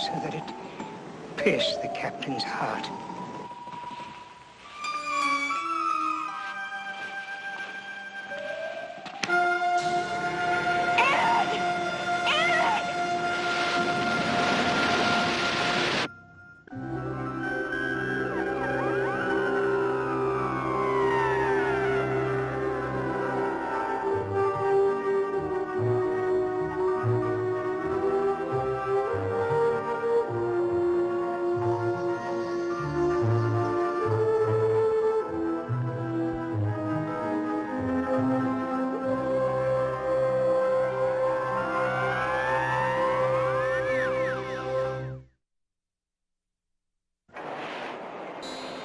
so that it pierced the captain's heart.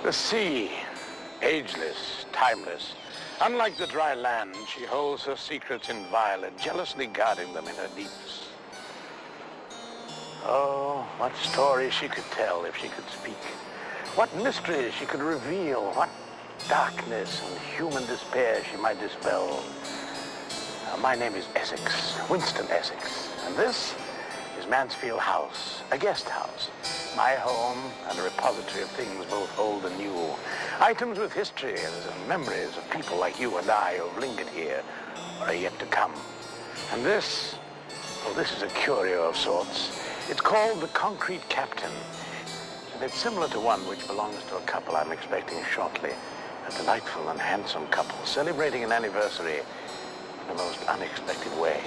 The sea, ageless, timeless. Unlike the dry land, she holds her secrets inviolate, jealously guarding them in her deeps. Oh, what stories she could tell if she could speak. What mysteries she could reveal. What darkness and human despair she might dispel. My name is Essex, Winston Essex, and this is Mansfield House, a guest house. My home and a repository of things both old and new. Items with histories and memories of people like you and I who have lingered here or are yet to come. And this, well, this is a curio of sorts. It's called the Concrete Captain. And it's similar to one which belongs to a couple I'm expecting shortly. A delightful and handsome couple celebrating an anniversary in the most unexpected way.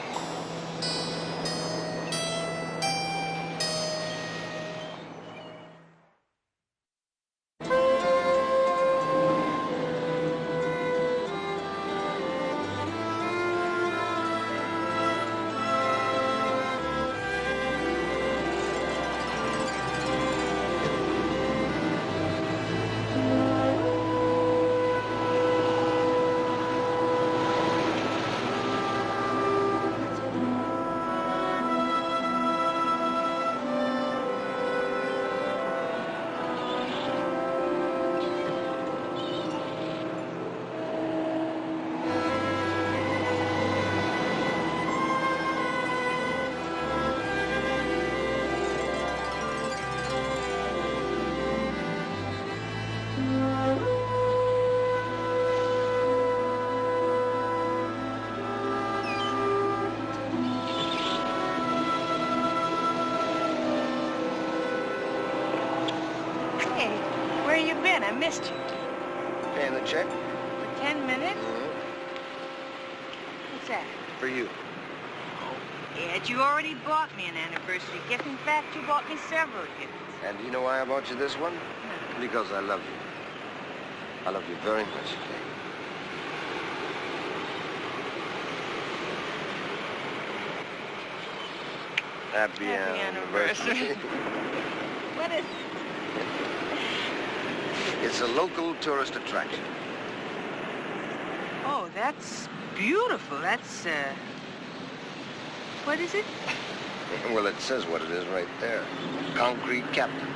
Where you been? I missed you. Paying the check? For 10 minutes? Mm-hmm. What's that? For you. Oh, Ed, you already bought me an anniversary gift. In fact, you bought me several gifts. And do you know why I bought you this one? No. Because I love you. I love you very much, Kate. Happy anniversary. What is it? It's a local tourist attraction. Oh, that's beautiful. That's, what is it? Well, it says what it is right there. Concrete Captain.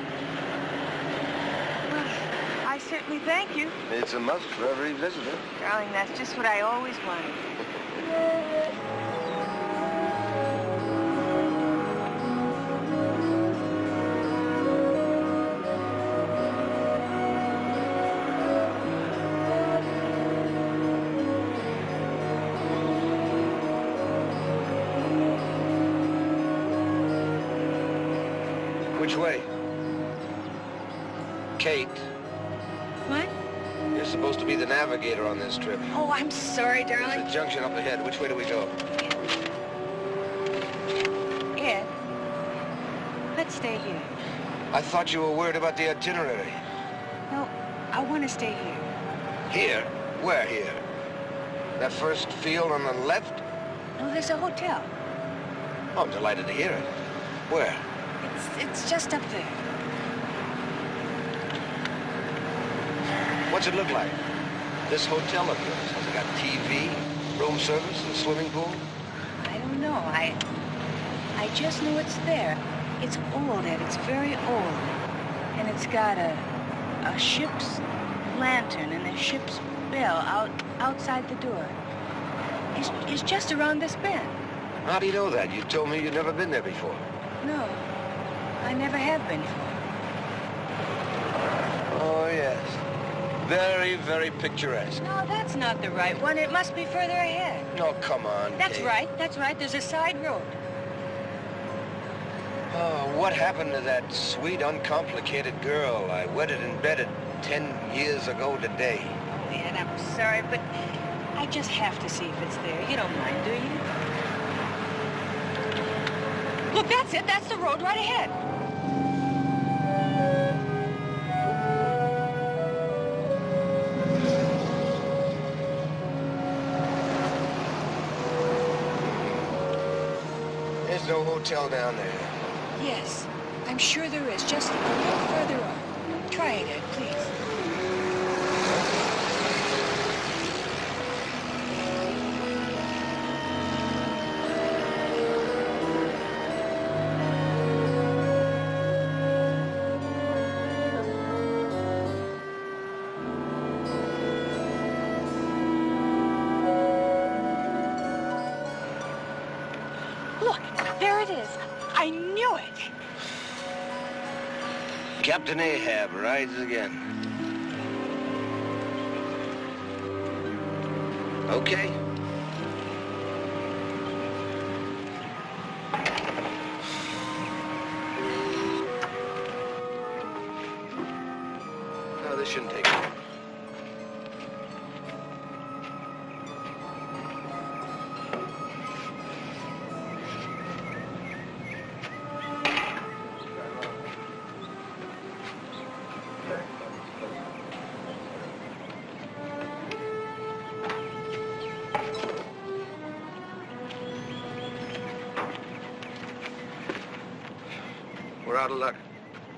Well, I certainly thank you. It's a must for every visitor. Darling, that's just what I always wanted. Which way? Kate, What? you're supposed to be the navigator on this trip. Oh, I'm sorry, darling. There's a junction up ahead. Which way do we go? Ed, let's stay here. I thought you were worried about the itinerary. No, I want to stay here. Here? Where here? That first field on the left? No, there's a hotel. Oh, I'm delighted to hear it. Where? It's just up there. What's it look like? This hotel of yours, has it got TV, room service, and swimming pool? I don't know. I just know it's there. It's old, Ed. It's very old. And it's got a ship's lantern and a ship's bell outside the door. It's just around this bend. How do you know that? You told me you'd never been there before. No. I never have been before. Oh, yes. Very, very picturesque. No, that's not the right one. It must be further ahead. No, come on, That's Kate. right, that's right. There's a side road. Oh, what happened to that sweet, uncomplicated girl I wedded and bedded 10 years ago today? Oh, Ed, I'm sorry, but I just have to see if it's there. You don't mind, do you? Look, that's it. That's the road right ahead. There's no hotel down there. Yes, I'm sure there is. Just a little further on. Try it, Ed, please. Look, there it is. I knew it. Captain Ahab rides again. Okay. No, this shouldn't take long. We're out of luck.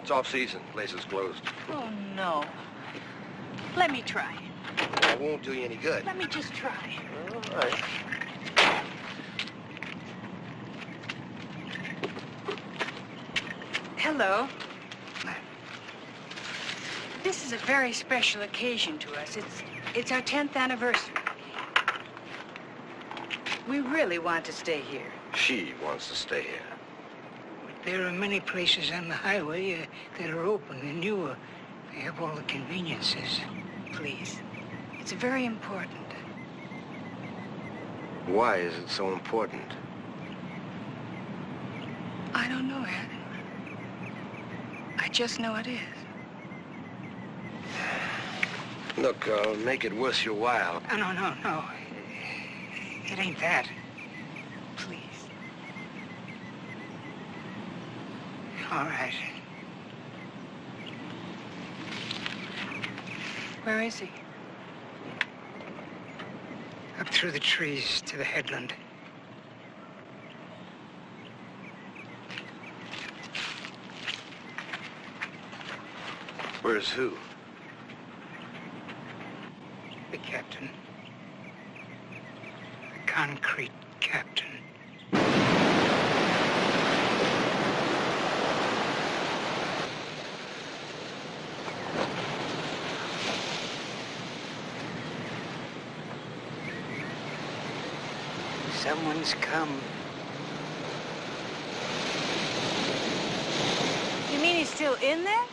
It's off-season. Place is closed. Oh, no. Let me try. That won't do you any good. Let me just try. All right. Hello. This is a very special occasion to us. It's our 10th anniversary. We really want to stay here. She wants to stay here. There are many places on the highway that are open, and they have all the conveniences. Please. It's very important. Why is it so important? I don't know, Ed. I just know it is. Look, I'll make it worth your while. No. It ain't that. Please. All right. Where is he? Up through the trees to the headland. Where's who? The captain. The concrete captain. Someone's come. You mean he's still in there?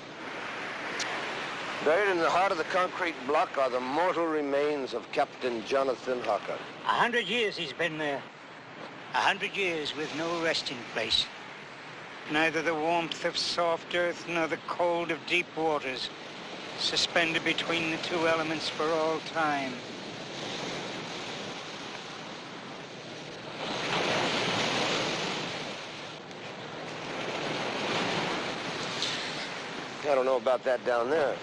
Buried in the heart of the concrete block are the mortal remains of Captain Jonathan Hawker. 100 years he's been there. 100 years with no resting place. Neither the warmth of soft earth nor the cold of deep waters. Suspended between the two elements for all time. I don't know about that down there,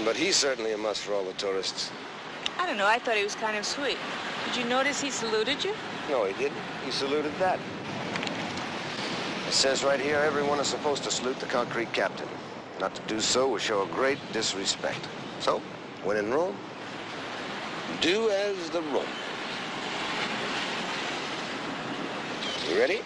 but he's certainly a must for all the tourists. I don't know. I thought he was kind of sweet. Did you notice he saluted you? No, he didn't. He saluted that. It says right here, everyone is supposed to salute the concrete captain. Not to do so would show a great disrespect. So, when in Rome, do as the Romans. You ready?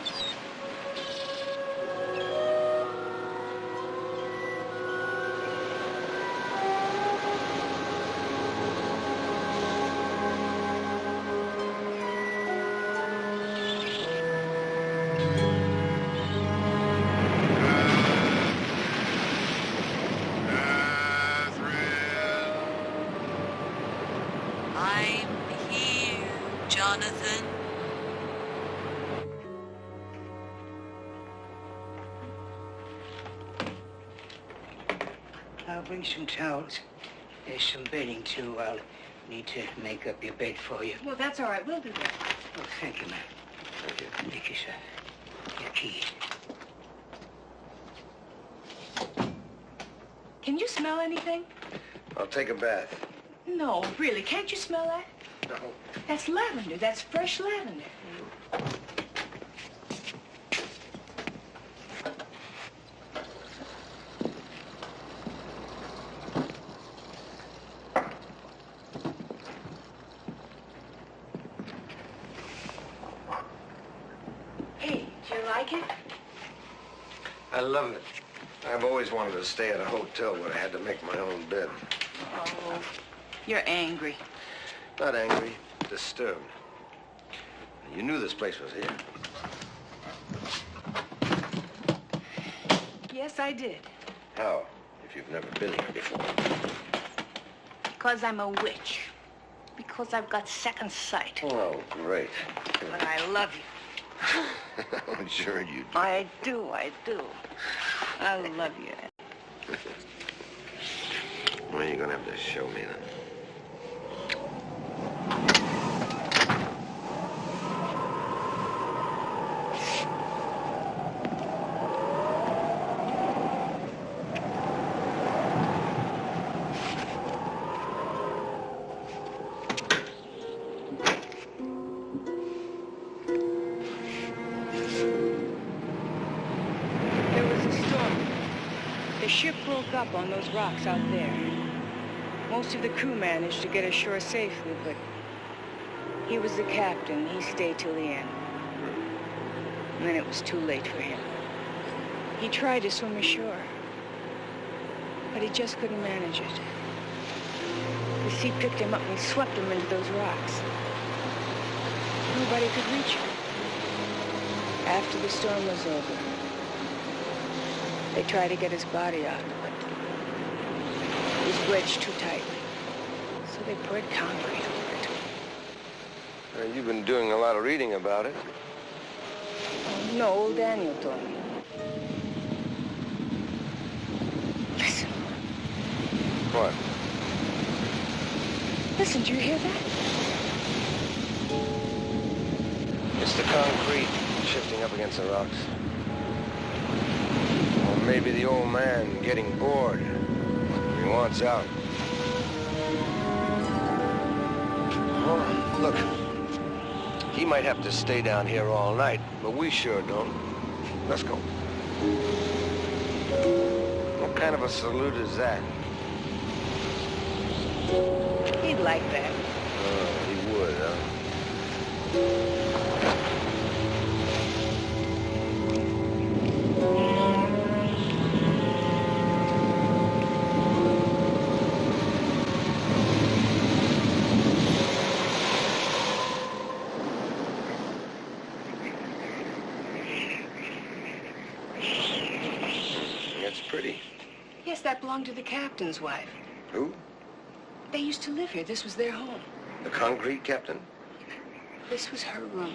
I'll bring some towels. There's some bedding, too. I'll need to make up your bed for you. Well, that's all right. We'll do that. Oh, thank you, ma'am. Thank you. Make yourself your keys. Can you smell anything? I'll take a bath. No, really. Can't you smell that? No. That's lavender. That's fresh lavender. Hey, do you like it? I love it. I've always wanted to stay at a hotel where I had to make my own bed. Oh, you're angry. Not angry, disturbed. You knew this place was here. Yes, I did. How? If you've never been here before. Because I'm a witch. Because I've got second sight. Oh, great. But I love you. I'm sure you do. I do. I love you. Well, you're gonna have to show me then. There was a storm. The ship broke up on those rocks out there. Most of the crew managed to get ashore safely, but he was the captain. He stayed till the end. And then it was too late for him. He tried to swim ashore, but he just couldn't manage it. The sea picked him up and swept him into those rocks. Nobody could reach him. After the storm was over, they tried to get his body out, but it was wedged too tightly. So they poured concrete over it. You've been doing a lot of reading about it. Oh, no, old Daniel told me. Listen. What? Listen, do you hear that? It's the concrete shifting up against the rocks. Or maybe the old man getting bored. He wants out. Oh, look. He might have to stay down here all night, but we sure don't. Let's go. What kind of a salute is that? He'd like that. Oh, he would, huh? That's pretty. Yes, that belonged to the captain's wife. Who? They used to live here. This was their home. The concrete captain? This was her room.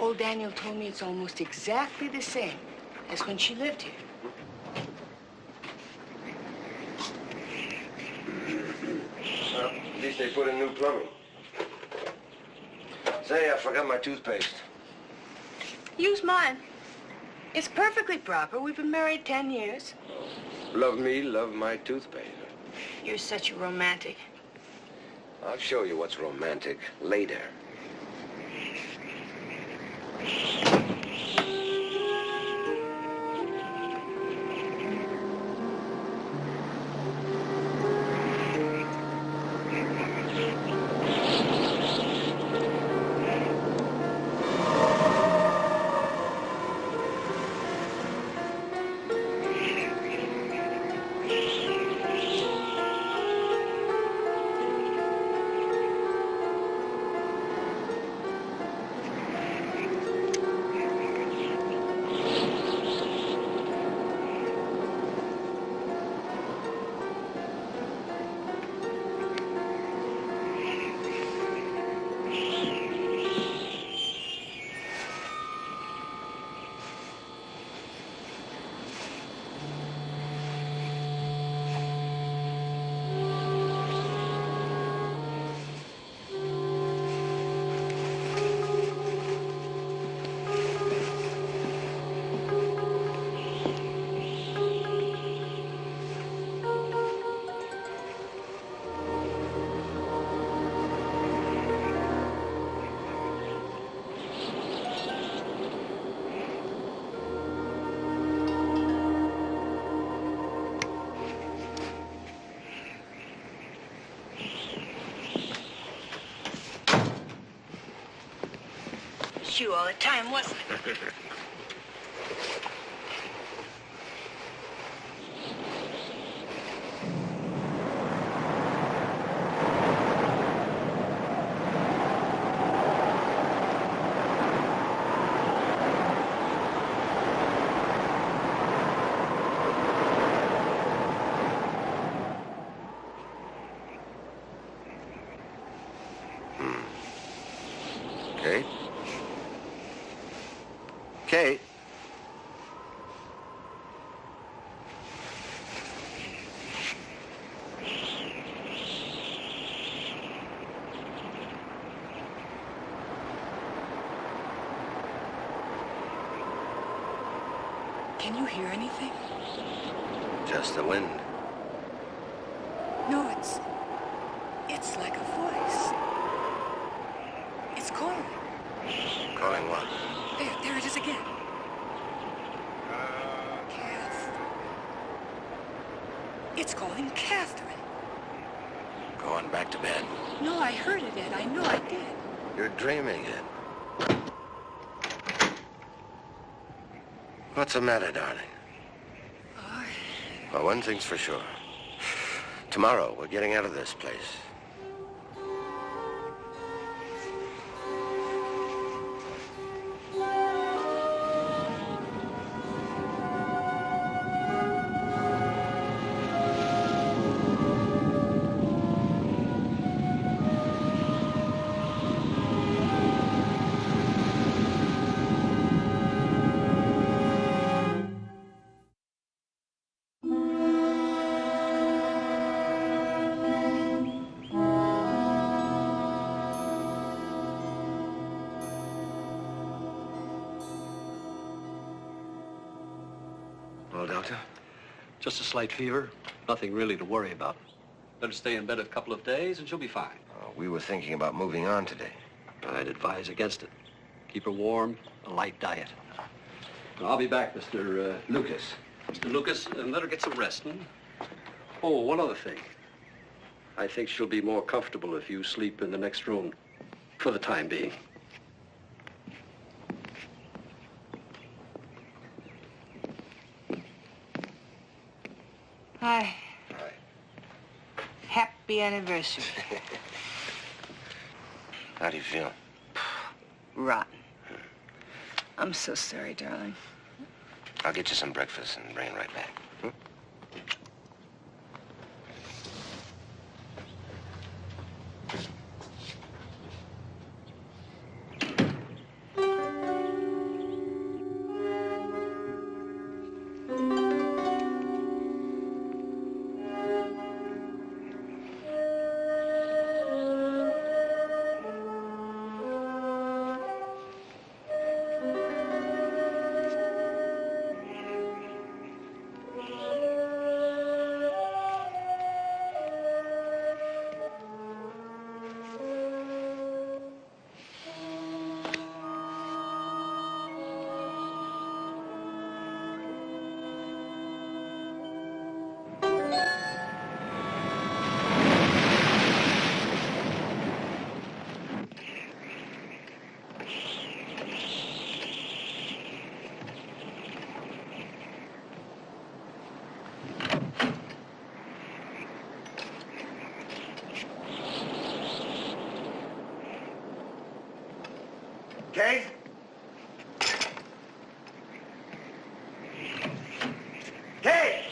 Old Daniel told me it's almost exactly the same as when she lived here. Well, at least they put in new plumbing. Say, I forgot my toothpaste. Use mine. It's perfectly proper. We've been married 10 years. Love me, love my toothpaste. You're such a romantic. I'll show you what's romantic later. you all the time, wasn't it? Kate? Kate? Can you hear anything? Just the wind. No, it's like a voice. It's calling. Calling what? There it is again. Kath. It's calling Catherine. Going back to bed. No, I heard it, Ed. I know I did. You're dreaming, Ed. What's the matter, darling? Well, one thing's for sure. Tomorrow, we're getting out of this place. Well, Doctor? Just a slight fever. Nothing really to worry about. Let her stay in bed a couple of days and she'll be fine. We were thinking about moving on today. I'd advise against it. Keep her warm, a light diet. I'll be back, Mr. Lucas. Mr. Lucas, and let her get some rest. Oh, one other thing. I think she'll be more comfortable if you sleep in the next room, for the time being. Hi. Hi. Happy anniversary. How do you feel? Rotten. I'm so sorry, darling. I'll get you some breakfast and bring it right back. Kate? Kate!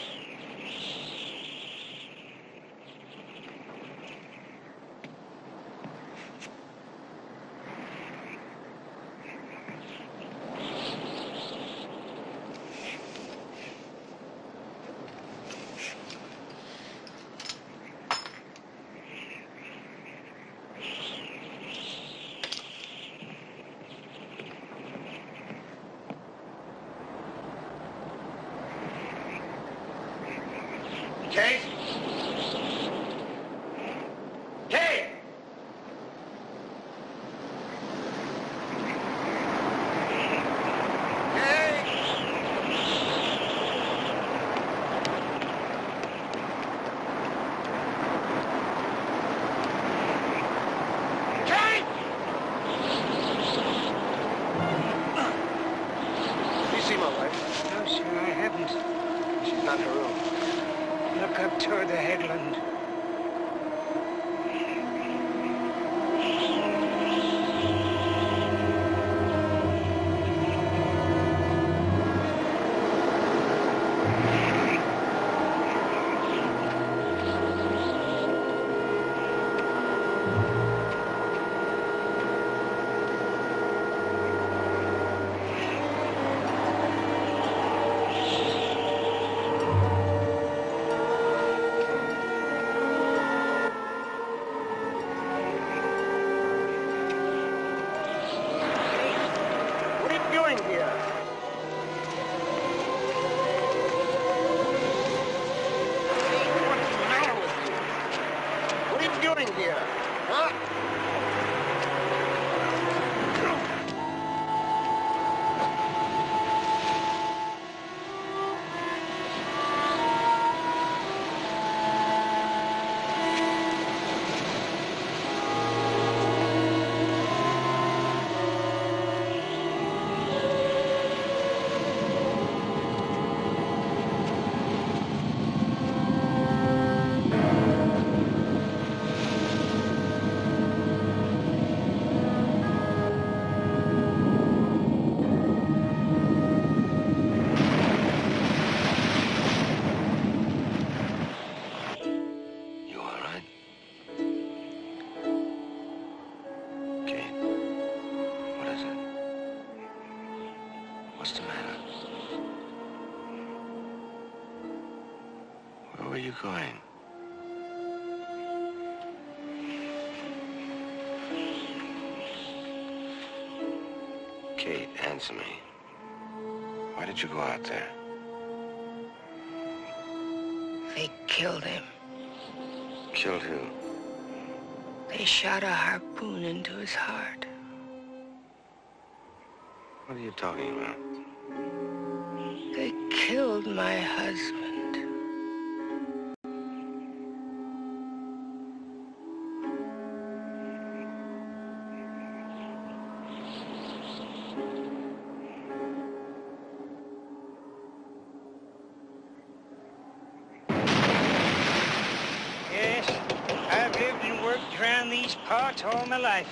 Kate? Kate! Kate! not her room. Look up toward the headland. What's the matter? Where were you going? Kate, answer me. Why did you go out there? They killed him. Killed who? They shot a harpoon into his heart. What are you talking about? They killed my husband. Yes, I've lived and worked around these parts all my life.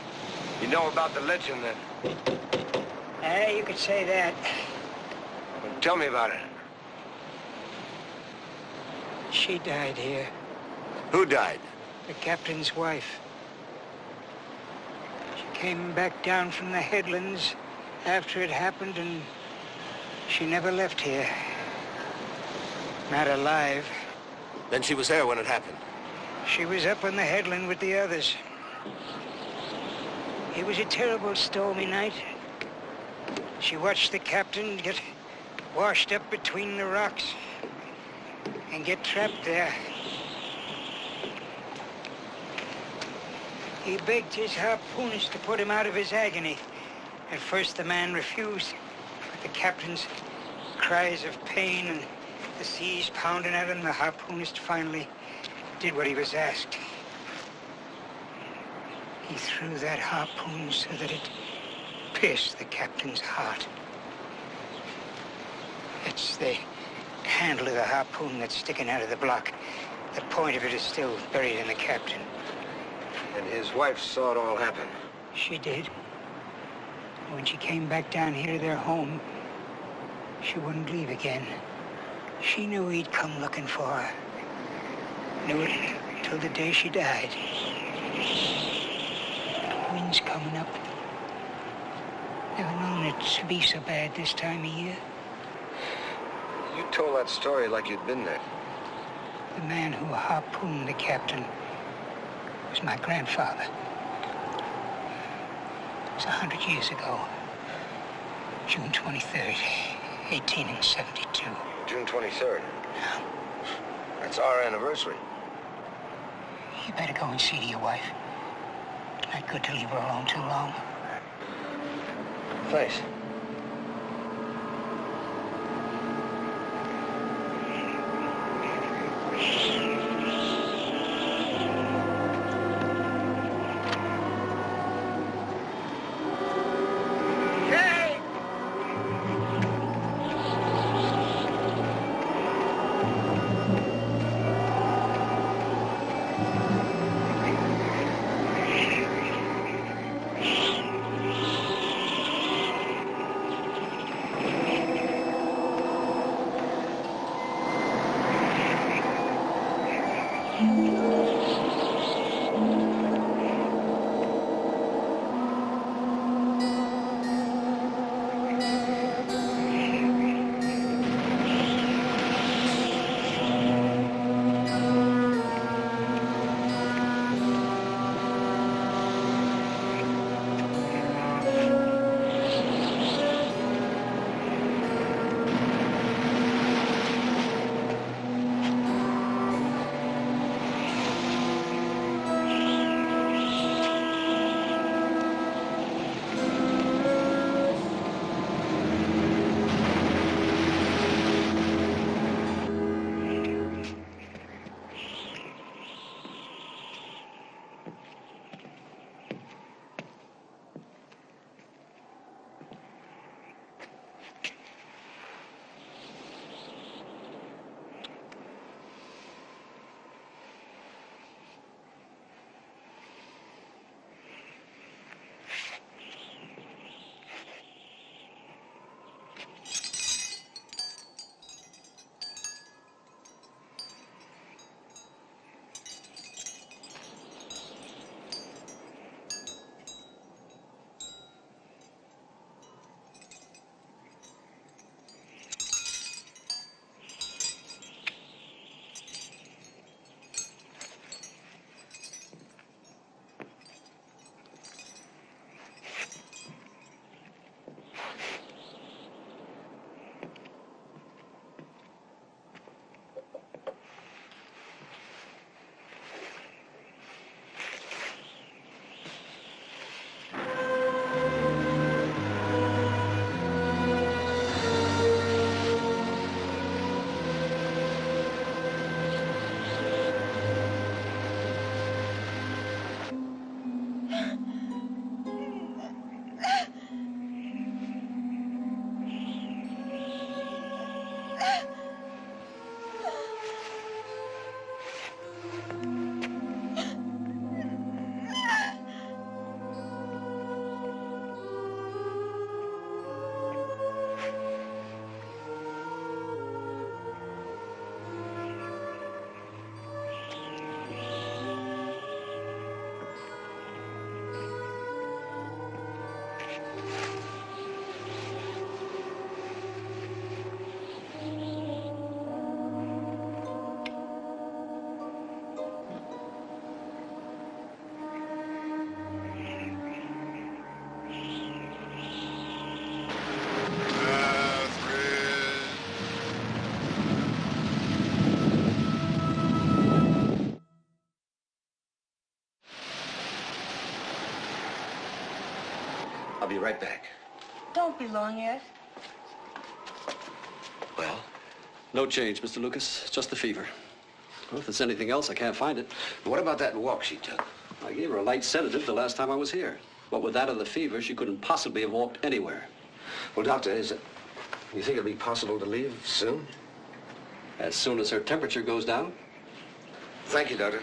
You know about the legend then? You could say that. Well, tell me about it. She died here. Who died? The captain's wife. She came back down from the headlands after it happened, and she never left here. Not alive. Then she was there when it happened. She was up on the headland with the others. It was a terrible stormy night. She watched the captain get washed up between the rocks and get trapped there. He begged his harpoonist to put him out of his agony. At first the man refused, but the captain's cries of pain and the seas pounding at him, the harpoonist finally did what he was asked. He threw that harpoon so that it pierced the captain's heart. It's the handle of the harpoon that's sticking out of the block. The point of it is still buried in the captain. And his wife saw it all happen. She did. When she came back down here to their home, she wouldn't leave again. She knew he'd come looking for her. Knew it till the day she died. Wind's coming up. Never known it to be so bad this time of year. You told that story like you'd been there. The man who harpooned the captain was my grandfather. It was 100 years ago. June 23rd, 1872. June 23rd. That's our anniversary. You better go and see to your wife. Not good to leave her alone too long. Thanks. I'll be right back. Don't be long yet. Well? No change, Mr. Lucas. Just the fever. Well, if there's anything else, I can't find it. What about that walk she took? I gave her a light sedative the last time I was here. What with that and the fever, she couldn't possibly have walked anywhere. Well, Doctor, you think it'll be possible to leave soon? As soon as her temperature goes down. Thank you, Doctor.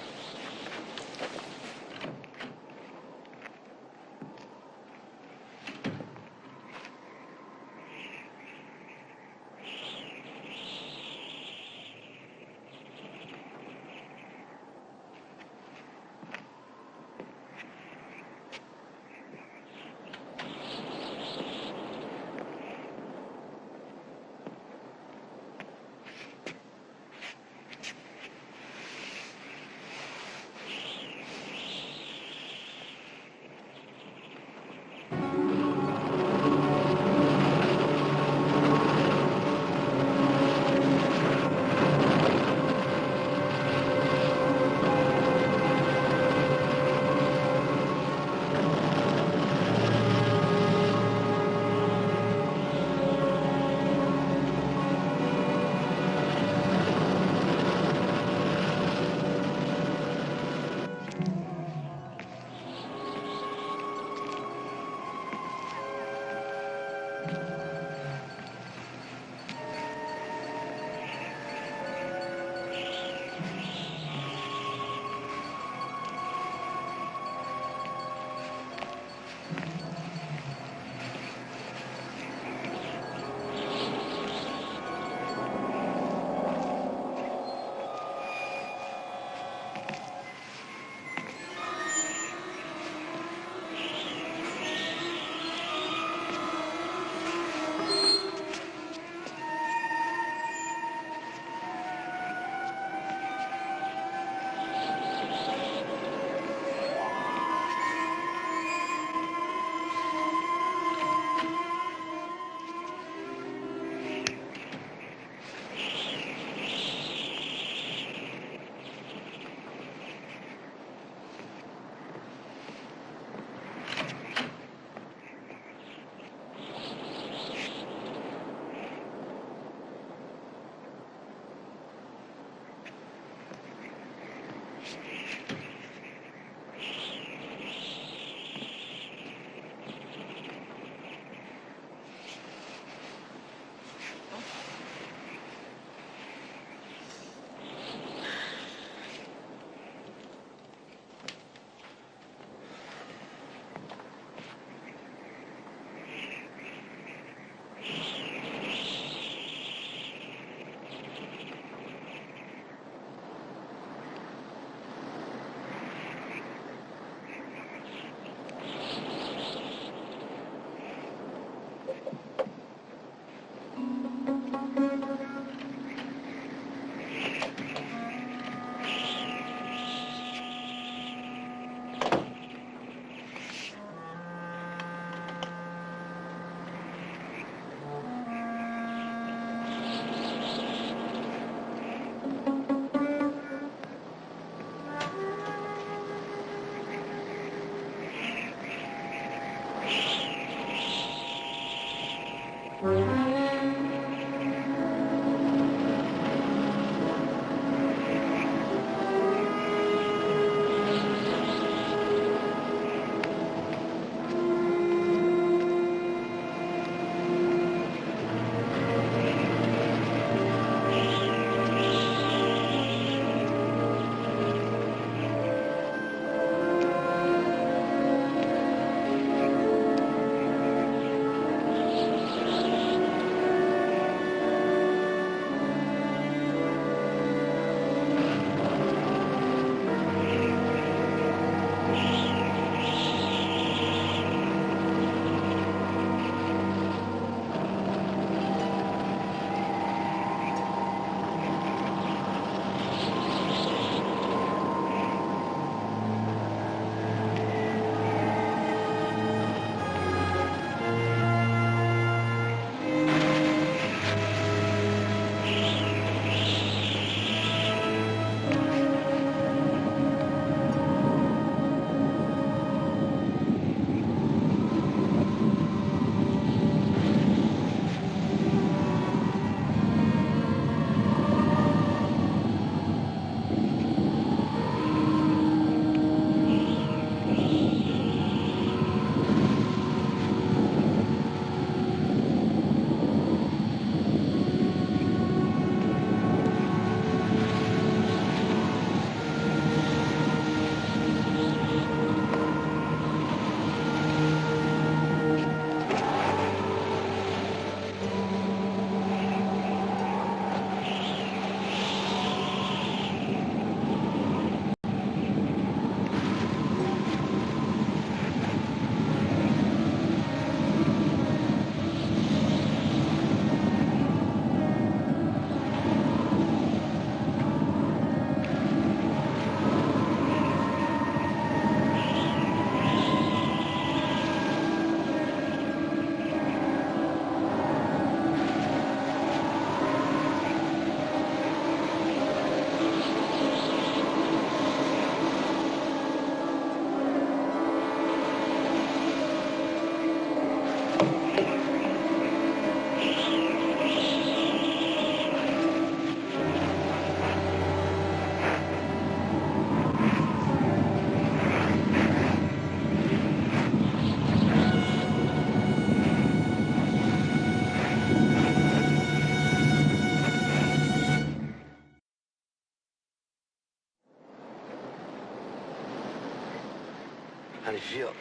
How do you feel?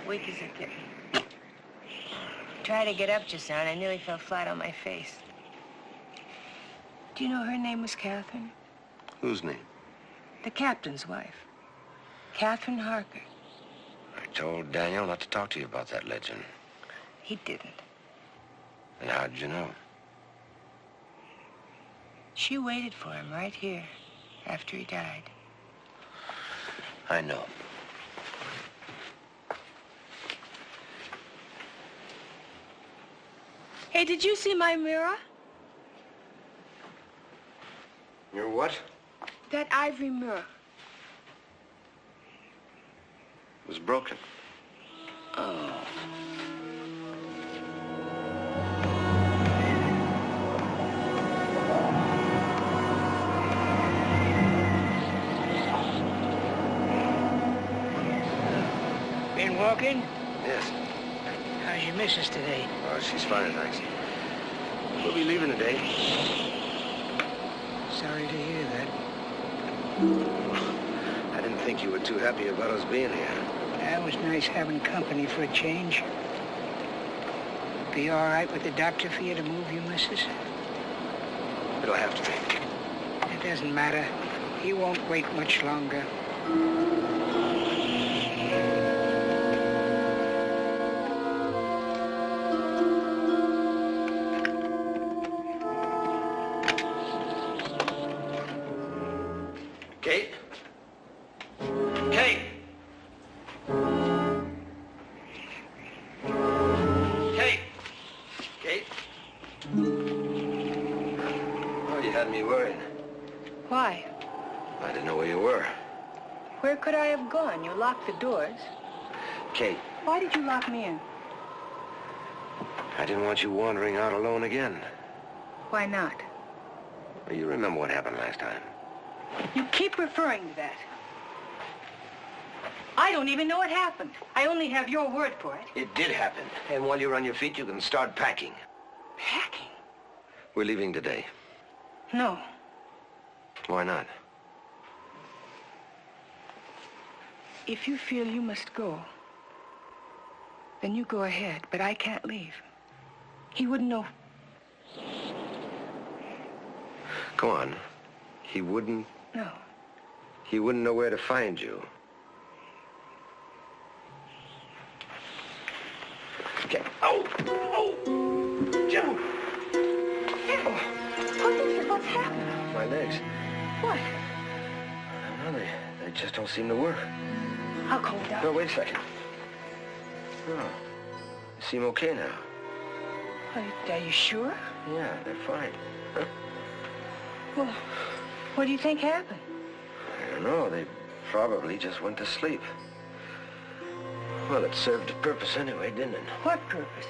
Weak as a kitten. Tried to get up just now, and I nearly fell flat on my face. Do you know her name was Catherine? Whose name? The captain's wife. Catherine Harker. I told Daniel not to talk to you about that legend. He didn't. And how did you know? She waited for him right here after he died. I know. Hey, did you see my mirror? Your what? That ivory mirror. It was broken. Oh. Been walking? Yes. How's your missus today? Oh, she's fine, thanks. We'll be leaving today. Sorry to hear that. I didn't think you were too happy about us being here. That was nice having company for a change. Be all right with the doctor for you to move you, missus? It'll have to be. It doesn't matter. He won't wait much longer. Kate? Kate! Kate! Kate? Oh, you had me worried. Why? I didn't know where you were. Where could I have gone? You locked the doors. Kate, Why did you lock me in? I didn't want you wandering out alone again. Why not? Well, you remember what happened last time. You keep referring to that. I don't even know what happened. I only have your word for it. It did happen. And while you're on your feet, you can start packing. Packing? We're leaving today. No. Why not? If you feel you must go, then you go ahead, but I can't leave. He wouldn't know. Go on. He wouldn't... No. He wouldn't know where to find you. Okay. Oh! Oh! Jim! What's happened? My legs. What? I don't know, they just don't seem to work. I'll calm down. No, wait a second. Oh, they seem okay now. Are you sure? Yeah, they're fine. Huh? Well, what do you think happened? I don't know. They probably just went to sleep. Well, it served a purpose anyway, didn't it? What purpose?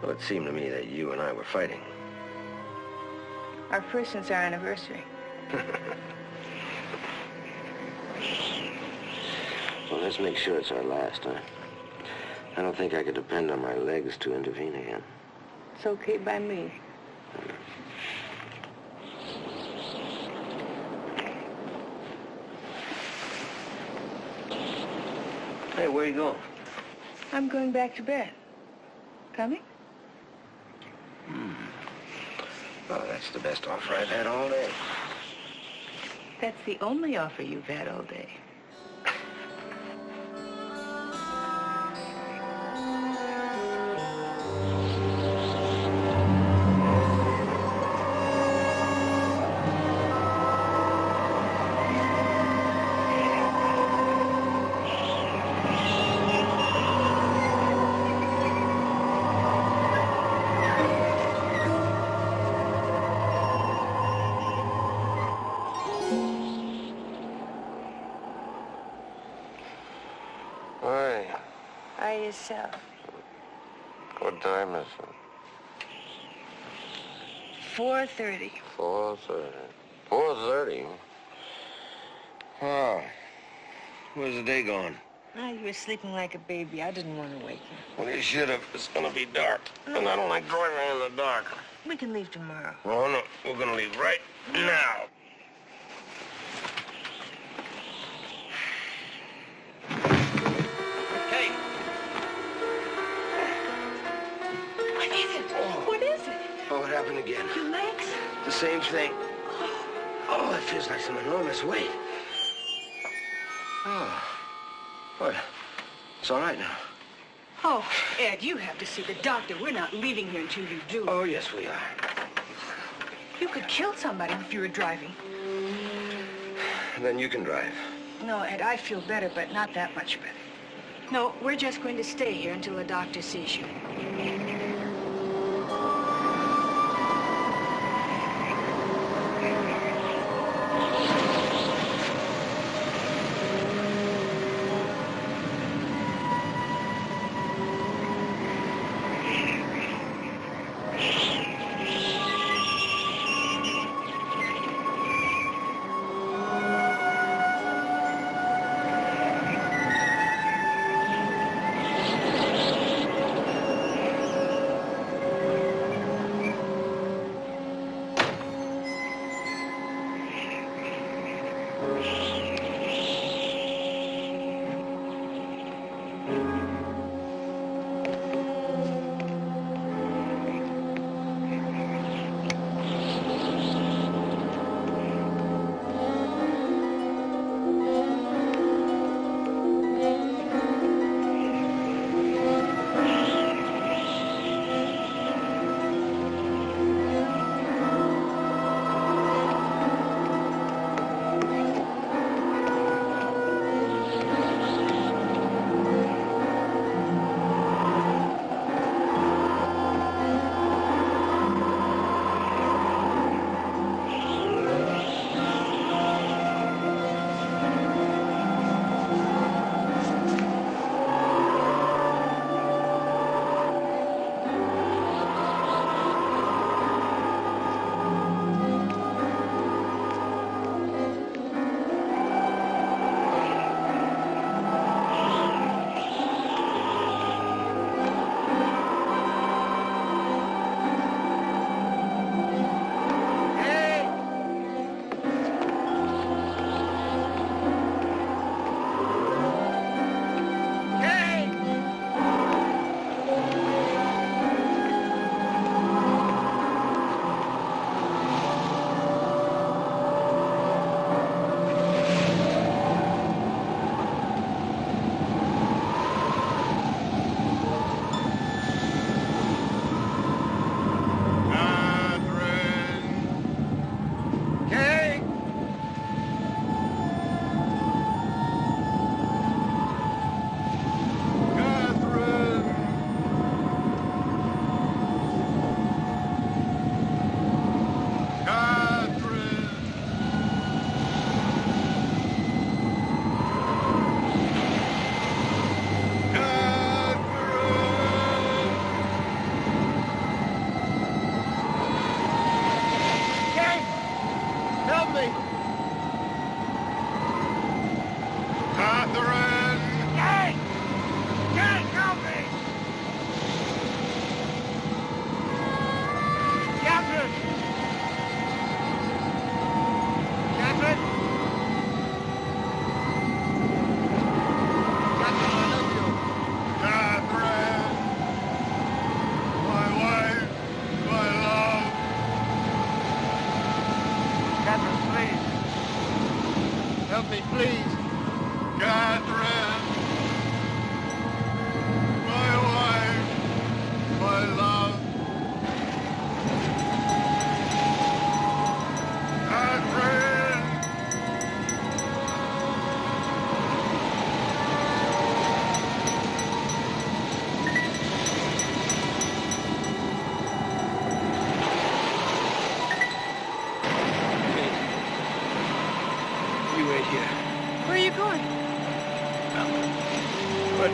Well, it seemed to me that you and I were fighting. Our first since our anniversary. Well, let's make sure it's our last, huh? I don't think I could depend on my legs to intervene again. It's okay by me. Hey, where are you going? I'm going back to bed. Coming? Oh, that's the best offer I've had all day. That's the only offer you've had all day. Hey, By yourself. what time is it? 4:30. 4:30. 4:30? Oh. Where's the day gone? Oh, you were sleeping like a baby. I didn't want to wake you. Well, you should have. It's gonna be dark. And I don't like driving in the dark. We can leave tomorrow. Oh, no. We're gonna leave right now. same thing. Oh, it feels like some enormous weight. Oh. Well, it's all right now. Oh, Ed, you have to see the doctor. We're not leaving here until you do. Oh, yes, we are. You could kill somebody if you were driving. Then you can drive. No, Ed, I feel better, but not that much better. No, we're just going to stay here until the doctor sees you.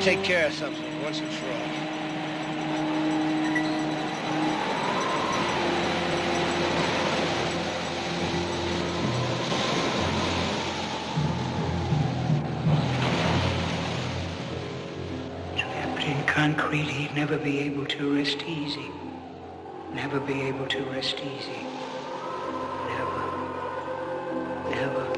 Take care of something once and for all. Trapped in concrete, he'd never be able to rest easy. Never be able to rest easy. Never. Never.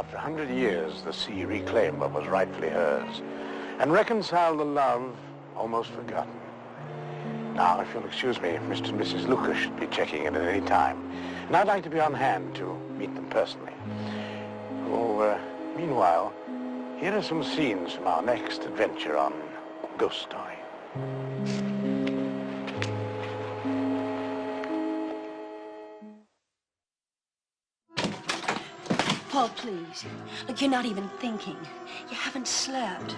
after 100 years, the sea reclaimed what was rightfully hers and reconciled the love almost forgotten. Now, if you'll excuse me, Mr. and Mrs. Lucas should be checking in at any time, and I'd like to be on hand to meet them personally. Oh, meanwhile, here are some scenes from our next adventure on Ghost Story. Paul, please. Look, you're not even thinking. You haven't slept.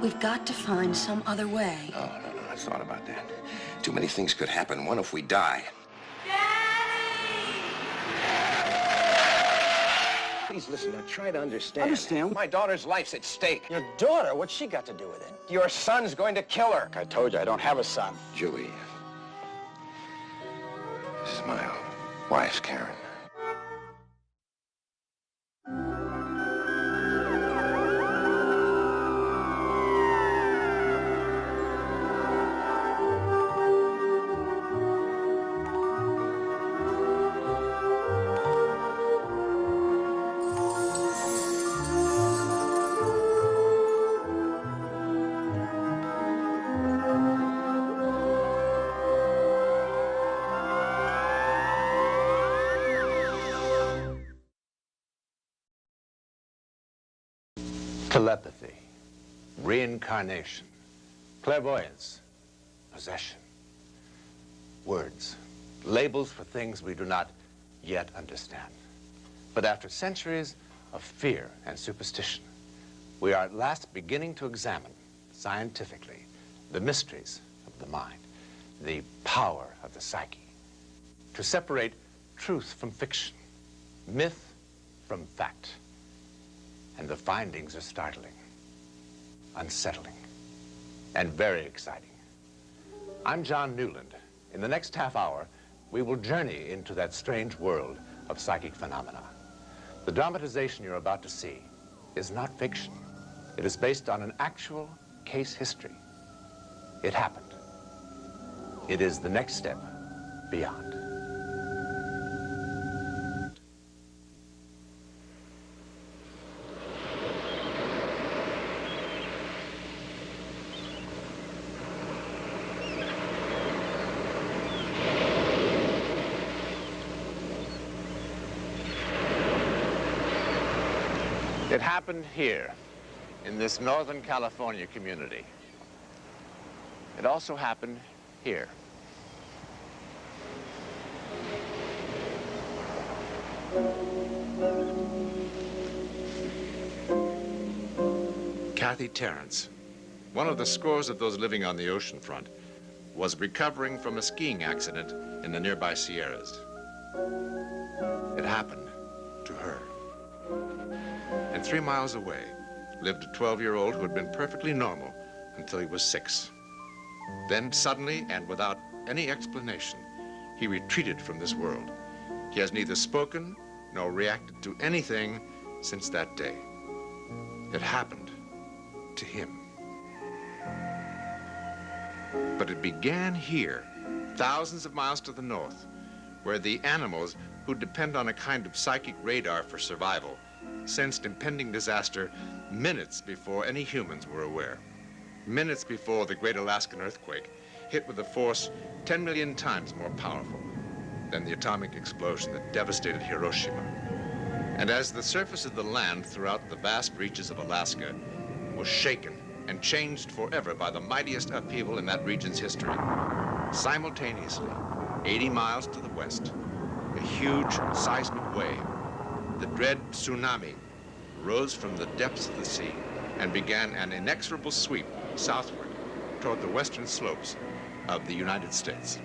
We've got to find some other way. No, I thought about that. Too many things could happen. One, if we die. Please listen, now try to understand. Understand? My daughter's life's at stake. Your daughter? What's she got to do with it? Your son's going to kill her. I told you, I don't have a son. Julie. This is my wife, Karen. Telepathy, reincarnation, clairvoyance, possession. Words, labels for things we do not yet understand. But after centuries of fear and superstition, we are at last beginning to examine scientifically the mysteries of the mind, the power of the psyche, to separate truth from fiction, myth from fact. And the findings are startling, unsettling, and very exciting. I'm John Newland. In the next half hour, we will journey into that strange world of psychic phenomena. The dramatization you're about to see is not fiction. It is based on an actual case history. It happened. It is the next step beyond. It happened here, in this Northern California community. It also happened here. Kathy Terrence, one of the scores of those living on the ocean front, was recovering from a skiing accident in the nearby Sierras. It happened to her. And 3 miles away lived a 12-year-old who had been perfectly normal until he was 6. Then suddenly, and without any explanation, he retreated from this world. He has neither spoken nor reacted to anything since that day. It happened to him. But it began here, thousands of miles to the north, where the animals who depend on a kind of psychic radar for survival sensed impending disaster minutes before any humans were aware. Minutes before the great Alaskan earthquake hit with a force 10 million times more powerful than the atomic explosion that devastated Hiroshima. And as the surface of the land throughout the vast reaches of Alaska was shaken and changed forever by the mightiest upheaval in that region's history, simultaneously, 80 miles to the west, a huge seismic wave, the dread tsunami, rose from the depths of the sea and began an inexorable sweep southward toward the western slopes of the United States.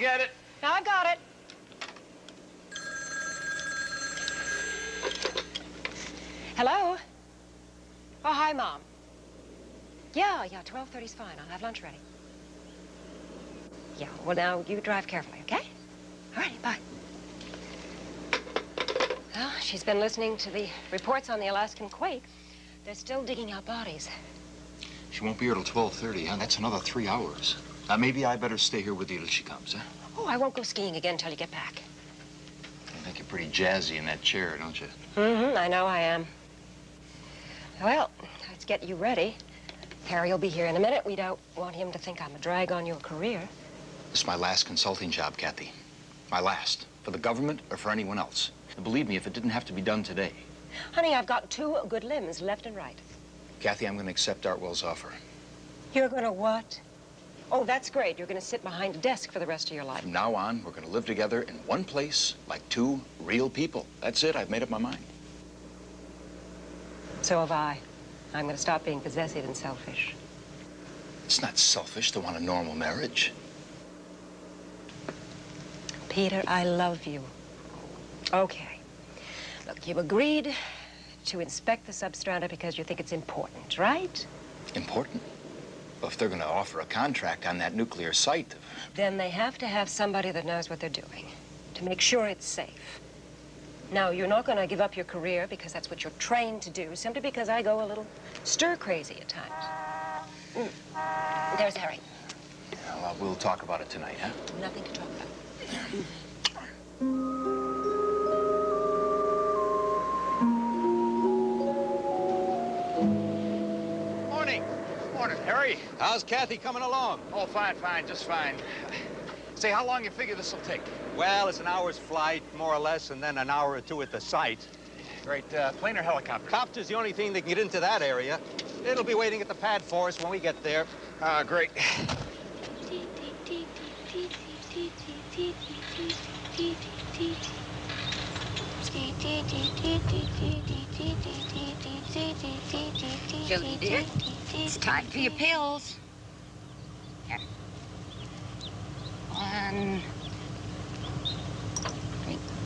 get it. Now I got it. Hello? Oh, hi, Mom. Yeah, 12:30's fine. I'll have lunch ready. Yeah, well, now, you drive carefully, okay? All righty, bye. Well, she's been listening to the reports on the Alaskan quake. They're still digging out bodies. She won't be here till 12:30, huh? That's another 3 hours. Now, maybe I better stay here with you till she comes, huh? Oh, I won't go skiing again until you get back. You think you're pretty jazzy in that chair, don't you? Mm-hmm, I know I am. Well, let's get you ready. Harry will be here in a minute. We don't want him to think I'm a drag on your career. This is my last consulting job, Kathy. My last. For the government or for anyone else. And believe me, if it didn't have to be done today. Honey, I've got 2 good limbs, left and right. Kathy, I'm going to accept Artwell's offer. You're going to what? Oh, that's great. You're going to sit behind a desk for the rest of your life. From now on, we're going to live together in one place like 2 real people. That's it. I've made up my mind. So have I. I'm going to stop being possessive and selfish. It's not selfish to want a normal marriage. Peter, I love you. Okay. Look, you agreed to inspect the substrata because you think it's important, right? Important? Well, if they're going to offer a contract on that nuclear site... Then they have to have somebody that knows what they're doing to make sure it's safe. Now, you're not going to give up your career because that's what you're trained to do, simply because I go a little stir-crazy at times. There's Harry. Well, we'll talk about it tonight, huh? Nothing to talk about. Morning. Morning, Harry. How's Kathy coming along? Oh, fine, just fine. Say, how long you figure this will take? Well, it's an hour's flight, more or less, and then an hour or 2 at the site. Great. Plane or helicopter? Copter's the only thing that can get into that area. It'll be waiting at the pad for us when we get there. Great. Jody, dear, it's time for your pills. Here. 1.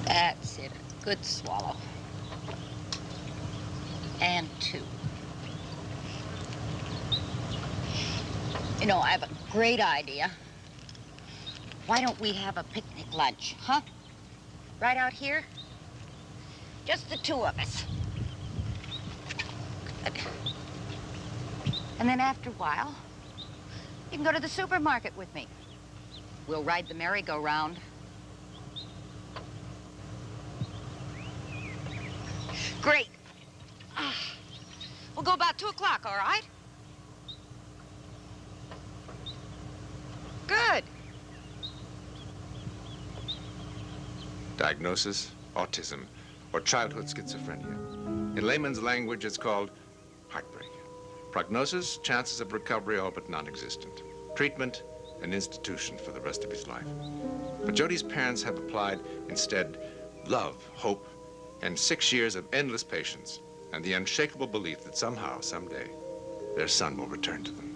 That's it. A good swallow. And 2. You know, I have a great idea. Why don't we have a picnic lunch, huh? Right out here? Just the 2 of us. Good. And then after a while, you can go to the supermarket with me. We'll ride the merry-go-round. Great. We'll go about 2 o'clock, all right? Good. Diagnosis, autism, or childhood schizophrenia. In layman's language, it's called heartbreak. Prognosis, chances of recovery all but non-existent. Treatment, an institution for the rest of his life. But Jody's parents have applied instead love, hope, and 6 years of endless patience, and the unshakable belief that somehow, someday, their son will return to them.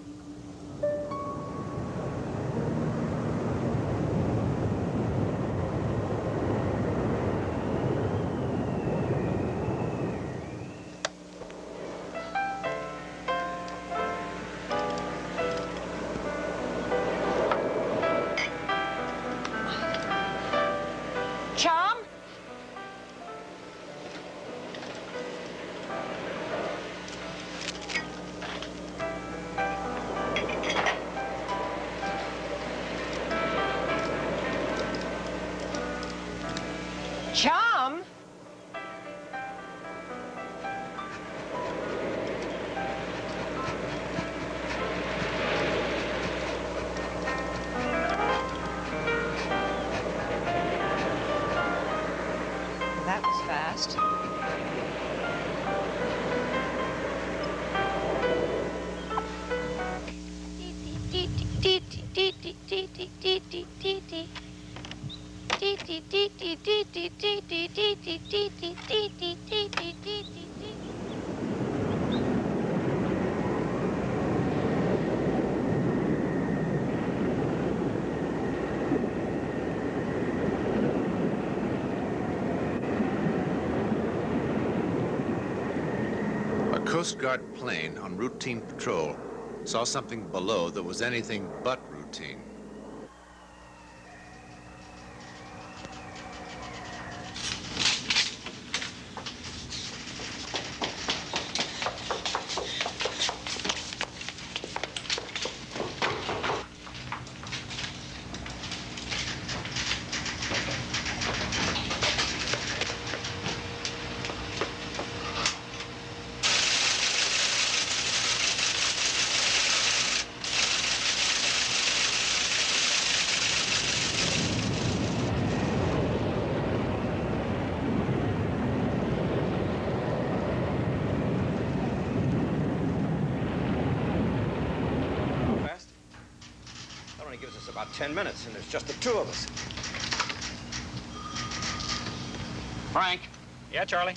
Chum? Coast Guard plane on routine patrol saw something below that was anything but routine. Gives us about 10 minutes, and there's just the two of us. Frank? Yeah, Charlie?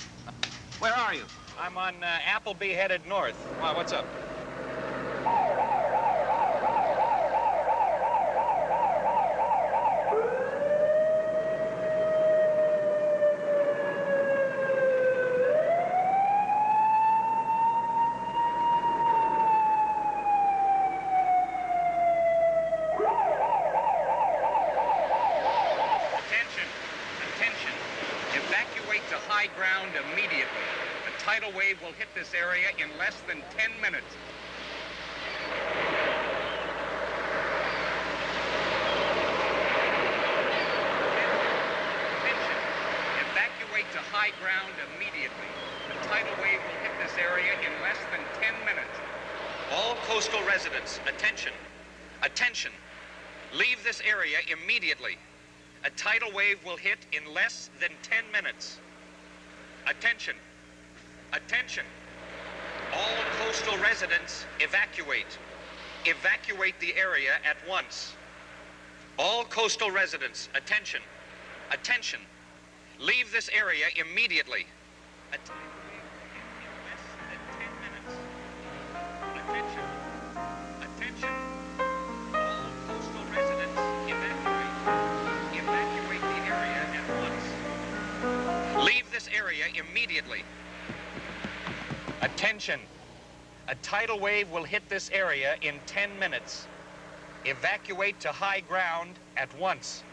Where are you? I'm on Appleby headed north. Why, what's up? Ground immediately. A tidal wave will hit this area in less than 10 minutes. Attention. Evacuate to high ground immediately. A tidal wave will hit this area in less than 10 minutes. All coastal residents, attention. Attention. Leave this area immediately. A tidal wave will hit in less than 10 minutes. Attention. Attention. All coastal residents, evacuate. Evacuate the area at once. All coastal residents, attention. Attention. Leave this area immediately. A tidal wave will hit in less than 10 minutes. Attention. Attention. All coastal residents, evacuate. Evacuate the area at once. Leave this area immediately. Attention. A tidal wave will hit this area in 10 minutes. Evacuate to high ground at once.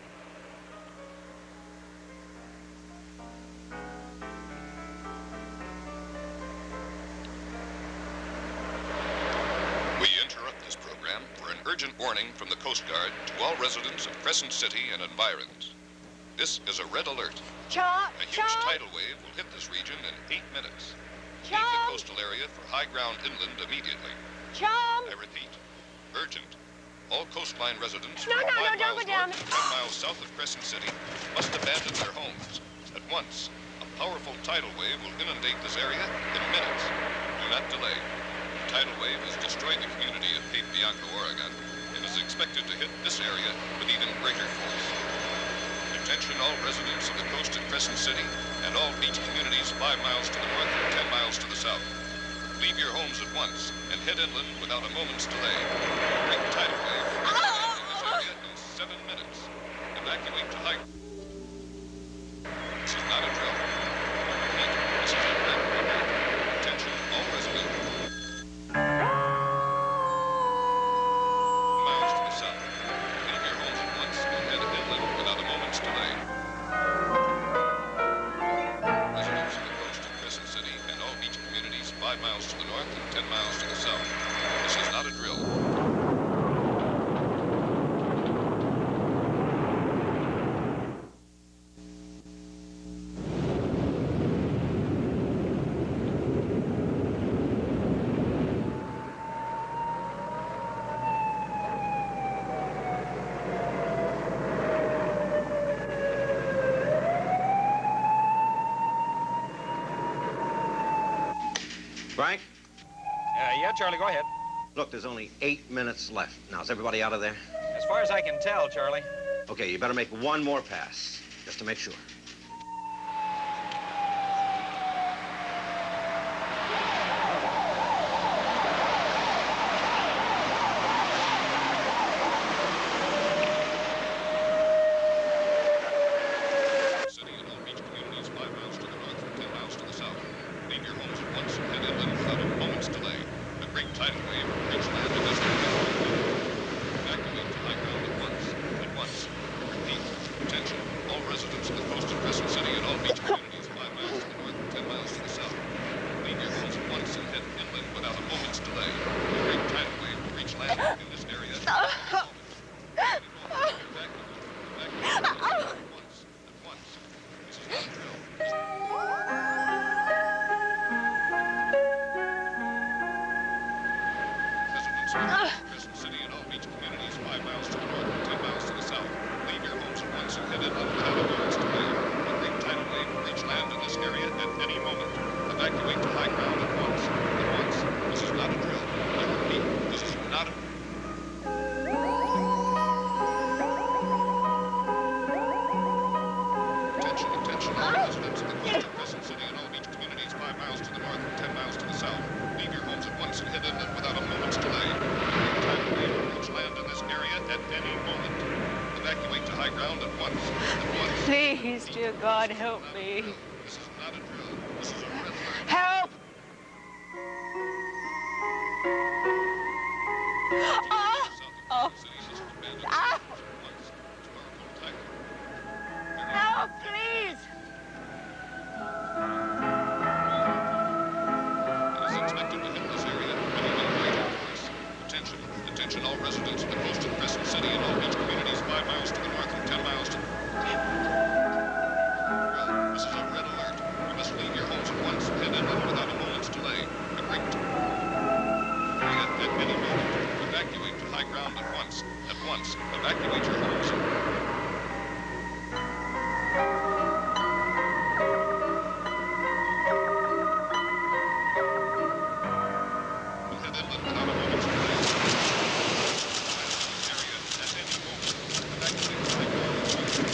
We interrupt this program for an urgent warning from the Coast Guard to all residents of Crescent City and environs. This is a red alert. A huge tidal wave will hit this region in 8 minutes. Leave the coastal area for high ground inland immediately. I repeat, urgent. All coastline residents from 5 miles north and 10 miles south of Crescent City must abandon their homes. At once, a powerful tidal wave will inundate this area in minutes. Do not delay. The tidal wave has destroyed the community of Cape Bianco, Oregon, and is expected to hit this area with even greater force. Attention all residents of the coast at Crescent City and all beach communities 5 miles to the north and 10 miles to the south. Leave your homes at once and head inland without a moment's delay. A great tidal wave will be in this area in 7 minutes. Evacuate to high... This is not a drill. Repeat, this is a red alert. Attention all residents. Miles to the south. Leave your homes at once and head inland without a moment's delay. Residents of the coast of Crescent City and all beach communities 5 miles to the north and 10 miles to the south. This is not a drill. Frank? Yeah, Charlie, go ahead. Look, there's only 8 minutes left. Now, is everybody out of there? As far as I can tell, Charlie. Okay, you better make one more pass, just to make sure. City and all beach communities 5 miles to the north and 10 miles to the south. Leave your homes at once and head inland without a Crescent City and all beach communities 5 miles to the north and 10 miles to the south. Leave your homes at once and head inland without a moment's delay. A great tidal wave will reach land in this area at any moment. Evacuate to high ground at once. At once. This is not a drill. I repeat, this is not a... Attention, all residents of the coast of Crescent City and all beach communities 5 miles to the north and 10 miles to the south. Leave your homes at once and head inland without a moment's delay. A great tidal wave will reach land in this area at any moment. Evacuate to high ground at once. At once. Please, dear God, help me. This is not a drill. This is a red alert. Help! Oh! Ah! Help, please! It is expected to hit this area at any greater force. Attention, all residents of the coast of Crescent City and all beach communities 5 miles to the north and 10 miles to... Well, this is a red alert. You must leave your homes at once and head inland without a moment's delay. A great... At any moment. Evacuate to high ground at once. At once. Evacuate your homes. Head inland without a moment's delay. Area at any moment. Evacuate to high ground at once.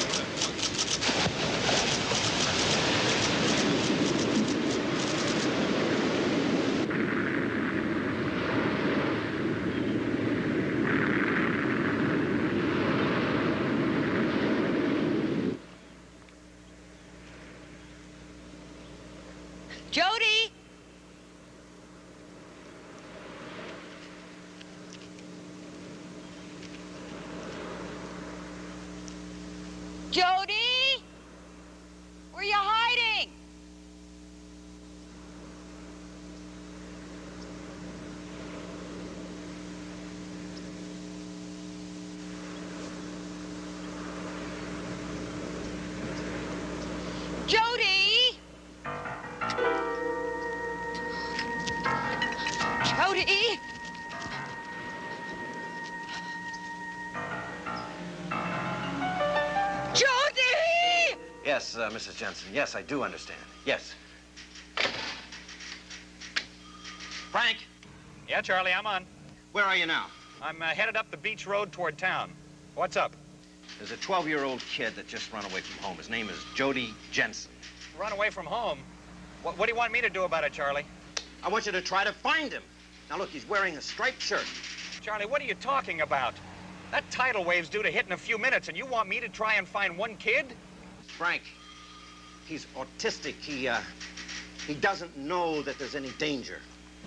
Jody! Jody! Where are you hiding? Jody! Jody! Jody! Yes, Mrs. Jensen. Yes, I do understand. Yes. Frank? Yeah, Charlie, I'm on. Where are you now? I'm headed up the beach road toward town. What's up? There's a 12-year-old kid that just ran away from home. His name is Jody Jensen. Run away from home? What do you want me to do about it, Charlie? I want you to try to find him. Now, look, he's wearing a striped shirt. Charlie, what are you talking about? That tidal wave's due to hit in a few minutes, and you want me to try and find one kid? Frank, he's autistic. He doesn't know that there's any danger.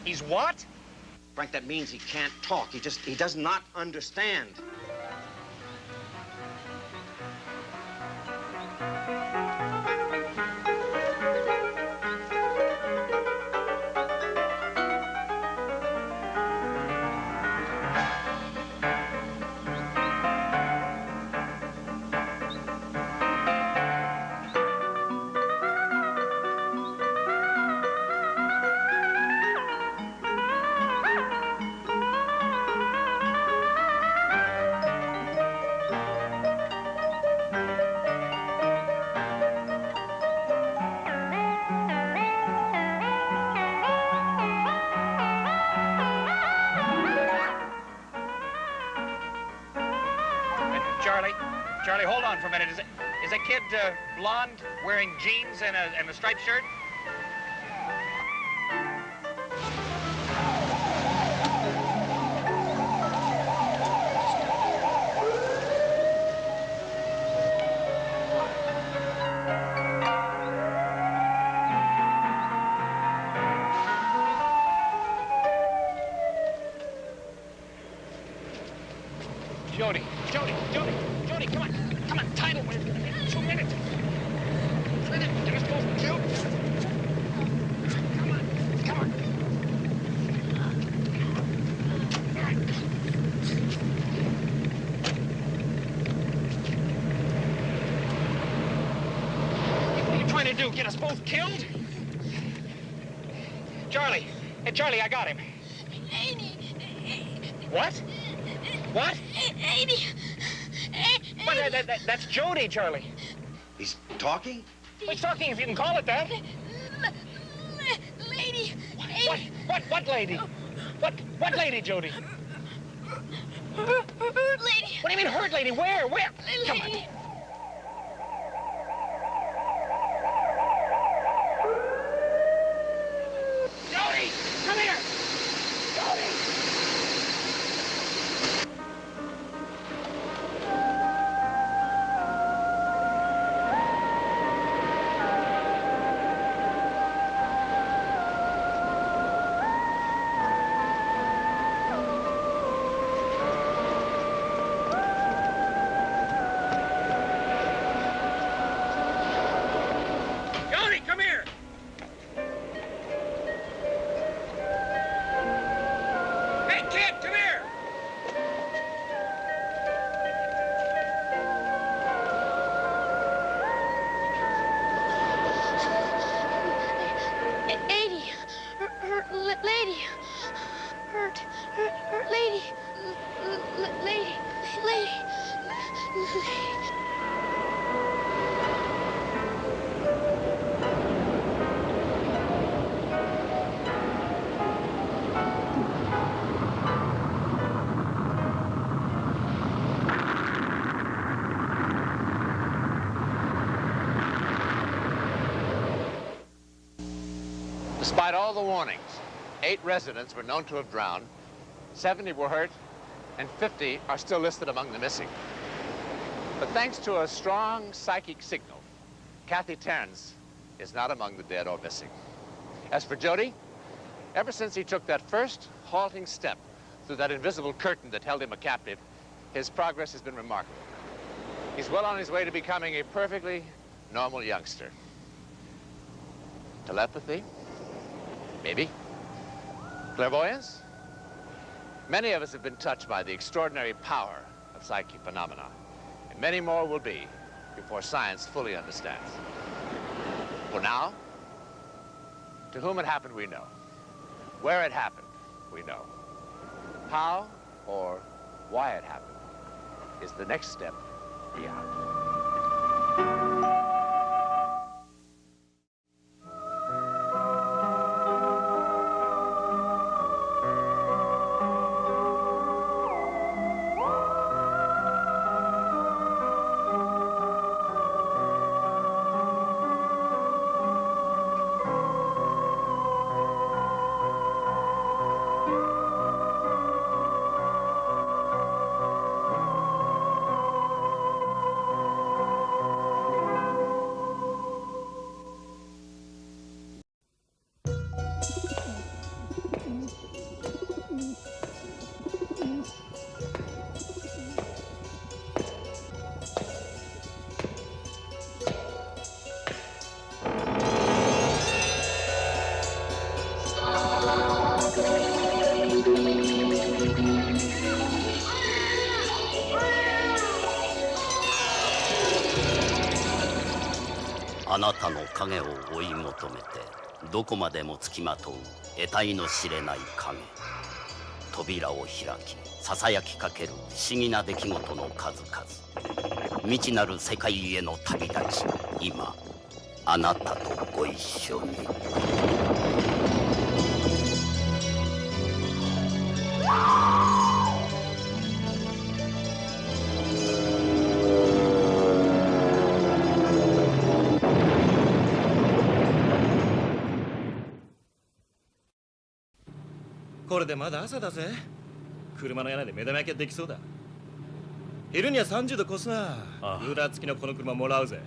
He's what? Frank, that means he can't talk. He does not understand. Charlie, hold on for a minute. Is that kid blonde, wearing jeans and a striped shirt? Jody, come on, tidal wave. 2 minutes. Get us both killed. Come on. What are you trying to do, get us both killed? Charlie. Hey, Charlie, I got him. What? What? 80. What? That's Jody, Charlie. He's talking? He's talking, if you can call it that. Lady. What lady? What lady, Jody? Hurt lady. What do you mean hurt lady? Where? Come on. Jody, come here. Jody. Jody, come here. Hey, kid, come here. Hurt lady. Hurt lady. Lady. Despite all the warnings, 8 residents were known to have drowned, 70 were hurt, and 50 are still listed among the missing. But thanks to a strong psychic signal, Kathy Terrence is not among the dead or missing. As for Jody, ever since he took that first halting step through that invisible curtain that held him a captive, his progress has been remarkable. He's well on his way to becoming a perfectly normal youngster. Telepathy? Maybe. Clairvoyance? Many of us have been touched by the extraordinary power of psychic phenomena, and many more will be before science fully understands. For now, to whom it happened, we know. Where it happened, we know. How or why it happened is the next step beyond.あなたの影を追い求めてどこまでもつきまとう得体の知れない影。扉を開きささやきかける不思議な出来事の数々。未知なる世界への旅立ち、今あなたとご一緒に。これでまだ朝だぜ。車の屋根で目玉焼きができそうだ。昼には30度越すな。クーラー付きのこの車もらうぜ。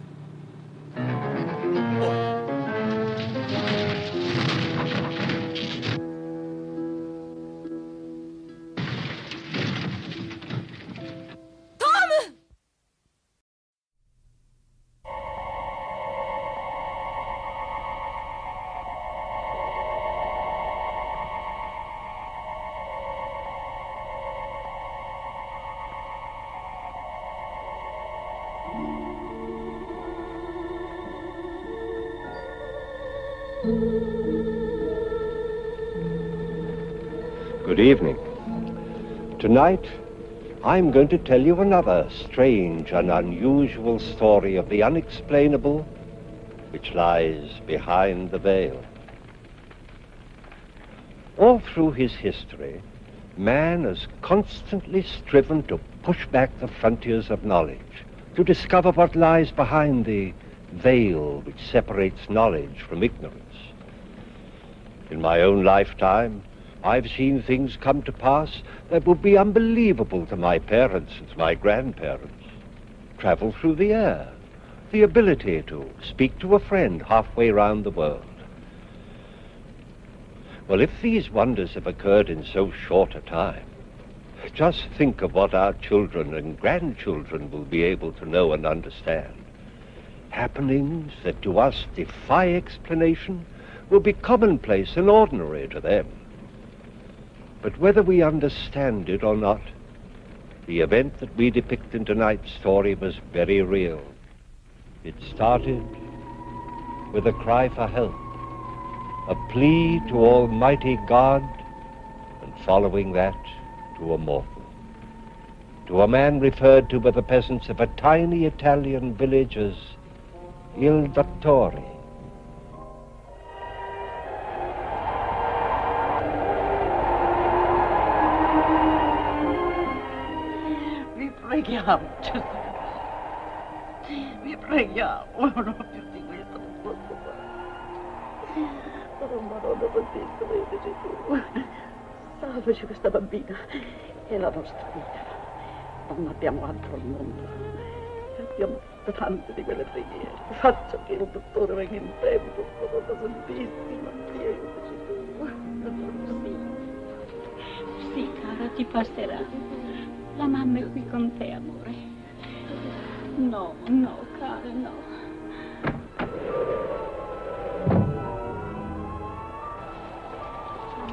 Good evening. Tonight, I'm going to tell you another strange and unusual story of the unexplainable which lies behind the veil. All through his history, man has constantly striven to push back the frontiers of knowledge, to discover what lies behind the veil which separates knowledge from ignorance. In my own lifetime, I've seen things come to pass that would be unbelievable to my parents and to my grandparents. Travel through the air, the ability to speak to a friend halfway around the world. Well, if these wonders have occurred in so short a time, just think of what our children and grandchildren will be able to know and understand. Happenings that to us defy explanation will be commonplace and ordinary to them. But whether we understand it or not, the event that we depict in tonight's story was very real. It started with a cry for help, a plea to Almighty God, and following that, to a mortal. To a man referred to by the peasants of a tiny Italian village as Il Dottore. Preghiamo, Gesù. Vi preghiamo, non più di questo non posso fare. Oh, Madonna Battista, vedi tu. Salvaci questa bambina e la nostra vita. Non abbiamo altro al mondo. E abbiamo tante di quelle preghiere. Faccia che il dottore venga in tempo, Madonna Santissima, priegaci tu. Sì. Sì, cara, ti passerà. La mamma è qui con te, amore. No, no, cara, no.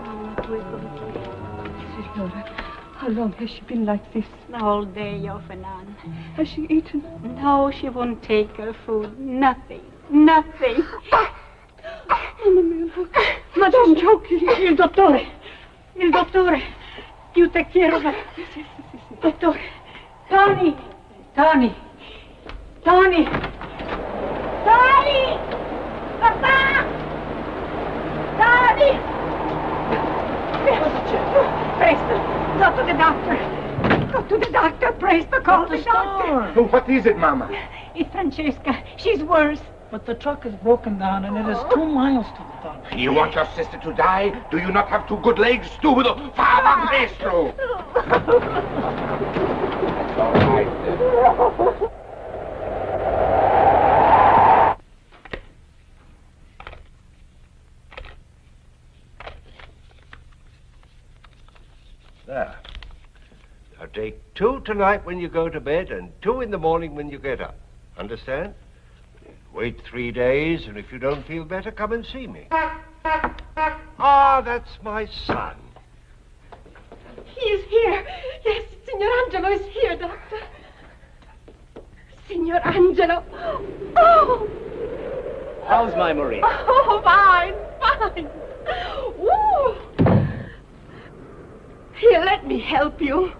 Mamma, tu hai come Signora, how long has she been like this? All day off and on. Has she eaten? No, she won't take her food. Nothing. Nothing. Mamma mia, Madame Giochi, il dottore. Il dottore. Io te quiero. Sì. Dottore. Tony! Tony! Tony! Tony! Papà! Tony! Presto! Go to the doctor! Go to the doctor! Presto! Call the doctor! Well, what is it, Mama? It's Francesca. She's worse. But the truck is broken down and it is 2 miles to the doctor. You want your sister to die? Do you not have 2 good legs? Stupido! Fava presto! It's all right. There. Now take 2 tonight when you go to bed and 2 in the morning when you get up. Understand? Wait 3 days, and if you don't feel better, come and see me. Ah, that's my son. He is here. Yes, Signor Angelo is here, Doctor. Signor Angelo. Oh! How's my Marie? Oh, fine. Woo! Here, let me help you.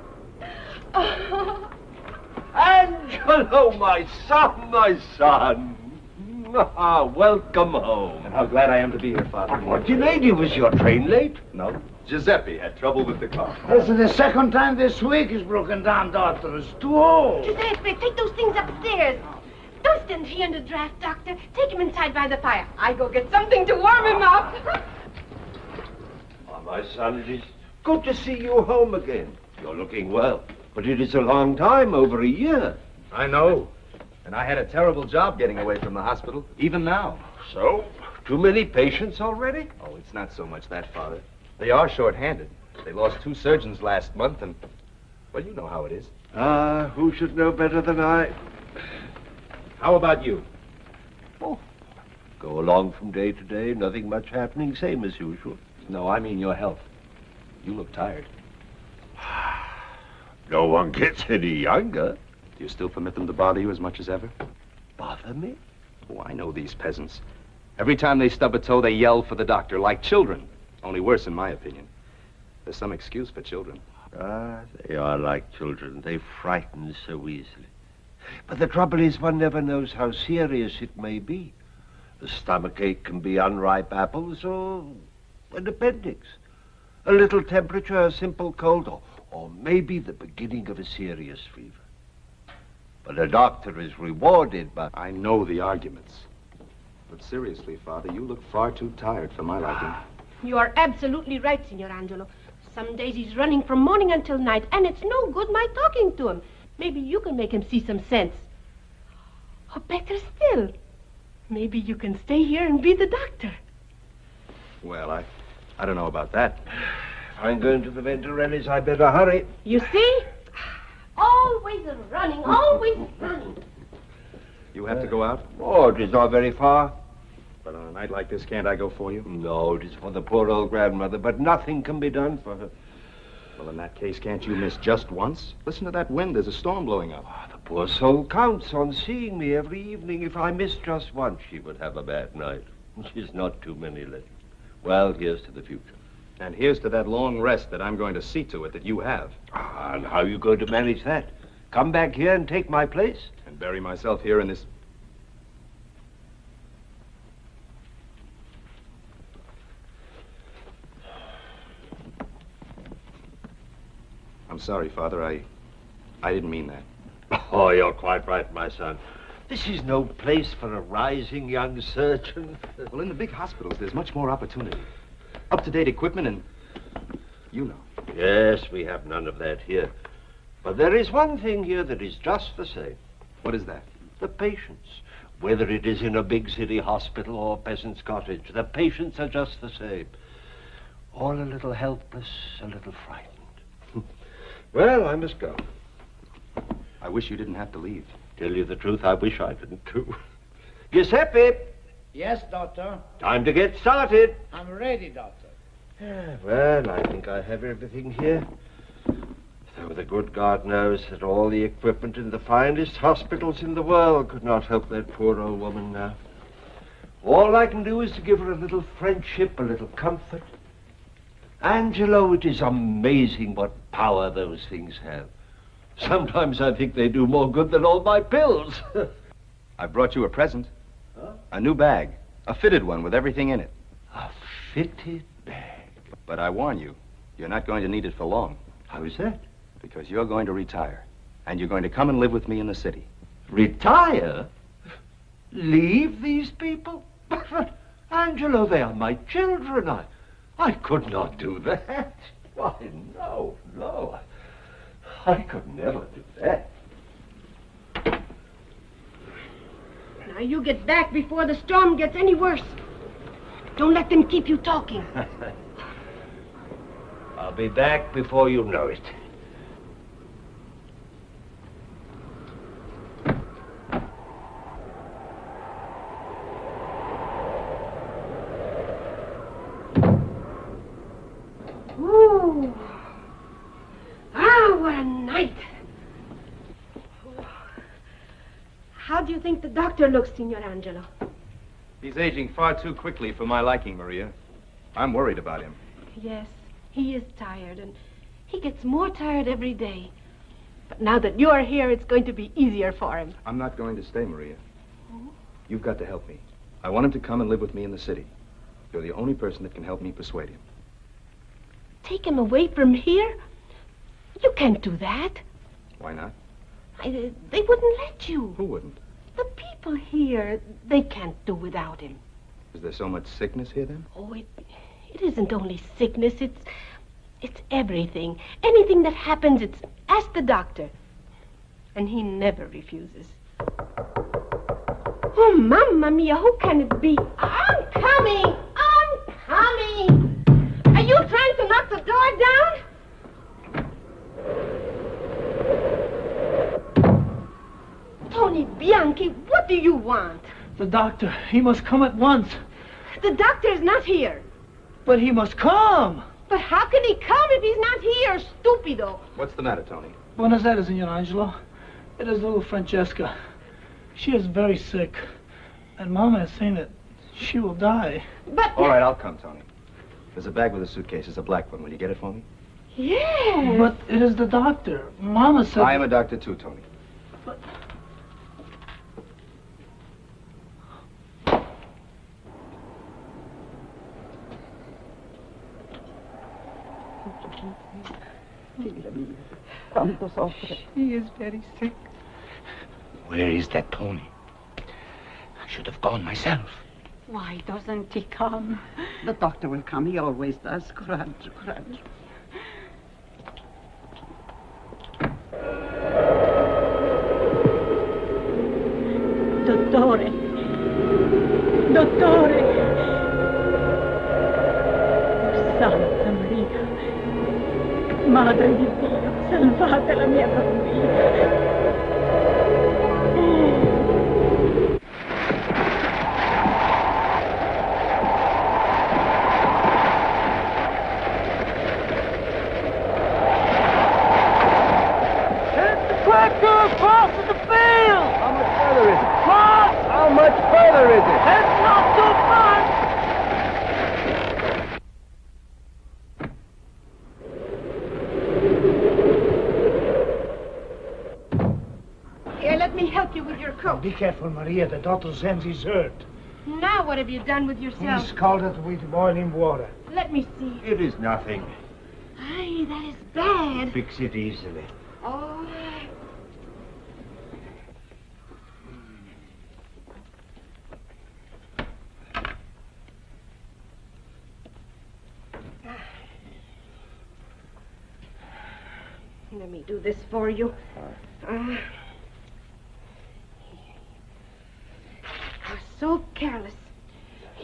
Angelo, my son. Ah, welcome home. And how glad I am to be here, Father. What delayed you? Was your train late? No. Giuseppe had trouble with the car. This is the second time this week he's broken down, Doctor. It's too old. Giuseppe, take those things upstairs. Don't stand here in the draft, Doctor. Take him inside by the fire. I go get something to warm him up. Ah, my son, it is good to see you home again. You're looking well, but it is a long time, over a year. I know. And I had a terrible job getting away from the hospital, even now. So? Too many patients already? Oh, it's not so much that, Father. They are short-handed. They lost 2 surgeons last month, and, well, you know how it is. Ah, who should know better than I? How about you? Oh, go along from day to day, nothing much happening, same as usual. No, I mean your health. You look tired. No one gets any younger. Do you still permit them to bother you as much as ever? Bother me? Oh, I know these peasants. Every time they stub a toe, they yell for the doctor, like children. Only worse, in my opinion. There's some excuse for children. Ah, they are like children. They frighten so easily. But the trouble is one never knows how serious it may be. A stomachache can be unripe apples or an appendix. A little temperature, a simple cold, or maybe the beginning of a serious fever. But a doctor is rewarded by... I know the arguments. But seriously, Father, you look far too tired for my liking. You are absolutely right, Signor Angelo. Some days he's running from morning until night, and it's no good my talking to him. Maybe you can make him see some sense. Or better still, maybe you can stay here and be the doctor. Well, I don't know about that. If I'm going to the Venturellis, I better hurry. You see? Always running, always running. You have to go out? Oh, it is not very far. But on a night like this, can't I go for you? No, it is for the poor old grandmother, but nothing can be done for her. Well, in that case, can't you miss just once? Listen to that wind. There's a storm blowing up. Oh, the poor soul counts on seeing me every evening. If I miss just once, she would have a bad night. She's not too many left. Well, here's to the future. And here's to that long rest that I'm going to see to it that you have. Ah, and how are you going to manage that? Come back here and take my place? And bury myself here in this... I'm sorry, Father. I didn't mean that. Oh, you're quite right, my son. This is no place for a rising young surgeon. Well, in the big hospitals, there's much more opportunity. Up-to-date equipment and... you know. Yes, we have none of that here. But there is one thing here that is just the same. What is that? The patients. Whether it is in a big city hospital or a peasant's cottage, the patients are just the same. All a little helpless, a little frightened. Well, I must go. I wish you didn't have to leave. Tell you the truth, I wish I didn't, too. Giuseppe! Yes, Doctor? Time to get started. I'm ready, Doctor. Well, I think I have everything here. Though the good God knows that all the equipment in the finest hospitals in the world could not help that poor old woman now. All I can do is to give her a little friendship, a little comfort. Angelo, it is amazing what power those things have. Sometimes I think they do more good than all my pills. I brought you a present. Huh? A new bag. A fitted one with everything in it. A fitted bag? But I warn you, you're not going to need it for long. How is that? Because you're going to retire. And you're going to come and live with me in the city. Retire? Leave these people? But, Angelo, they are my children. I could not do that. Why, no. I could never do that. Now you get back before the storm gets any worse. Don't let them keep you talking. I'll be back before you know it. Ooh. Ah, what a night. How do you think the doctor looks, Signor Angelo? He's aging far too quickly for my liking, Maria. I'm worried about him. Yes, he is tired, and he gets more tired every day. But now that you're here, it's going to be easier for him. I'm not going to stay, Maria. Oh? You've got to help me. I want him to come and live with me in the city. You're the only person that can help me persuade him. Take him away from here? You can't do that. Why not? They wouldn't let you. Who wouldn't? The people here, they can't do without him. Is there so much sickness here, then? Oh, it isn't only sickness. It's everything. Anything that happens, it's ask the doctor. And he never refuses. Oh, Mamma Mia, who can it be? I'm coming! Are you trying to knock the door down? Tony Bianchi, what do you want? The doctor, he must come at once. The doctor is not here. But he must come. But how can he come if he's not here, stupido? What's the matter, Tony? Buonasera, Signor Angelo. It is little Francesca. She is very sick. And Mama is saying that she will die. But... All right, I'll come, Tony. There's a bag with a suitcase. It's a black one. Will you get it for me? Yes. But it is the doctor. Mama said... I am a doctor too, Tony. But... Tanto soffre. He is very sick. Where is that Tony? I should have gone myself. Why doesn't he come? The doctor will come. He always does. Coraggio, coraggio. Dottore! Dottore! Santa Maria! Madre di Dio, salvate la mia bambina! Across the field! How much further is it? Cross! How much further is it? It's not too far! Here, let me help you with your coat. Be careful, Maria. The doctor says he's hurt. Now what have you done with yourself? He's scalded with boiling water. Let me see. It is nothing. Aye, that is bad. Fix it easily. Oh. Let me do this for you. You're so careless.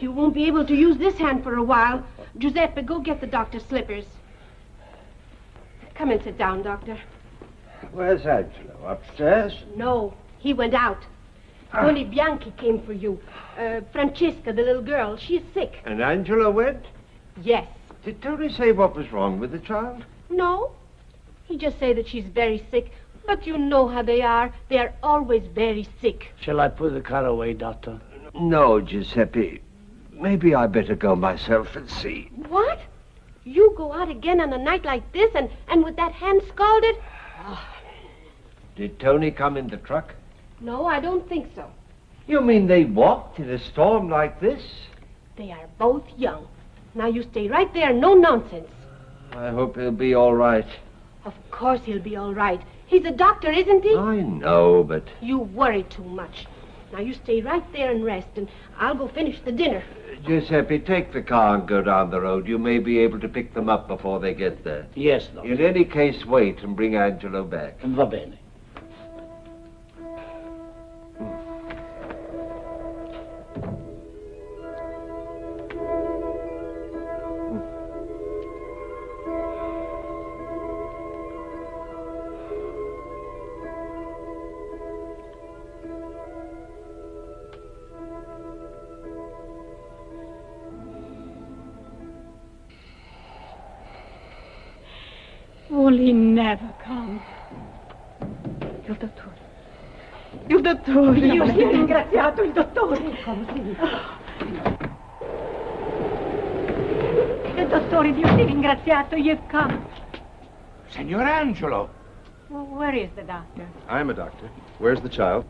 You won't be able to use this hand for a while. Giuseppe, go get the doctor's slippers. Come and sit down, Doctor. Where's Angelo? Upstairs? No, he went out. Tony Bianchi came for you. Francesca, the little girl, she's sick. And Angelo went? Yes. Did Tony say what was wrong with the child? No. He just said that she's very sick. But you know how they are. They are always very sick. Shall I put the car away, Doctor? No, Giuseppe. Maybe I better go myself and see. What? You go out again on a night like this and with that hand scalded? Did Tony come in the truck? No, I don't think so. You mean they walked in a storm like this? They are both young. Now you stay right there, no nonsense. I hope he'll be all right. Of course he'll be all right. He's a doctor, isn't he? I know, but... You worry too much. Now you stay right there and rest, and I'll go finish the dinner. Giuseppe, take the car and go down the road. You may be able to pick them up before they get there. Yes, Doctor. In any case, wait and bring Angelo back. Va bene. Will he never come? Il dottore. Il dottore. Io sia ringraziato il dottore. Il dottore, Dio sia ringraziato. You've come. Signor Angelo. Well, where is the doctor? I am a doctor. Where's the child?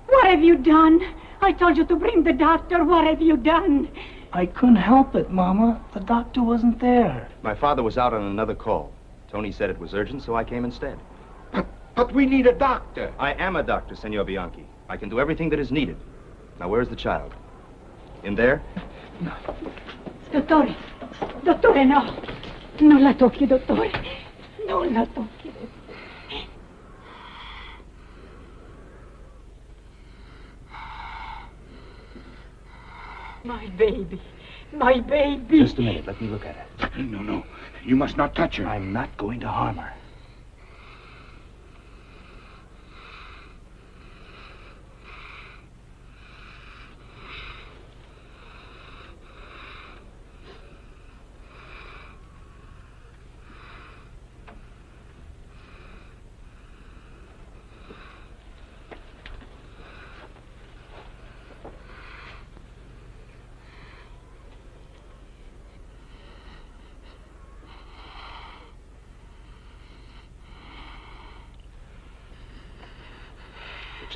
What have you done? I told you to bring the doctor. What have you done? I couldn't help it, Mama. The doctor wasn't there. My father was out on another call. Tony said it was urgent, so I came instead. But we need a doctor. I am a doctor, Senor Bianchi. I can do everything that is needed. Now, where's the child? In there? Dottore. Dottore, no. Non la tocchi, dottore. Non la tocchi. My baby. My baby. Just a minute. Let me look at her. No, no. You must not touch her. I'm not going to harm her.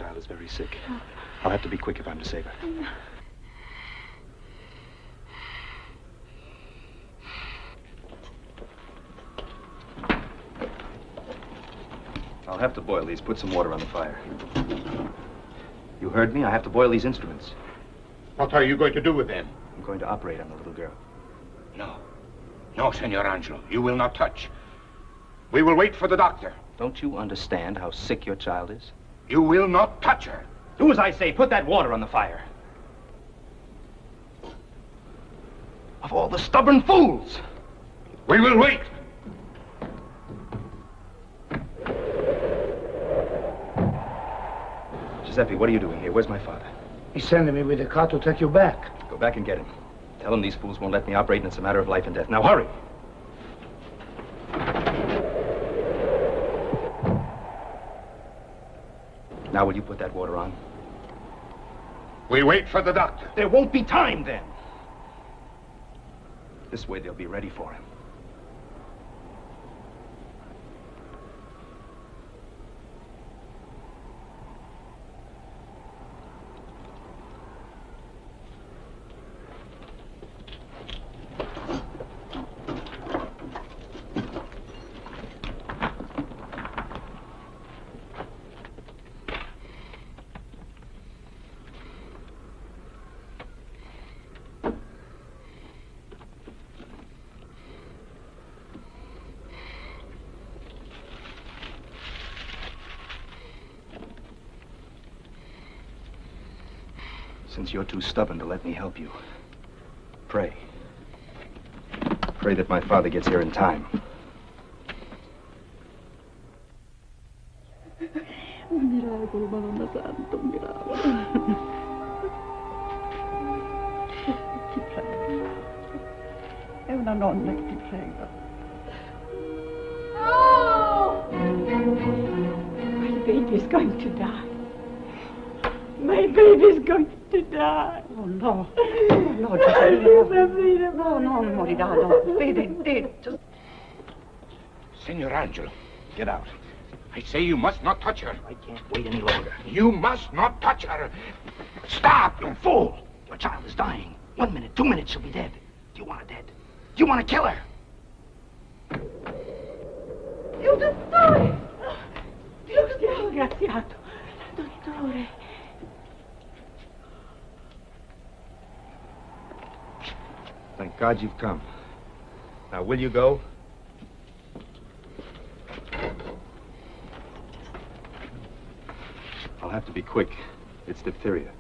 child is very sick. I'll have to be quick if I'm to save her. I'll have to boil these. Put some water on the fire. You heard me? I have to boil these instruments. What are you going to do with them? I'm going to operate on the little girl. No. No, Senor Angelo. You will not touch. We will wait for the doctor. Don't you understand how sick your child is? You will not touch her. Do as I say. Put that water on the fire. Of all the stubborn fools! We will wait. Giuseppe, what are you doing here? Where's my father? He's sending me with a car to take you back. Go back and get him. Tell him these fools won't let me operate and it's a matter of life and death. Now hurry! Now will you put that water on? We wait for the doctor. There won't be time then. This way they'll be ready for him. Since you're too stubborn to let me help you, pray. Pray that my father gets here in time. Un miracolo, Madonna Santa, un miracolo. Ti prego. È una nonna che ti prega. Oh! My baby is going to die. My baby is going to die. Oh no. No, Giuseppe. No, non morirà, no. Vedi. Senor Angelo. Get out. I say you must not touch her. I can't wait any longer. You must not touch her. Stop, you fool. Your child is dying. 1 minute, 2 minutes, she'll be dead. Do you want her dead? Do you want to kill her? Dio dottore! Dio sia ringraziato. Dottore. Thank God you've come. Now, will you go? I'll have to be quick. It's diphtheria.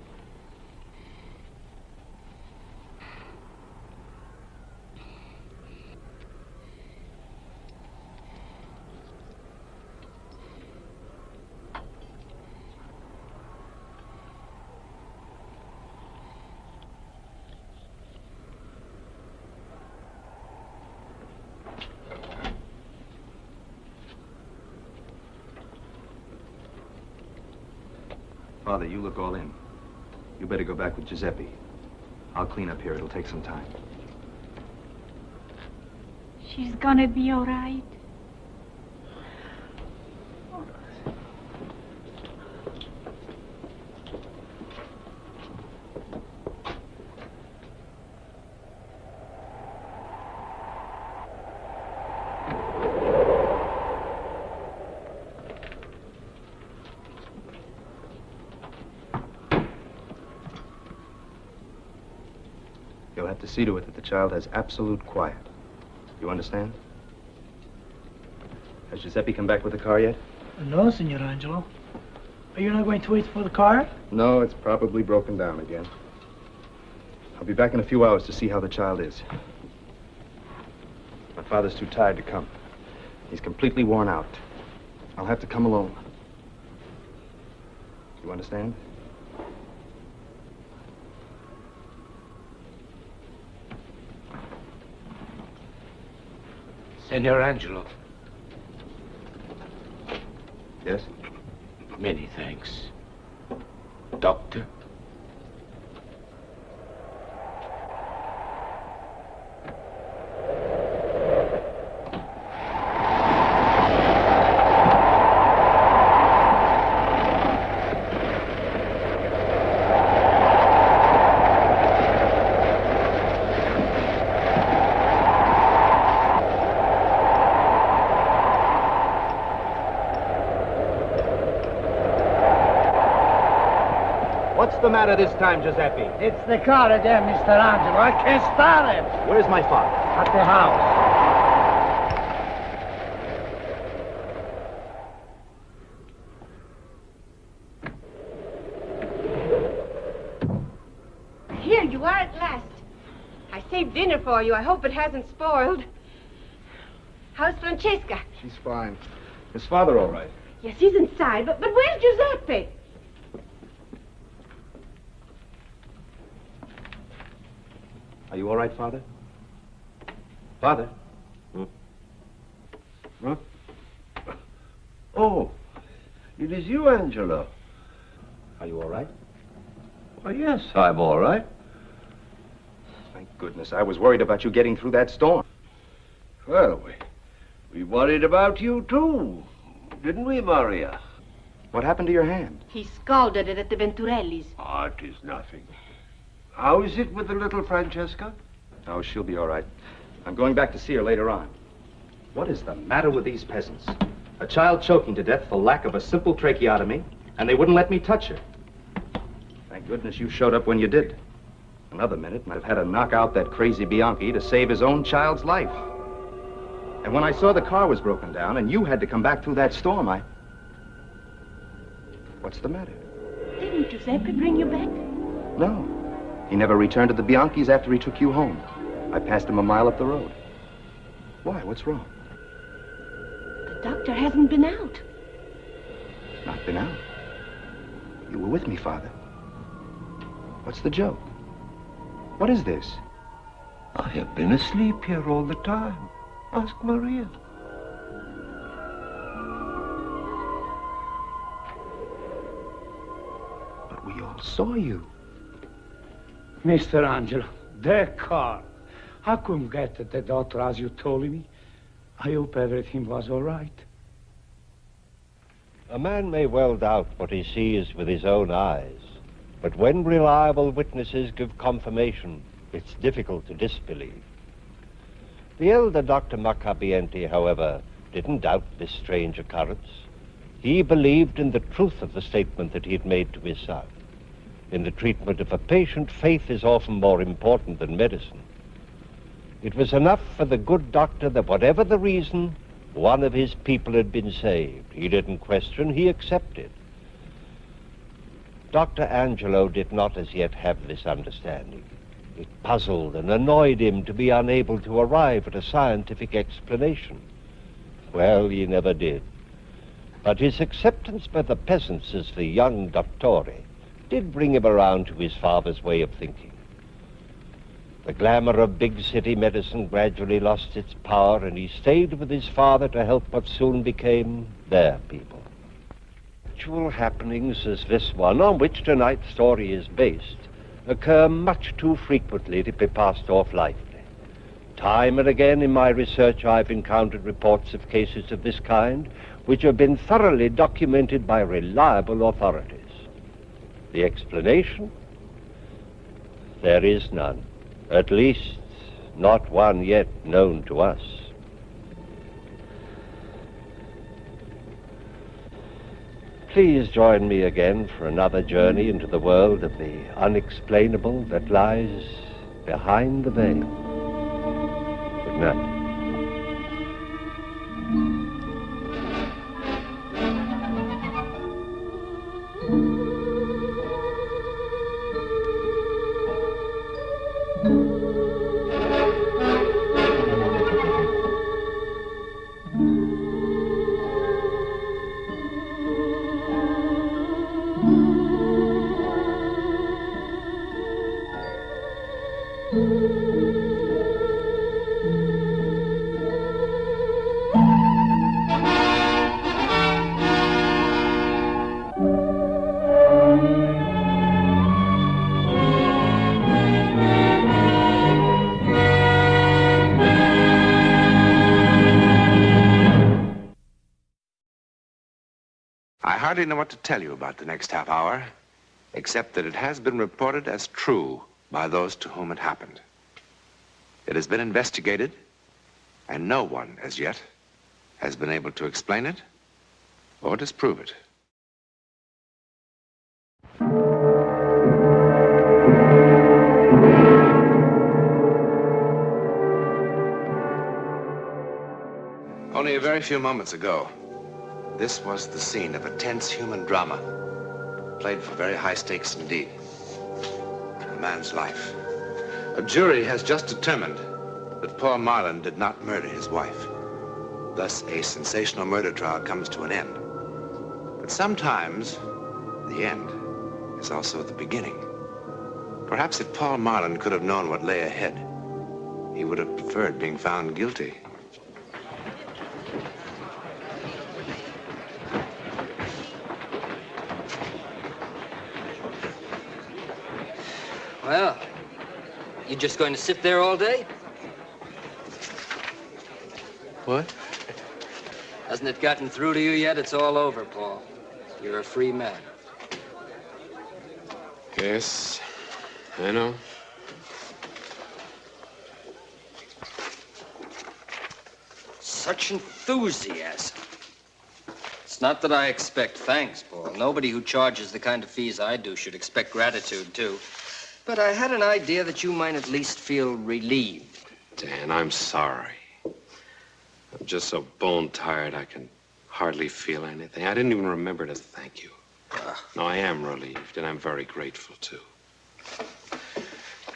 Father, you look all in. You better go back with Giuseppe. I'll clean up here. It'll take some time. She's gonna be all right. You'll have to see to it that the child has absolute quiet. You understand? Has Giuseppe come back with the car yet? No, Signor Angelo. Are you not going to wait for the car? No, it's probably broken down again. I'll be back in a few hours to see how the child is. My father's too tired to come. He's completely worn out. I'll have to come alone. You understand? Senor Angelo. Yes? Many thanks. Doctor? the matter this time, Giuseppe? It's the car again, Mr. Angelo. I can't start it. Where's my father? At the house. Here you are at last. I saved dinner for you. I hope it hasn't spoiled. How's Francesca? She's fine. Is father all right? Yes, he's inside, but where's Giuseppe? Are you all right, Father? Father? Huh? Oh, it is you, Angelo. Are you all right? Why, yes, I'm all right. Thank goodness. I was worried about you getting through that storm. Well, we worried about you, too. Didn't we, Maria? What happened to your hand? He scalded it at the Venturellis. Oh, it is nothing. How is it with the little Francesca? Oh, she'll be all right. I'm going back to see her later on. What is the matter with these peasants? A child choking to death for lack of a simple tracheotomy, and they wouldn't let me touch her. Thank goodness you showed up when you did. Another minute, and I'd have had to knock out that crazy Bianchi to save his own child's life. And when I saw the car was broken down and you had to come back through that storm, What's the matter? Didn't Giuseppe bring you back? No. He never returned to the Bianchis after he took you home. I passed him a mile up the road. Why? What's wrong? The doctor hasn't been out. Not been out? You were with me, Father. What's the joke? What is this? I have been asleep here all the time. Ask Maria. But we all saw you. Mr. Angelo, the car. I couldn't get to the doctor as you told me. I hope everything was all right. A man may well doubt what he sees with his own eyes, but when reliable witnesses give confirmation, it's difficult to disbelieve. The elder Dr. Maccabienti, however, didn't doubt this strange occurrence. He believed in the truth of the statement that he had made to his son. In the treatment of a patient, faith is often more important than medicine. It was enough for the good doctor that whatever the reason, one of his people had been saved. He didn't question, he accepted. Dr. Angelo did not as yet have this understanding. It puzzled and annoyed him to be unable to arrive at a scientific explanation. Well, he never did. But his acceptance by the peasants as the young dottore did bring him around to his father's way of thinking. The glamour of big city medicine gradually lost its power, and he stayed with his father to help what soon became their people. Actual happenings as this one, on which tonight's story is based, occur much too frequently to be passed off lightly. Time and again in my research I've encountered reports of cases of this kind which have been thoroughly documented by reliable authorities. The explanation? There is none. At least, not one yet known to us. Please join me again for another journey into the world of the unexplainable that lies behind the veil. Good night. I hardly know what to tell you about the next half hour, except that it has been reported as true by those to whom it happened. It has been investigated, and no one, as yet, has been able to explain it or disprove it. Only a very few moments ago, this was the scene of a tense human drama, played for very high stakes indeed. A man's life. A jury has just determined that Paul Marlin did not murder his wife. Thus, a sensational murder trial comes to an end. But sometimes, the end is also the beginning. Perhaps if Paul Marlin could have known what lay ahead, he would have preferred being found guilty. Well, you just going to sit there all day? What? Hasn't it gotten through to you yet? It's all over, Paul. You're a free man. Yes, I know. Such enthusiasm. It's not that I expect thanks, Paul. Nobody who charges the kind of fees I do should expect gratitude, too. But I had an idea that you might at least feel relieved. Dan, I'm sorry. I'm just so bone-tired I can hardly feel anything. I didn't even remember to thank you. No, I am relieved, and I'm very grateful, too.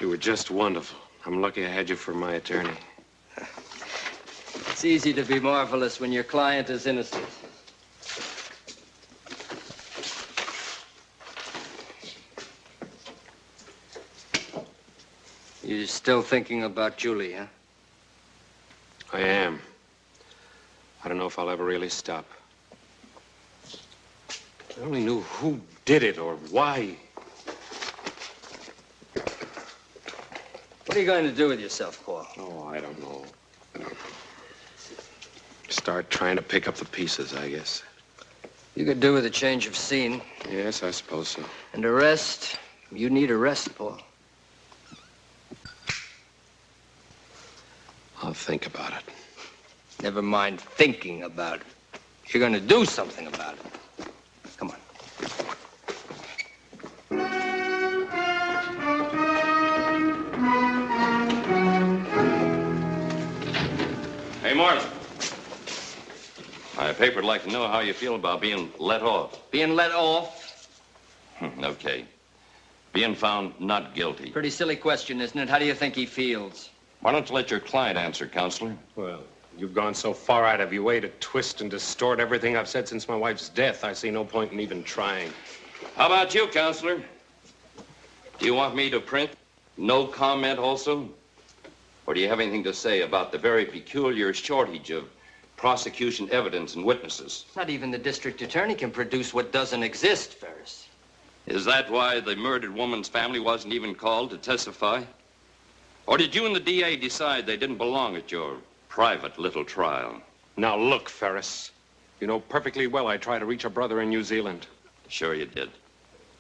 You were just wonderful. I'm lucky I had you for my attorney. It's easy to be marvelous when your client is innocent. You're still thinking about Julie, huh? I am. I don't know if I'll ever really stop. If I only knew who did it or why. What are you going to do with yourself, Paul? Oh, I don't know. Start trying to pick up the pieces, I guess. You could do with a change of scene. Yes, I suppose so. And a rest. You need a rest, Paul. I'll think about it. Never mind thinking about it. You're going to do something about it. Come on. Hey, Marlin. My paper would like to know how you feel about being let off. Being let off? Okay. Being found not guilty. Pretty silly question, isn't it? How do you think he feels? Why don't you let your client answer, Counselor? Well, you've gone so far out of your way to twist and distort everything I've said since my wife's death, I see no point in even trying. How about you, Counselor? Do you want me to print no comment also? Or do you have anything to say about the very peculiar shortage of prosecution evidence and witnesses? Not even the district attorney can produce what doesn't exist, Ferris. Is that why the murdered woman's family wasn't even called to testify? Or did you and the DA decide they didn't belong at your private little trial? Now look, Ferris. You know perfectly well I tried to reach a brother in New Zealand. Sure you did.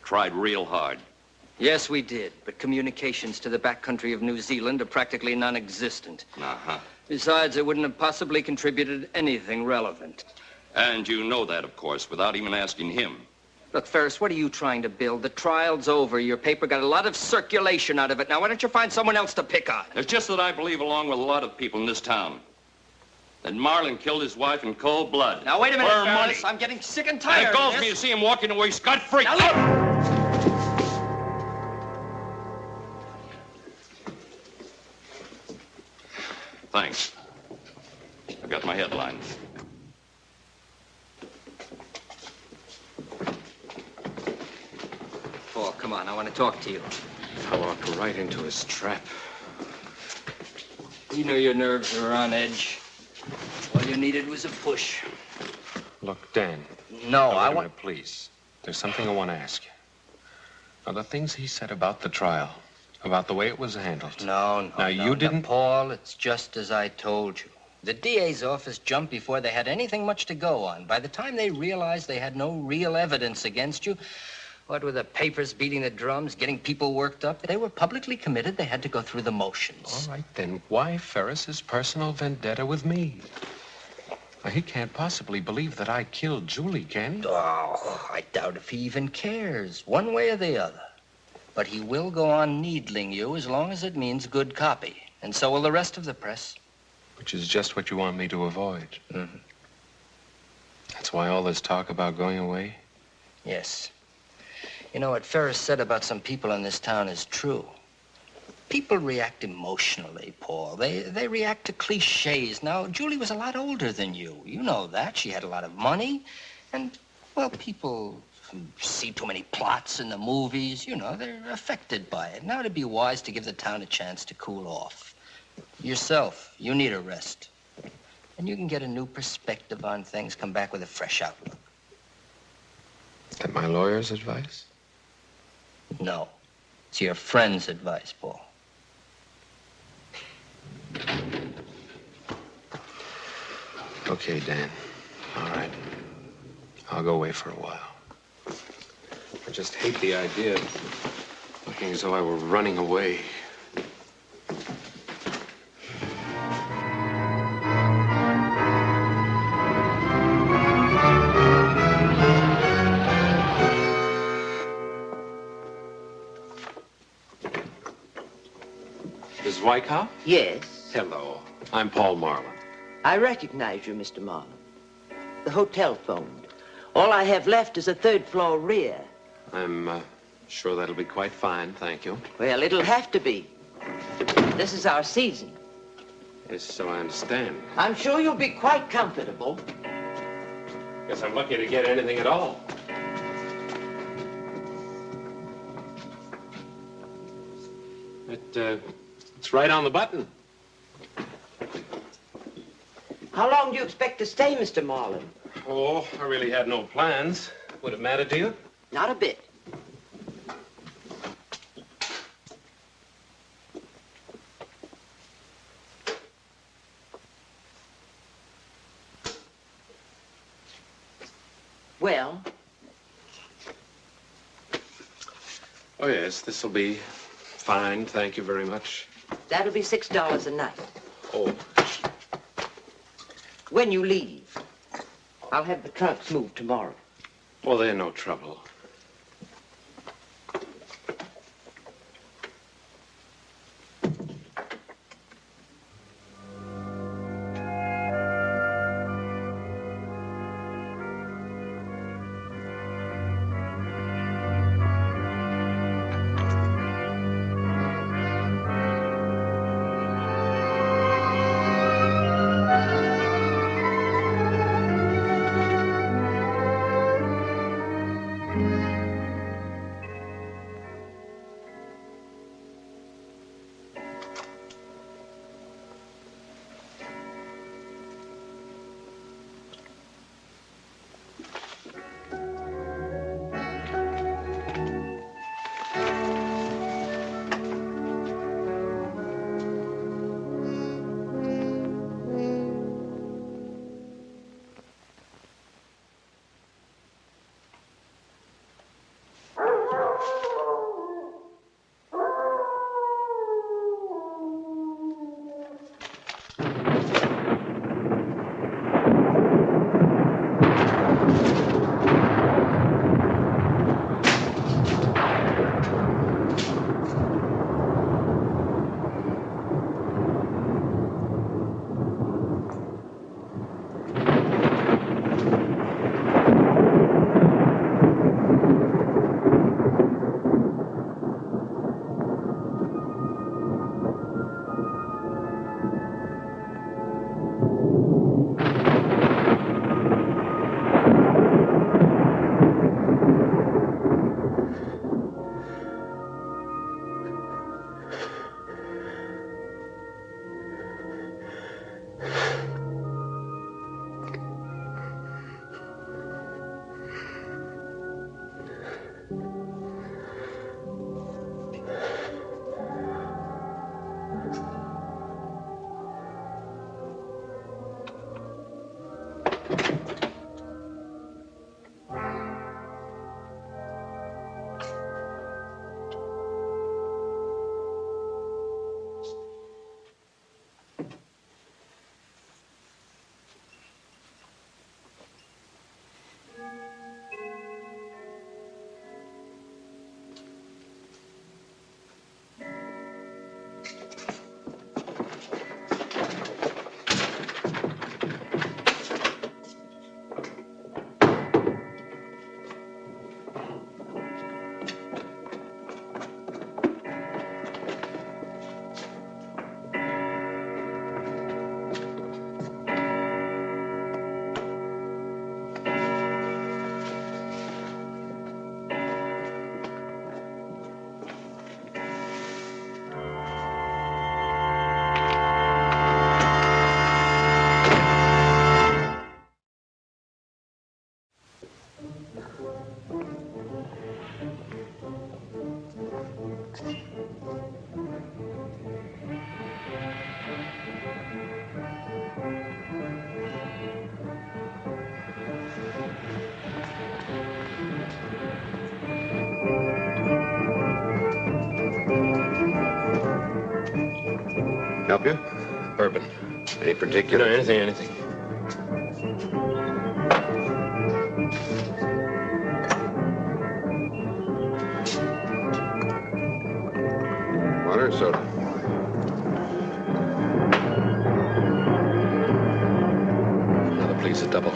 Tried real hard. Yes, we did, but communications to the backcountry of New Zealand are practically non-existent. Uh-huh. Besides, it wouldn't have possibly contributed anything relevant. And you know that, of course, without even asking him. Look, Ferris, what are you trying to build? The trial's over. Your paper got a lot of circulation out of it. Now, why don't you find someone else to pick on? It's just that I believe, along with a lot of people in this town, that Marlin killed his wife in cold blood. Now, wait a minute, For Ferris. money. I'm getting sick and And tired it of galls this. me to see him walking away scot-free. Now, look! Thanks. I've got my headlines. Paul, come on. I want to talk to you. I walked right into his trap. You know your nerves are on edge. All you needed was a push. Look, Dan. No, Now, I wait a want... minute, please. There's something I want to ask you. Now, the things he said about the trial, about the way it was handled. No. Now, you didn't... Paul, it's just as I told you. The DA's office jumped before they had anything much to go on. By the time they realized they had no real evidence against you, what with the papers beating the drums, getting people worked up, they were publicly committed. They had to go through the motions. All right, then why Ferris's personal vendetta with me? Now, he can't possibly believe that I killed Julie, can he? Oh, I doubt if he even cares, one way or the other. But he will go on needling you as long as it means good copy. And so will the rest of the press. Which is just what you want me to avoid. Mm-hmm. That's why all this talk about going away? Yes. You know, what Ferris said about some people in this town is true. People react emotionally, Paul. They react to cliches. Now, Julie was a lot older than you. You know that. She had a lot of money. And, well, people who see too many plots in the movies, you know, they're affected by it. Now, it'd be wise to give the town a chance to cool off. Yourself, you need a rest. And you can get a new perspective on things, come back with a fresh outlook. Is that my lawyer's advice? No. It's your friend's advice, Paul. Okay, Dan. All right. I'll go away for a while. I just hate the idea of looking as though I were running away. Ms. Wyckoff? Yes? Hello. I'm Paul Marlin. I recognize you, Mr. Marlin. The hotel phoned. All I have left is a third-floor rear. I'm sure that'll be quite fine, thank you. Well, it'll have to be. This is our season. Yes, so I understand. I'm sure you'll be quite comfortable. Guess I'm lucky to get anything at all. It's right on the button. How long do you expect to stay, Mr. Marlin? Oh, I really had no plans. Would it matter to you? Not a bit. Well? Oh, yes, this'll be fine. Thank you very much. That'll be $6 a night. Oh. When you leave, I'll have the trunks moved tomorrow. Well, they're no trouble. help you? Bourbon. Any particular? No, anything. Water or soda? Another, please, a double.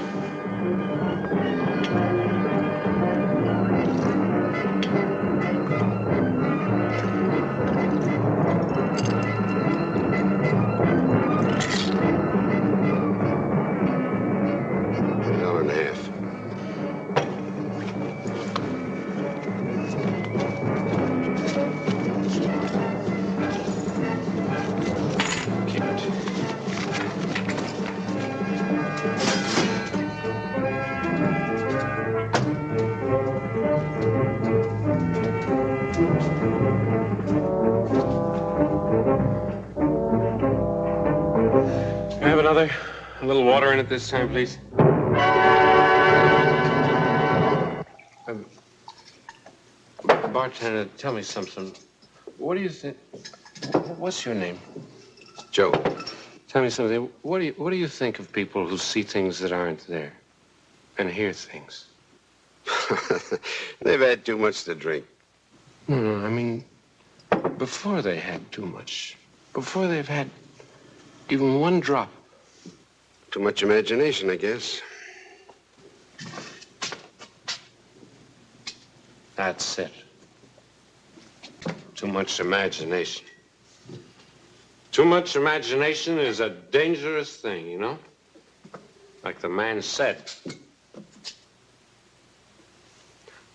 $1.50. Keep it. Can I have another? A little water in it this time, please. Bartender, tell me something. What do you think? What's your name? Joe. Tell me something. What do you think of people who see things that aren't there and hear things? They've had too much to drink. No, I mean, before they had too much. Before they've had even one drop. Too much imagination, I guess. That's it. Too much imagination. Too much imagination is a dangerous thing, you know? Like the man said.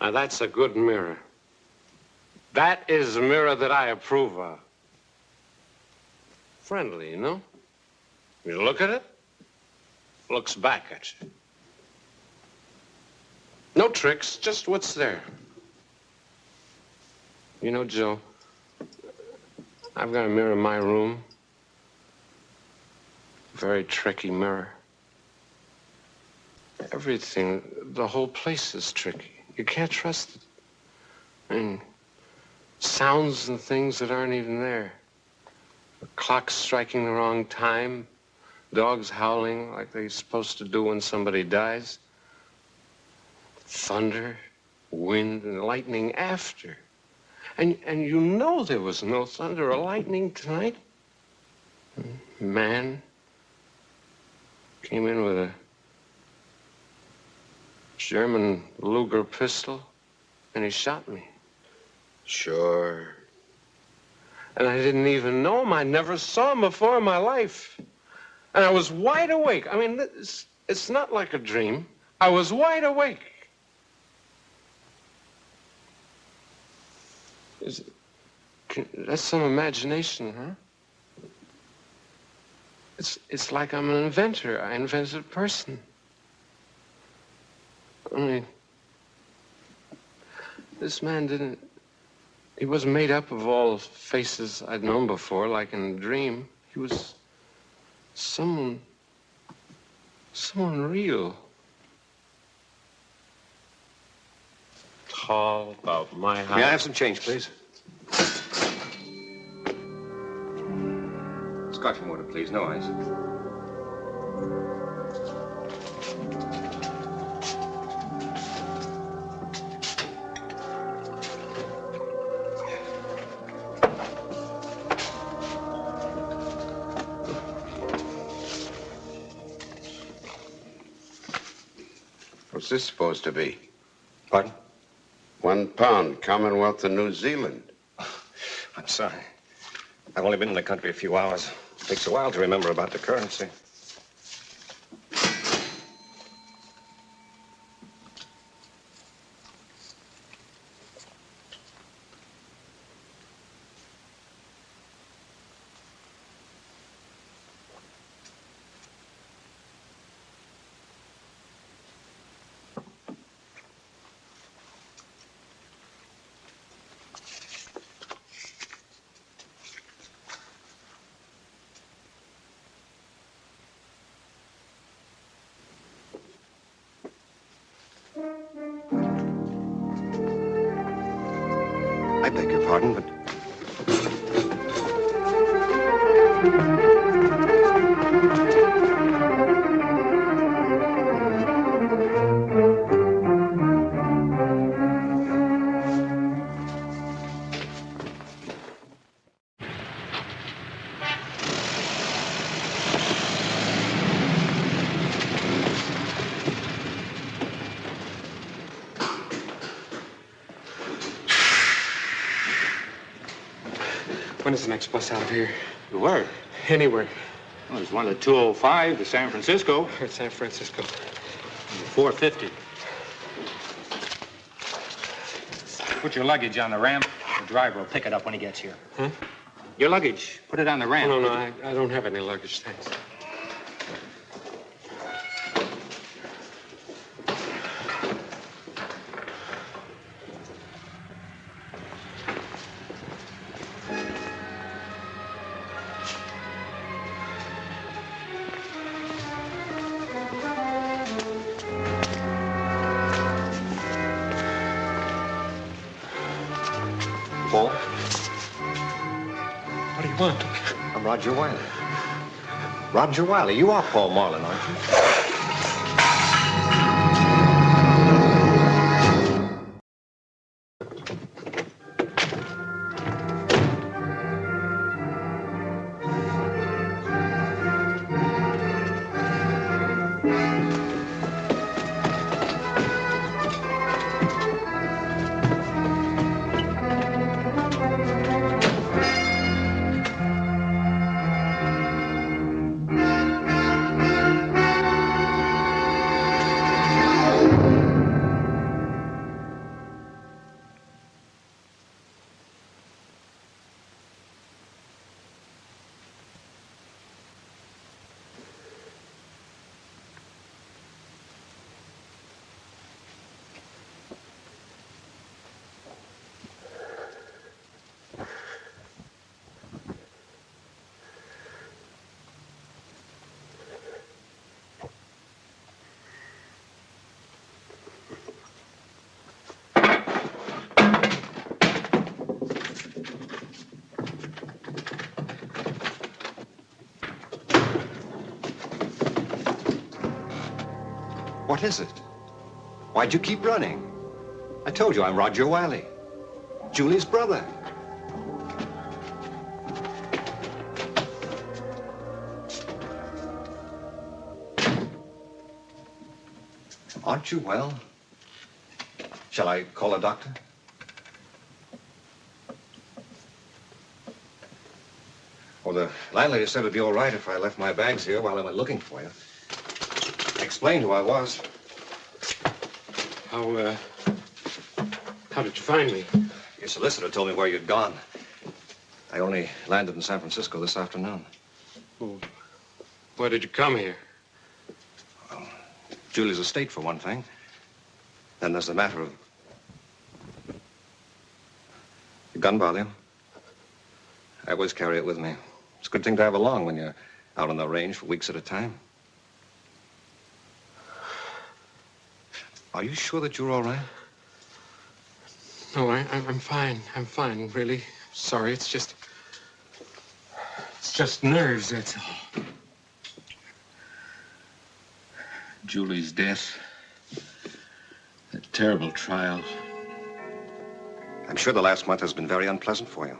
Now, that's a good mirror. That is a mirror that I approve of. Friendly, you know? You look at it, looks back at you. No tricks, just what's there. You know, Joe, I've got a mirror in my room. Very tricky mirror. Everything, the whole place is tricky. You can't trust it. I mean, sounds and things that aren't even there. The clock's striking the wrong time. Dogs howling like they're supposed to do when somebody dies. Thunder, wind, and lightning after. And you know there was no thunder or lightning tonight. Man came in with a German Luger pistol, and he shot me. Sure. And I didn't even know him. I never saw him before in my life. And I was wide awake. I mean, it's not like a dream. I was wide awake. That's some imagination, huh? It's like I'm an inventor. I invented a person. I mean, this man he wasn't made up of all faces I'd known before, like in a dream. He was someone real. Tall, about my height. May I have some change, please? Scotch and water, please. No ice. What's this supposed to be? Pardon? 1 pound, Commonwealth of New Zealand. I'm sorry. I've only been in the country a few hours. It takes a while to remember about the currency. I beg your pardon, but When is the next bus out of here? Where? Anywhere. Well, there's one at 2:05 to San Francisco. Or San Francisco. 4:50. Put your luggage on the ramp. The driver will pick it up when he gets here. Huh? Your luggage. Put it on the ramp. Oh, no, I don't have any luggage, thanks. Paul? What do you want? I'm Roger Wiley. Roger Wiley, you are Paul Marlin, aren't you? What is it? Why'd you keep running? I told you I'm Roger Wiley, Julie's brother. Aren't you well? Shall I call a doctor? Well, the landlady said it'd be all right if I left my bags here while I went looking for you. I explained who I was. How did you find me? Your solicitor told me where you'd gone. I only landed in San Francisco this afternoon. Well, why did you come here? Well, Julie's estate, for one thing. Then there's the matter of... Your gun bother you? I always carry it with me. It's a good thing to have along when you're out on the range for weeks at a time. Are you sure that you're all right? No, I'm fine. I'm fine, really. Sorry, it's just nerves, that's all. Julie's death. That terrible trial. I'm sure the last month has been very unpleasant for you.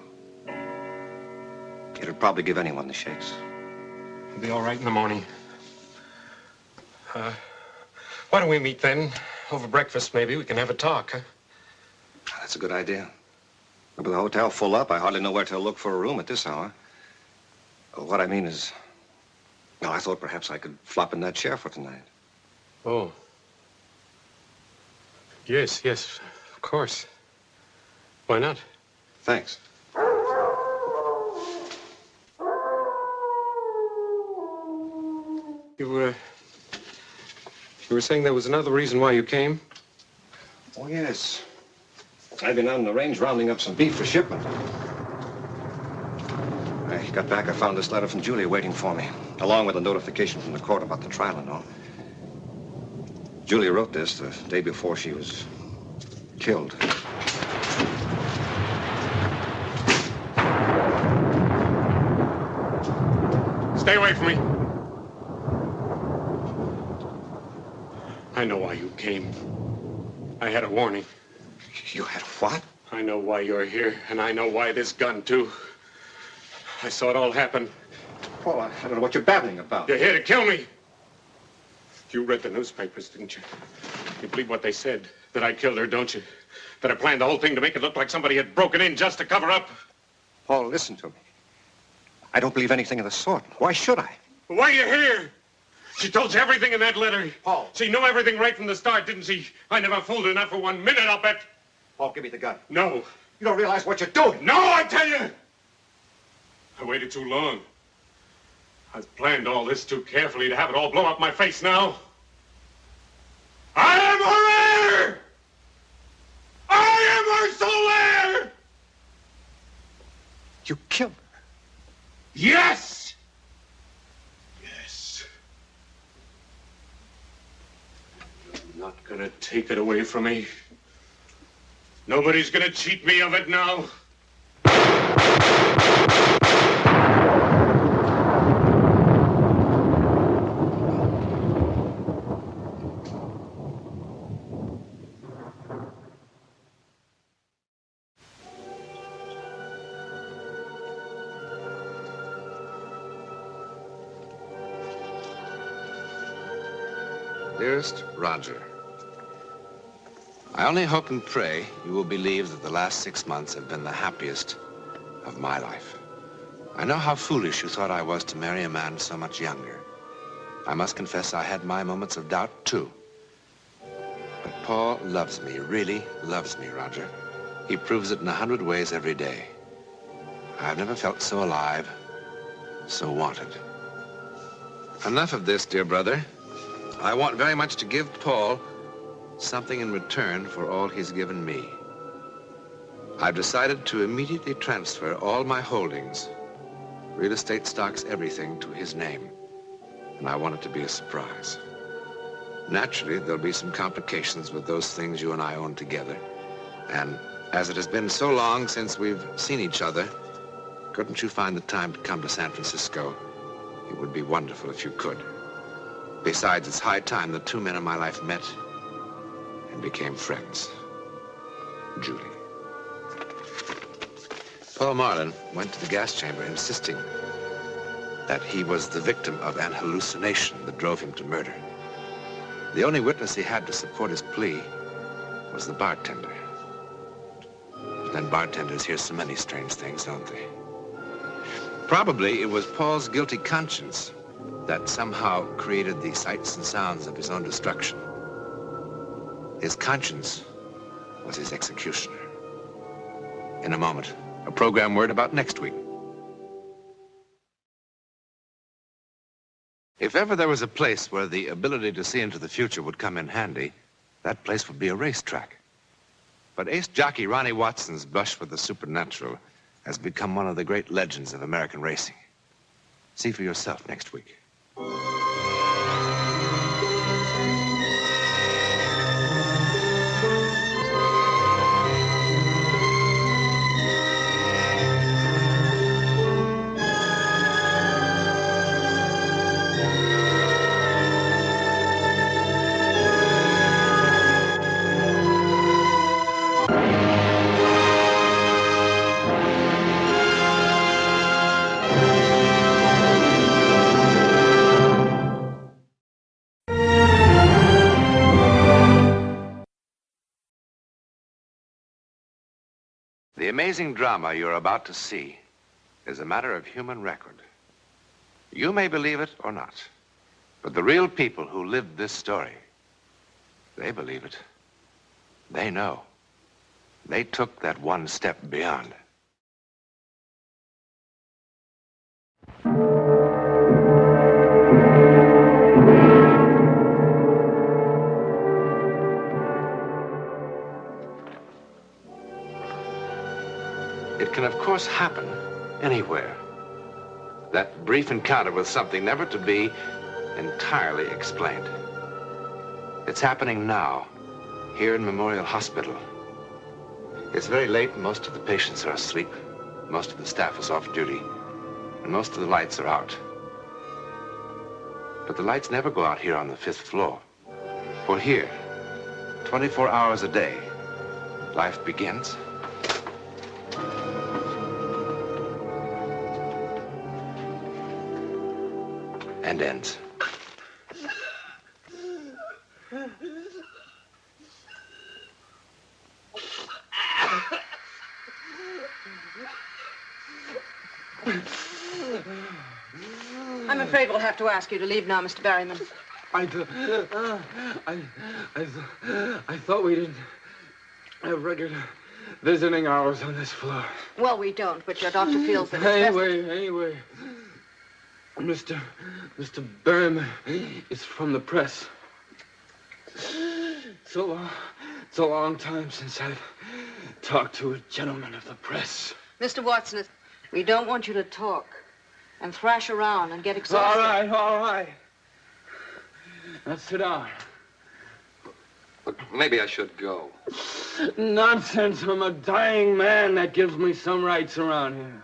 It'd probably give anyone the shakes. I'll be all right in the morning. Why don't we meet then? Over breakfast, maybe. We can have a talk, huh? That's a good idea. But with the hotel full up, I hardly know where to look for a room at this hour. What I mean is... Well, I thought perhaps I could flop in that chair for tonight. Oh. Yes, of course. Why not? Thanks. You were saying there was another reason why you came? Oh, yes. I've been out on the range rounding up some beef for shipment. I got back, I found this letter from Julia waiting for me, along with a notification from the court about the trial and all. Julia wrote this the day before she was killed. Stay away from me. I know why you came. I had a warning. You had what? I know why you're here, and I know why this gun, too. I saw it all happen. Paul, I don't know what you're babbling about. You're here to kill me. You read the newspapers, didn't you? You believe what they said, that I killed her, don't you? That I planned the whole thing to make it look like somebody had broken in just to cover up. Paul, listen to me. I don't believe anything of the sort. Why should I? Why are you here? She told you everything in that letter. Paul. She knew everything right from the start, didn't she? I never fooled her, not for 1 minute, I'll bet. Paul, give me the gun. No. You don't realize what you're doing. No, I tell you! I waited too long. I've planned all this too carefully to have it all blow up my face now. I am her heir! I am her sole heir! You killed her. Yes! Yes. You're not gonna take it away from me. Nobody's gonna cheat me of it now. Dearest Roger, I only hope and pray you will believe that the last 6 months have been the happiest of my life. I know how foolish you thought I was to marry a man so much younger. I must confess I had my moments of doubt, too. But Paul loves me, really loves me, Roger. He proves it in 100 ways every day. I've never felt so alive, so wanted. Enough of this, dear brother. I want very much to give Paul something in return for all he's given me. I've decided to immediately transfer all my holdings, real estate, stocks, everything, to his name. And I want it to be a surprise. Naturally, there'll be some complications with those things you and I own together. And as it has been so long since we've seen each other, couldn't you find the time to come to San Francisco? It would be wonderful if you could. Besides, it's high time the two men in my life met and became friends. Julie. Paul Marlin went to the gas chamber insisting that he was the victim of an hallucination that drove him to murder. The only witness he had to support his plea was the bartender. But then bartenders hear so many strange things, don't they? Probably it was Paul's guilty conscience that somehow created the sights and sounds of his own destruction. His conscience was his executioner. In a moment, a program word about next week. If ever there was a place where the ability to see into the future would come in handy, that place would be a racetrack. But ace jockey Ronnie Watson's brush with the supernatural has become one of the great legends of American racing. See for yourself next week. The amazing drama you're about to see is a matter of human record. You may believe it or not, but the real people who lived this story, they believe it. They know. They took that one step beyond. It can, of course, happen anywhere. That brief encounter with something never to be entirely explained. It's happening now, here in Memorial Hospital. It's very late and most of the patients are asleep. Most of the staff is off duty, and most of the lights are out. But the lights never go out here on the 5th floor. For here, 24 hours a day, life begins and ends. I'm afraid we'll have to ask you to leave now, Mr. Berryman. I thought we didn't have regular visiting hours on this floor. Well, we don't, but your doctor feels that it's Anyway, Mr. Berryman is from the press. It's a long time since I've talked to a gentleman of the press. Mr. Watson, we don't want you to talk and thrash around and get exhausted. All right. Now sit down. Look, maybe I should go. Nonsense. I'm a dying man. That gives me some rights around here.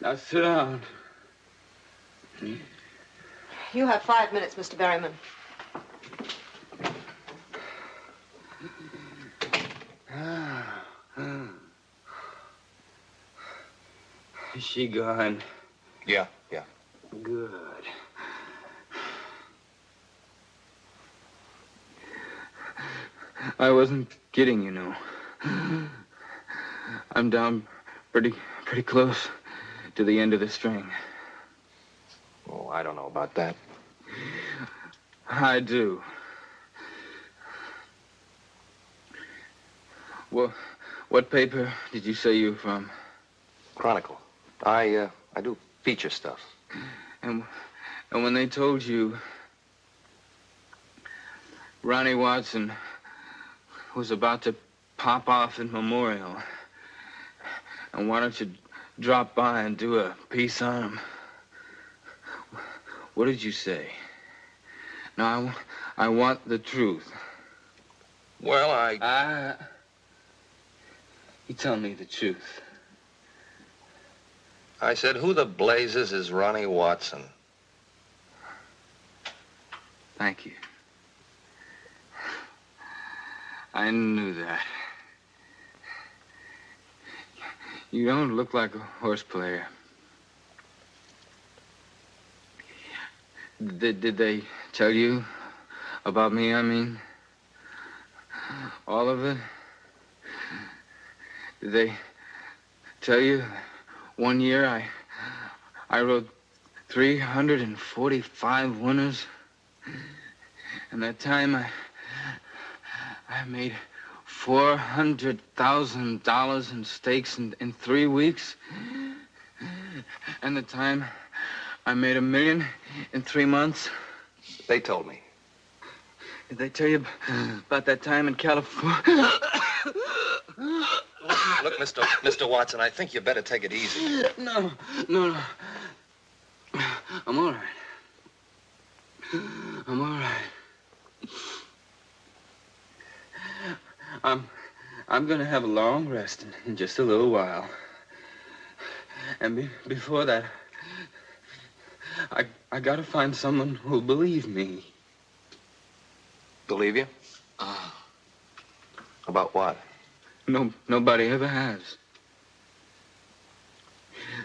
Now sit down. You have 5 minutes, Mr. Berryman. Is she gone? Yeah. Good. I wasn't kidding, you know. I'm down pretty close to the end of the string. Oh, I don't know about that. I do. Well, what paper did you say you were from? Chronicle. I do feature stuff. And when they told you Ronnie Watson was about to pop off in Memorial and wanted to drop by and do a piece on him, what did you say? Now, I want the truth. Well, You tell me the truth. I said, who the blazes is Ronnie Watson? Thank you. I knew that. You don't look like a horse player. Did they tell you about me, I mean? All of it? Did they tell you one year I wrote 345 winners? And that time I made $400,000 in stakes in 3 weeks. And the time I made $1 million in 3 months. They told me. Did they tell you about that time in California? Look, Mr. Watson, I think you better take it easy. No. I'm all right. I'm gonna have a long rest in just a little while. And before that, I gotta find someone who'll believe me. Believe you? About what? Nobody ever has.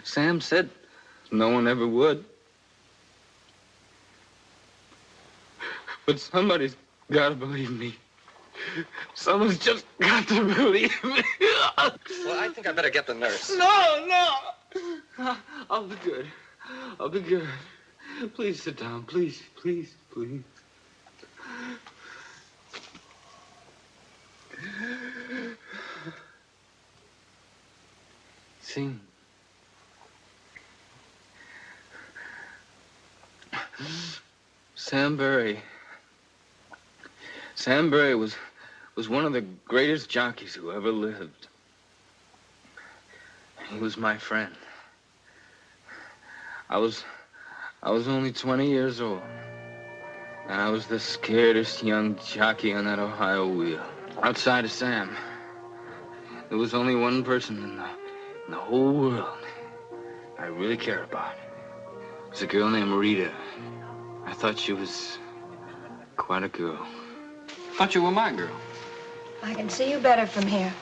Sam said no one ever would. But somebody's gotta believe me. Someone's just got to believe me. Well, I think I better get the nurse. No. I'll be good. Please sit down. Please. Sing. Sam Berry was one of the greatest jockeys who ever lived. He was my friend. I was only 20 years old, and I was the scaredest young jockey on that Ohio wheel. Outside of Sam, there was only one person in the whole world I really care about. It's a girl named Rita. I thought she was quite a girl. Thought you were my girl. I can see you better from here.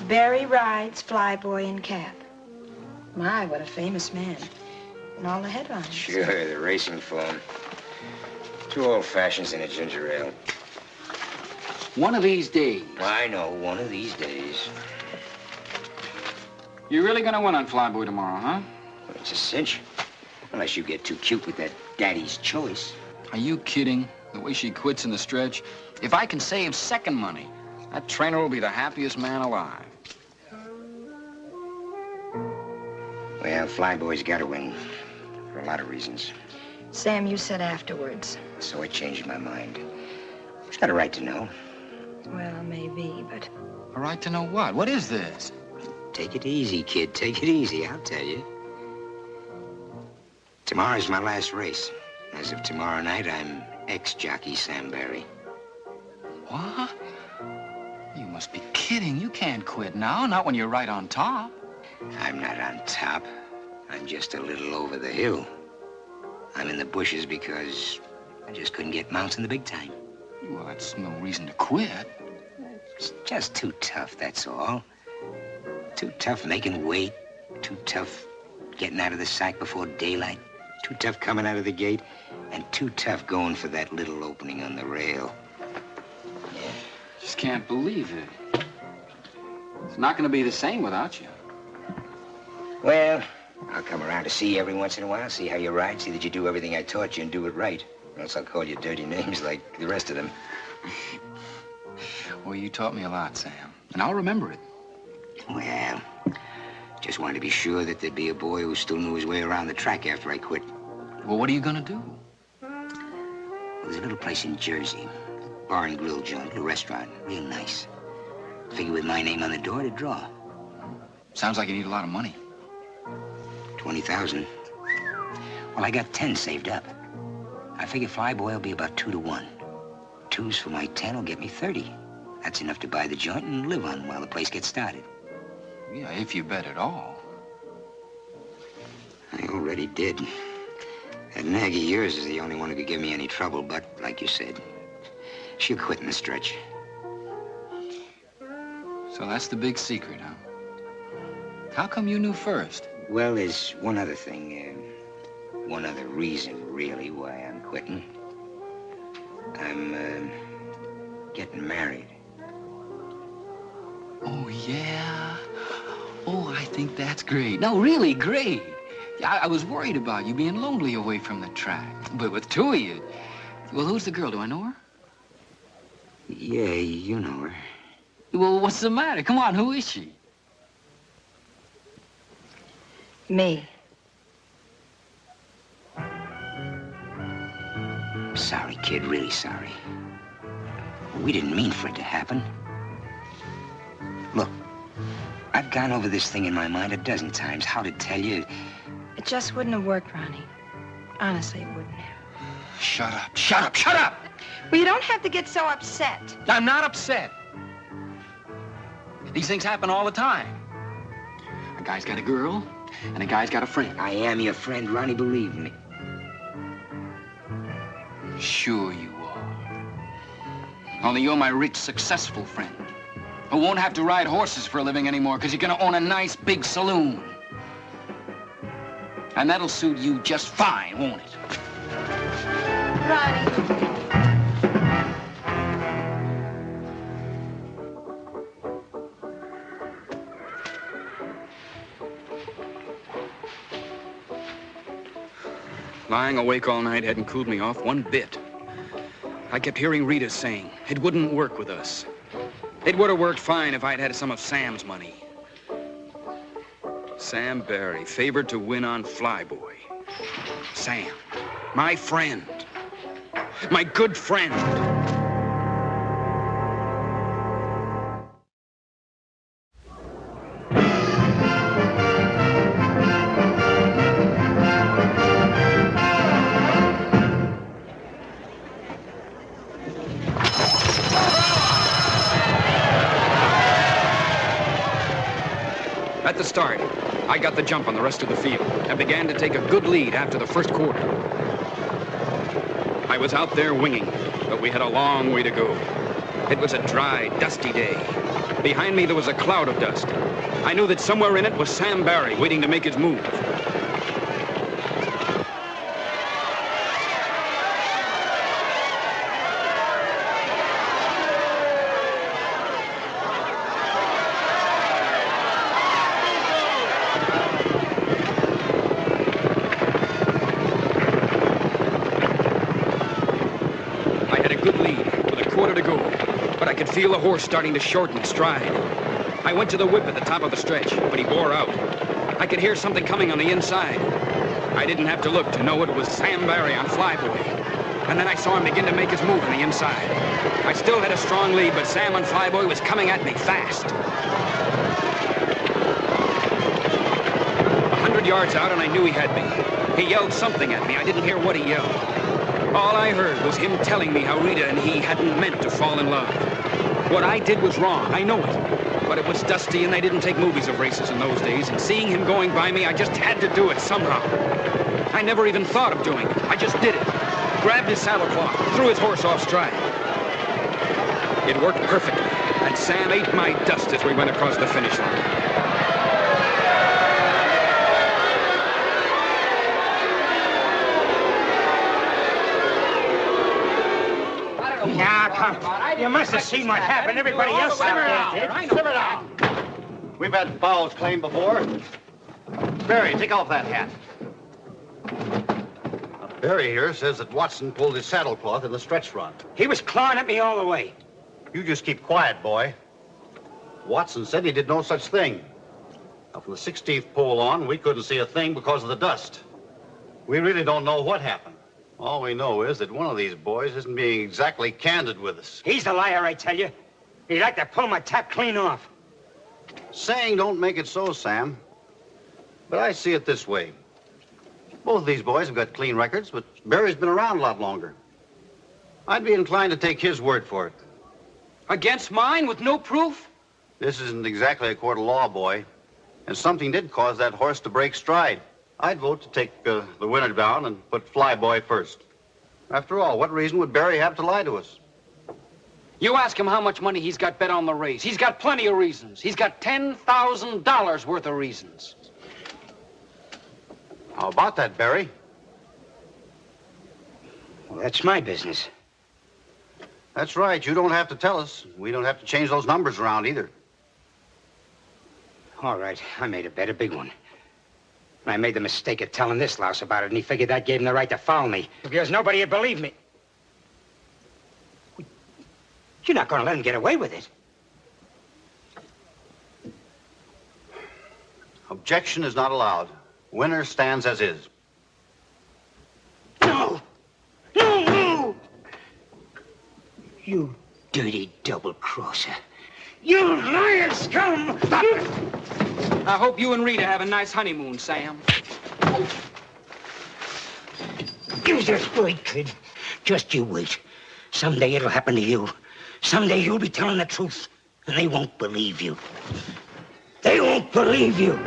Barry rides flyboy in cab. My, what a famous man. And all the headlines. Sure, the racing phone. 2 old fashions and a ginger ale. One of these days. I know, one of these days. You're really gonna win on Flyboy tomorrow, huh? Well, it's a cinch. Unless you get too cute with that daddy's choice. Are you kidding? The way she quits in the stretch. If I can save second money, that trainer will be the happiest man alive. Well, Flyboy's got to win for a lot of reasons. Sam, you said afterwards. So I changed my mind. She's got a right to know. Well, maybe, but... A right to know what? What is this? Take it easy, kid. Take it easy, I'll tell you. Tomorrow's my last race. As of tomorrow night, I'm ex-jockey Sam Barry. What? You must be kidding. You can't quit now, not when you're right on top. I'm not on top. I'm just a little over the hill. I'm in the bushes because I just couldn't get mounts in the big time. Well, that's no reason to quit. It's just too tough, that's all. Too tough making weight. Too tough getting out of the sack before daylight. Too tough coming out of the gate. And too tough going for that little opening on the rail. Just can't believe it. It's not going to be the same without you. Well, I'll come around to see you every once in a while, see how you ride, see that you do everything I taught you and do it right. Or else I'll call you dirty names like the rest of them. Well, you taught me a lot, Sam, and I'll remember it. Well, just wanted to be sure that there'd be a boy who still knew his way around the track after I quit. Well, what are you gonna do? Well, there's a little place in Jersey. Bar and grill joint, little restaurant, real nice. Figure with my name on the door to draw. Sounds like you need a lot of money. 20,000. Well, I got 10 saved up. I figure Flyboy will be about 2 to 1. 2s for my 10 will get me 30. That's enough to buy the joint and live on while the place gets started. Yeah, if you bet at all. I already did. That nag of yours is the only one who could give me any trouble, but like you said, she'll quit in the stretch. So that's the big secret, huh? How come you knew first? Well, there's one other thing, one other reason, really, why I'm quitting. I'm, getting married. Oh, yeah? Oh, I think that's great. No, really great. I was worried about you being lonely away from the track. But with 2 of you... Well, who's the girl? Do I know her? Yeah, you know her. Well, what's the matter? Come on, who is she? Me. Sorry, kid, really sorry. We didn't mean for it to happen. Look, I've gone over this thing in my mind a dozen times, how to tell you. It just wouldn't have worked, Ronnie. Honestly, it wouldn't have. Shut up, shut up, shut up! Well, you don't have to get so upset. I'm not upset. These things happen all the time. A guy's got a girl, and a guy's got a friend. I am your friend, Ronnie, believe me. Sure you are. Only you're my rich, successful friend who won't have to ride horses for a living anymore because you're gonna own a nice big saloon. And that'll suit you just fine, won't it? Ronnie. Lying awake all night hadn't cooled me off one bit. I kept hearing Rita saying it wouldn't work with us. It would have worked fine if I'd had some of Sam's money. Sam Barry, favored to win on Flyboy. Sam, my friend. My good friend. At the start, I got the jump on the rest of the field and began to take a good lead after the first quarter. I was out there winging, but we had a long way to go. It was a dry, dusty day. Behind me, there was a cloud of dust. I knew that somewhere in it was Sam Barry waiting to make his move. Feel the horse starting to shorten stride. I went to the whip at the top of the stretch, but he bore out. I could hear something coming on the inside. I didn't have to look to know it was Sam Barry on Flyboy. And then I saw him begin to make his move on the inside. I still had a strong lead, but Sam on Flyboy was coming at me fast. 100 yards out, and I knew he had me. He yelled something at me. I didn't hear what he yelled. All I heard was him telling me how Rita and he hadn't meant to fall in love. What I did was wrong, I know it. But it was dusty and they didn't take movies of races in those days, and seeing him going by me, I just had to do it somehow. I never even thought of doing it. I just did it. Grabbed his saddle cloth, threw his horse off stride. It worked perfectly, and Sam ate my dust as we went across the finish line. Now, come. You must have seen what happened. Everybody else out there did. Simmer down. We've had fouls claimed before. Barry, take off that hat. Barry here says that Watson pulled his saddle cloth in the stretch run. He was clawing at me all the way. You just keep quiet, boy. Watson said he did no such thing. Now, from the 16th pole on, we couldn't see a thing because of the dust. We really don't know what happened. All we know is that one of these boys isn't being exactly candid with us. He's the liar, I tell you. He'd like to pull my tap clean off. Saying don't make it so, Sam. But I see it this way. Both of these boys have got clean records, but Barry's been around a lot longer. I'd be inclined to take his word for it. Against mine with no proof? This isn't exactly a court of law, boy. And something did cause that horse to break stride. I'd vote to take the winner down and put Flyboy first. After all, what reason would Barry have to lie to us? You ask him how much money he's got bet on the race. He's got plenty of reasons. He's got $10,000 worth of reasons. How about that, Barry? Well, that's my business. That's right. You don't have to tell us. We don't have to change those numbers around either. All right. I made a bet, a big one. I made the mistake of telling this louse about it, and he figured that gave him the right to foul me, because nobody would believe me. You're not going to let him get away with it. Objection is not allowed. Winner stands as is. No! No, no! You dirty double-crosser. You liar scum! Stop it! I hope you and Rita have a nice honeymoon, Sam. You just wait, kid. Just you wait. Someday it'll happen to you. Someday you'll be telling the truth, and they won't believe you. They won't believe you.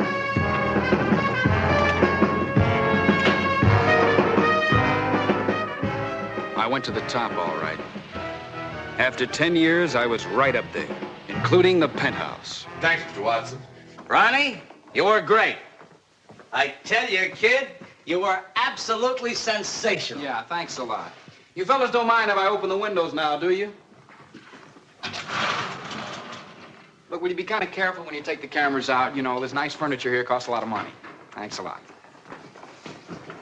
I went to the top, all right. After 10 years, I was right up there, including the penthouse. Thanks, Mr. Watson. Ronnie, you were great. I tell you, kid, you were absolutely sensational. Yeah, thanks a lot. You fellas don't mind if I open the windows now, do you? Look, will you be kind of careful when you take the cameras out? You know, there's nice furniture here, costs a lot of money. Thanks a lot.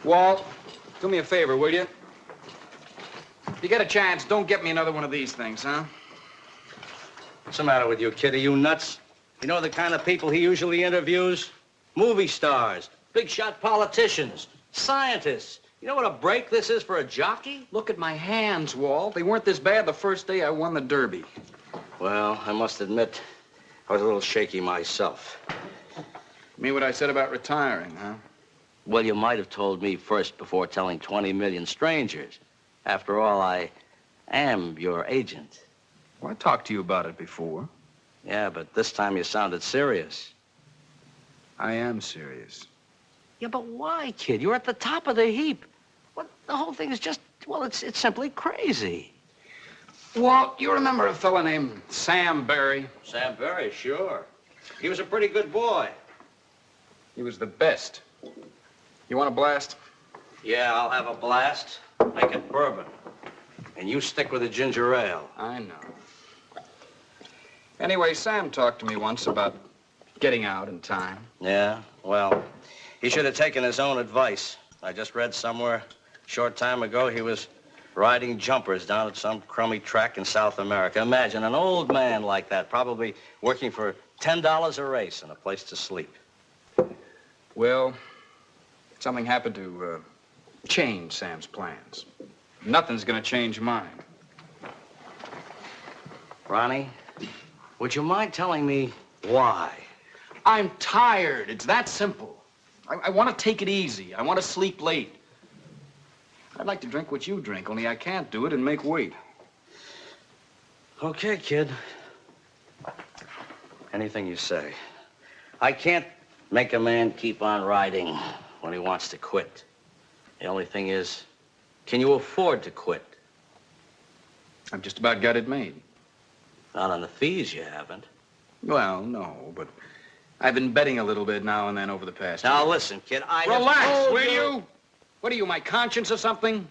Walt, do me a favor, will you? If you get a chance, don't get me another one of these things, huh? What's the matter with you, kid? Are you nuts? You know the kind of people he usually interviews? Movie stars, big shot politicians, scientists. You know what a break this is for a jockey? Look at my hands, Walt. They weren't this bad the first day I won the Derby. Well, I must admit, I was a little shaky myself. Mean what I said about retiring, huh? Well, you might have told me first before telling 20 million strangers. After all, I am your agent. Well, I talked to you about it before. Yeah, but this time you sounded serious. I am serious. Yeah, but why, kid? You're at the top of the heap. What? The whole thing is just, well, it's simply crazy. Walt, you remember a fella named Sam Barry? Sam Barry, sure. He was a pretty good boy. He was the best. You want a blast? Yeah, I'll have a blast. Make it bourbon. And you stick with the ginger ale. I know. Anyway, Sam talked to me once about getting out in time. Yeah, well, he should have taken his own advice. I just read somewhere a short time ago he was riding jumpers down at some crummy track in South America. Imagine an old man like that, probably working for $10 a race and a place to sleep. Well, something happened to change Sam's plans. Nothing's gonna change mine. Ronnie, would you mind telling me why? I'm tired. It's that simple. I want to take it easy. I want to sleep late. I'd like to drink what you drink, only I can't do it and make weight. Okay, kid. Anything you say. I can't make a man keep on riding when he wants to quit. The only thing is, can you afford to quit? I've just about got it made. Not on the fees, you haven't. Well, no, but I've been betting a little bit now and then over the past Now, year. listen, kid, I Relax, have told will you? What are you, my conscience or something?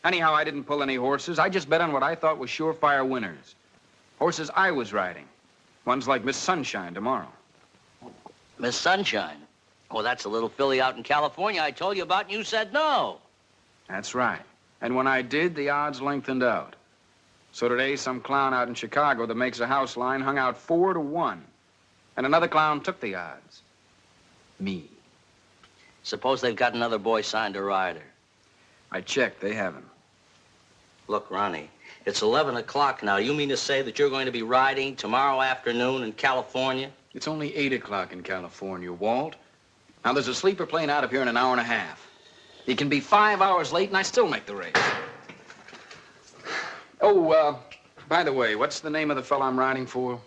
Anyhow, I didn't pull any horses. I just bet on what I thought was surefire winners. Horses I was riding. Ones like Miss Sunshine tomorrow. Miss Sunshine? Oh, that's a little filly out in California I told you about, and you said no. That's right. And when I did, the odds lengthened out. So today, some clown out in Chicago that makes a house line hung out 4-1. And another clown took the odds. Me. Suppose they've got another boy signed to ride her. I checked. They haven't. Look, Ronnie, it's 11 o'clock now. You mean to say that you're going to be riding tomorrow afternoon in California? It's only 8 o'clock in California, Walt. Now, there's a sleeper plane out of here in an hour and a half. He can be 5 hours late, and I still make the race. Oh, by the way, what's the name of the fellow I'm riding for?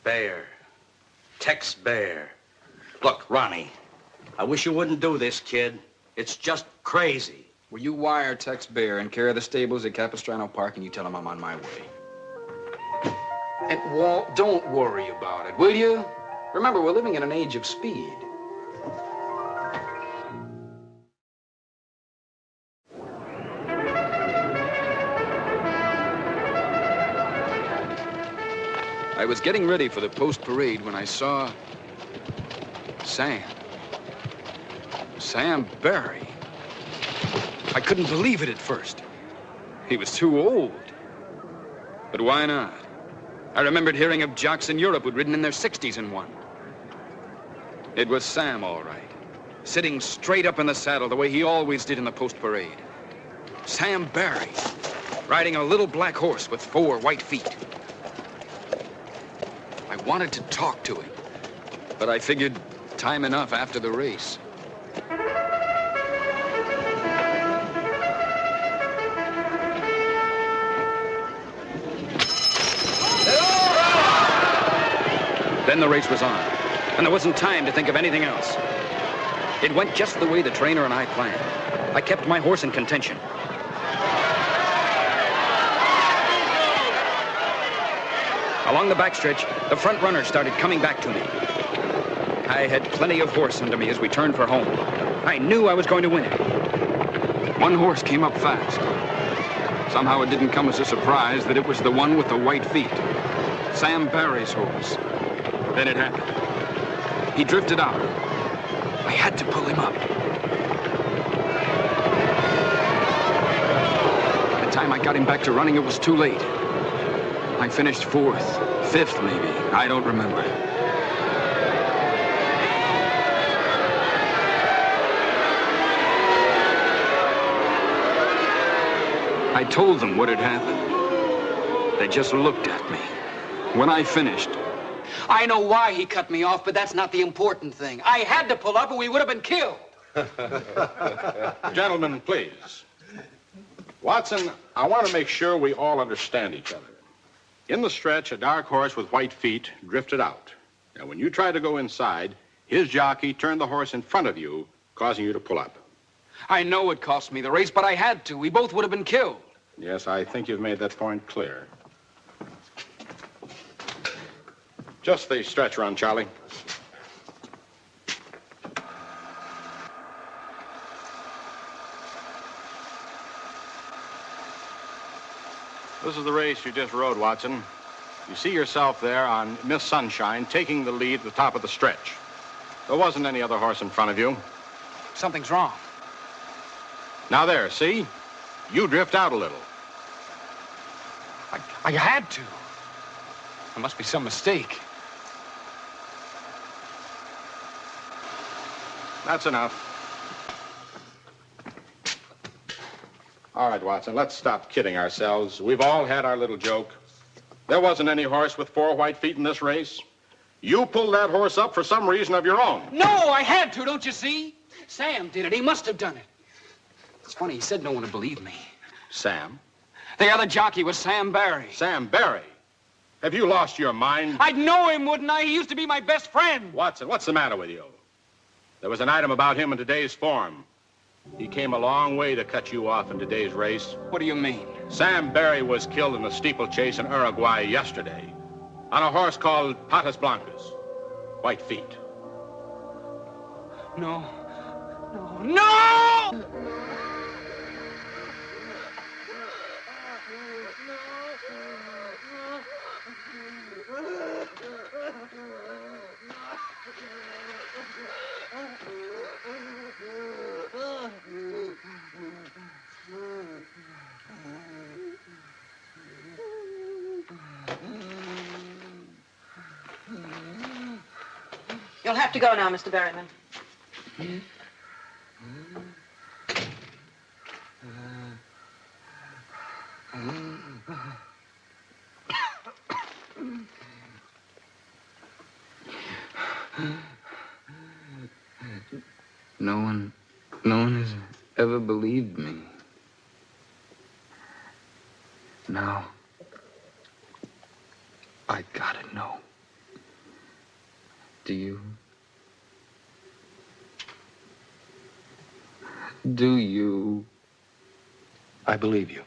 Bear. Tex Bear. Look, Ronnie, I wish you wouldn't do this, kid. It's just crazy. Will you wire Tex Bear and care of the stables at Capistrano Park, and you tell him I'm on my way? And, Walt, don't worry about it, will you? Remember, we're living in an age of speed. I was getting ready for the post-parade when I saw Sam. Sam Barry. I couldn't believe it at first. He was too old. But why not? I remembered hearing of jocks in Europe who'd ridden in their 60s and won. It was Sam, all right. Sitting straight up in the saddle the way he always did in the post-parade. Sam Barry, riding a little black horse with 4 white feet. I wanted to talk to him, but I figured time enough after the race. Then the race was on, and there wasn't time to think of anything else. It went just the way the trainer and I planned. I kept my horse in contention. Along the backstretch, the front runner started coming back to me. I had plenty of horse under me as we turned for home. I knew I was going to win it. One horse came up fast. Somehow it didn't come as a surprise that it was the one with the white feet. Sam Barry's horse. Then it happened. He drifted out. I had to pull him up. By the time I got him back to running, it was too late. I finished 4th, 5th maybe. I don't remember. I told them what had happened. They just looked at me. When I finished... I know why he cut me off, but that's not the important thing. I had to pull up or we would have been killed. Gentlemen, please. Watson, I want to make sure we all understand each other. In the stretch, a dark horse with white feet drifted out. Now, when you tried to go inside, His jockey turned the horse in front of you, causing you to pull up. I know it cost me the race, but I had to. We both would have been killed. Yes, I think you've made that point clear. Just the stretch run, Charlie. This is the race you just rode, Watson. You see yourself there on Miss Sunshine taking the lead at the top of the stretch. There wasn't any other horse in front of you. Something's wrong. Now there, see? You drift out a little. I had to. There must be some mistake. That's enough. All right, Watson, let's stop kidding ourselves. We've all had our little joke. There wasn't any horse with 4 white feet in this race. You pulled that horse up for some reason of your own. No, I had to, don't you see? Sam did it. He must have done it. It's funny, he said no one would believe me. Sam? The other jockey was Sam Barry. Sam Barry? Have you lost your mind? I'd know him, wouldn't I? He used to be my best friend. Watson, what's the matter with you? There was an item about him in today's form. He came a long way to cut you off in today's race. What do you mean? Sam Barry was killed in a steeplechase in Uruguay yesterday on a horse called Patas Blancas. White feet. No. No! You'll have to go now, Mr. Berryman. No one has ever believed me. Now, I gotta know. Do you? Do you? I believe you.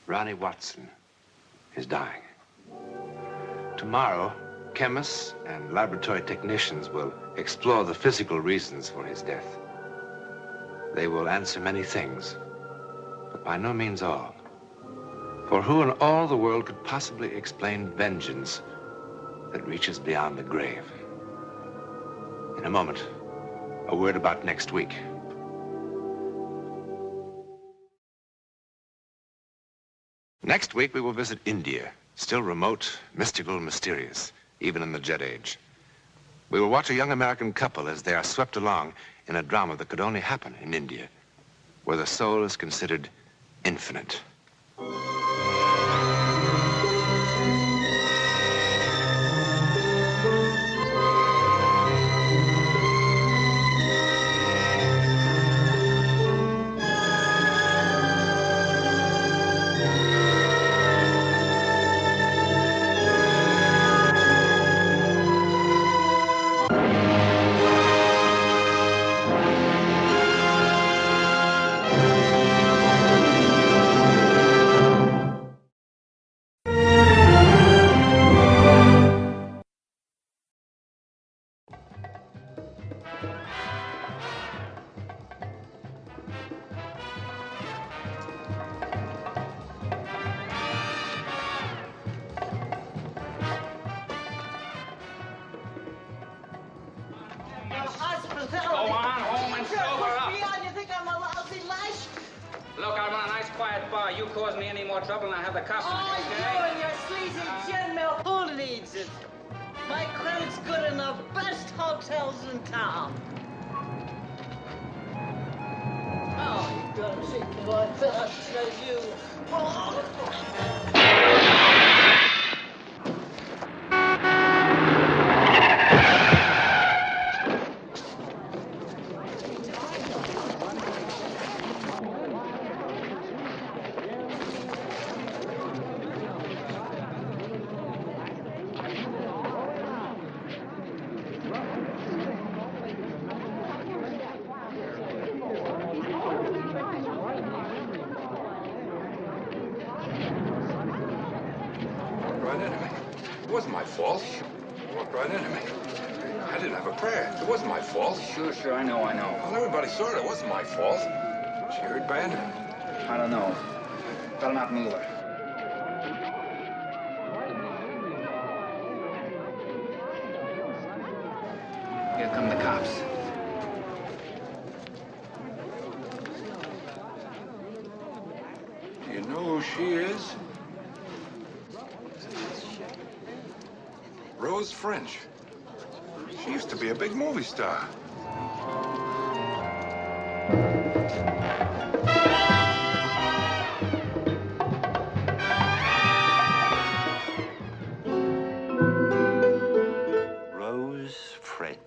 Ronnie Watson is dying. Tomorrow, chemists and laboratory technicians will explore the physical reasons for his death. They will answer many things, but by no means all. For who in all the world could possibly explain vengeance that reaches beyond the grave? In a moment, a word about next week. Next week, we will visit India, still remote, mystical, mysterious, even in the jet age. We will watch a young American couple as they are swept along in a drama that could only happen in India, where the soul is considered infinite. Look, I run a nice quiet bar. You cause me any more trouble and I have the cops on you, okay? You and your sleazy gin mill. Who needs it? My credit's good in the best hotels in town. Oh, you gotta treat me like that, says you. Right into me. It wasn't my fault. You walked right into me. I didn't have a prayer. It wasn't my fault. Sure, I know. Well, everybody saw it. It wasn't my fault. She hurt bad? I don't know. Better not move her. Here come the cops. Do you know who she is? Rose French. She used to be a big movie star. Rose French.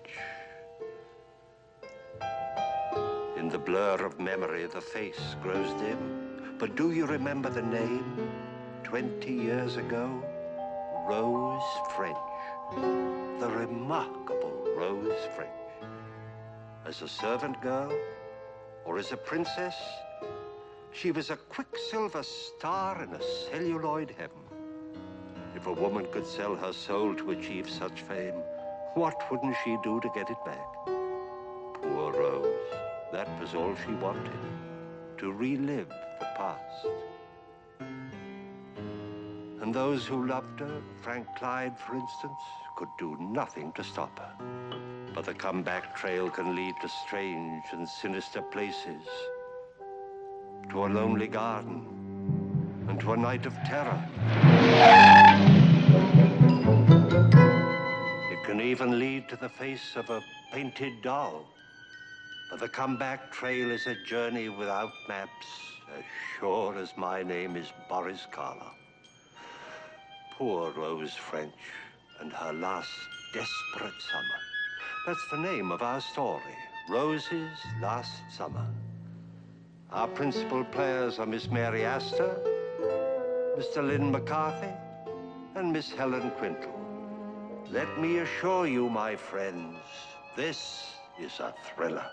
In the blur of memory, the face grows dim. But do you remember the name? 20 years ago, Rose French. The remarkable Rose French. As a servant girl, or as a princess, she was a quicksilver star in a celluloid heaven. If a woman could sell her soul to achieve such fame, what wouldn't she do to get it back? Poor Rose, that was all she wanted, to relive the past. And those who loved her, Frank Clyde, for instance, could do nothing to stop her. But the comeback trail can lead to strange and sinister places, to a lonely garden, and to a night of terror. It can even lead to the face of a painted doll. But the comeback trail is a journey without maps, as sure as my name is Boris Karloff. Poor Rose French and her last desperate summer. That's the name of our story, Rose's Last Summer. Our principal players are Miss Mary Astor, Mr. Lynn McCarthy, and Miss Helen Quintal. Let me assure you, my friends, this is a thriller.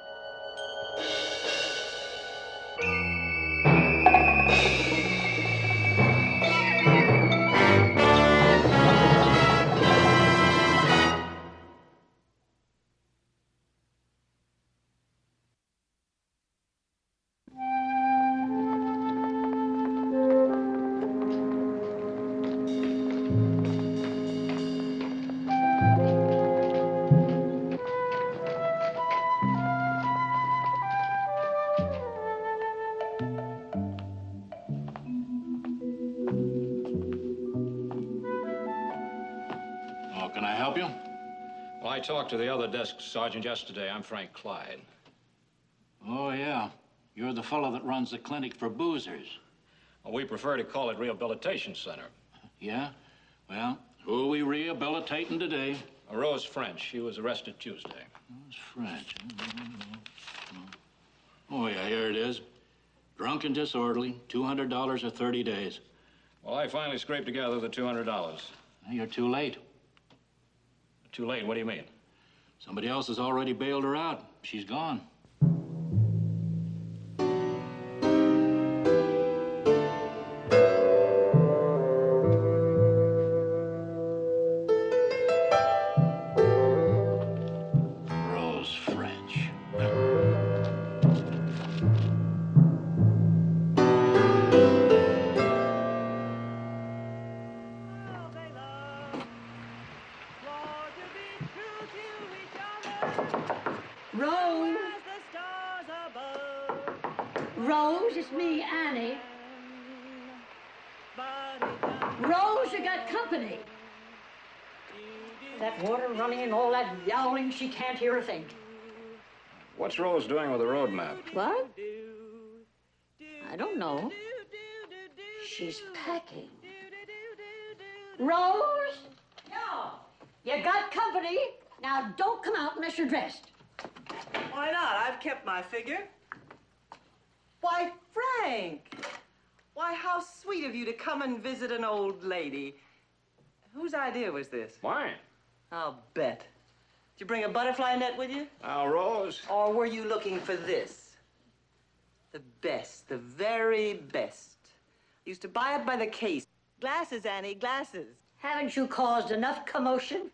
Oh, can I help you? Well, I talked to the other desk sergeant yesterday. I'm Frank Clyde. Oh, yeah. You're the fellow that runs the clinic for boozers. Well, we prefer to call it Rehabilitation Center. Yeah? Well, who are we rehabilitating today? Rose French. She was arrested Tuesday. Rose French. Oh, yeah, here it is. Drunk and disorderly, $200 or 30 days. Well, I finally scraped together the $200. You're too late. Too late? What do you mean? Somebody else has already bailed her out. She's gone. Rose French. Rose, It's me, Annie. Rose, you got company. That water running and all that yowling, she can't hear a thing. What's Rose doing with the road map? What? I don't know. She's packing. Rose? No. You got company. Now don't come out unless you're dressed. Why not? I've kept my figure. Why, Frank! Why, how sweet of you to come and visit an old lady. Whose idea was this? Mine. I'll bet. Did you bring a butterfly net with you? Now, Rose. Or were you looking for this? The best, the very best. I used to buy it by the case. Glasses, Annie, glasses. Haven't you caused enough commotion?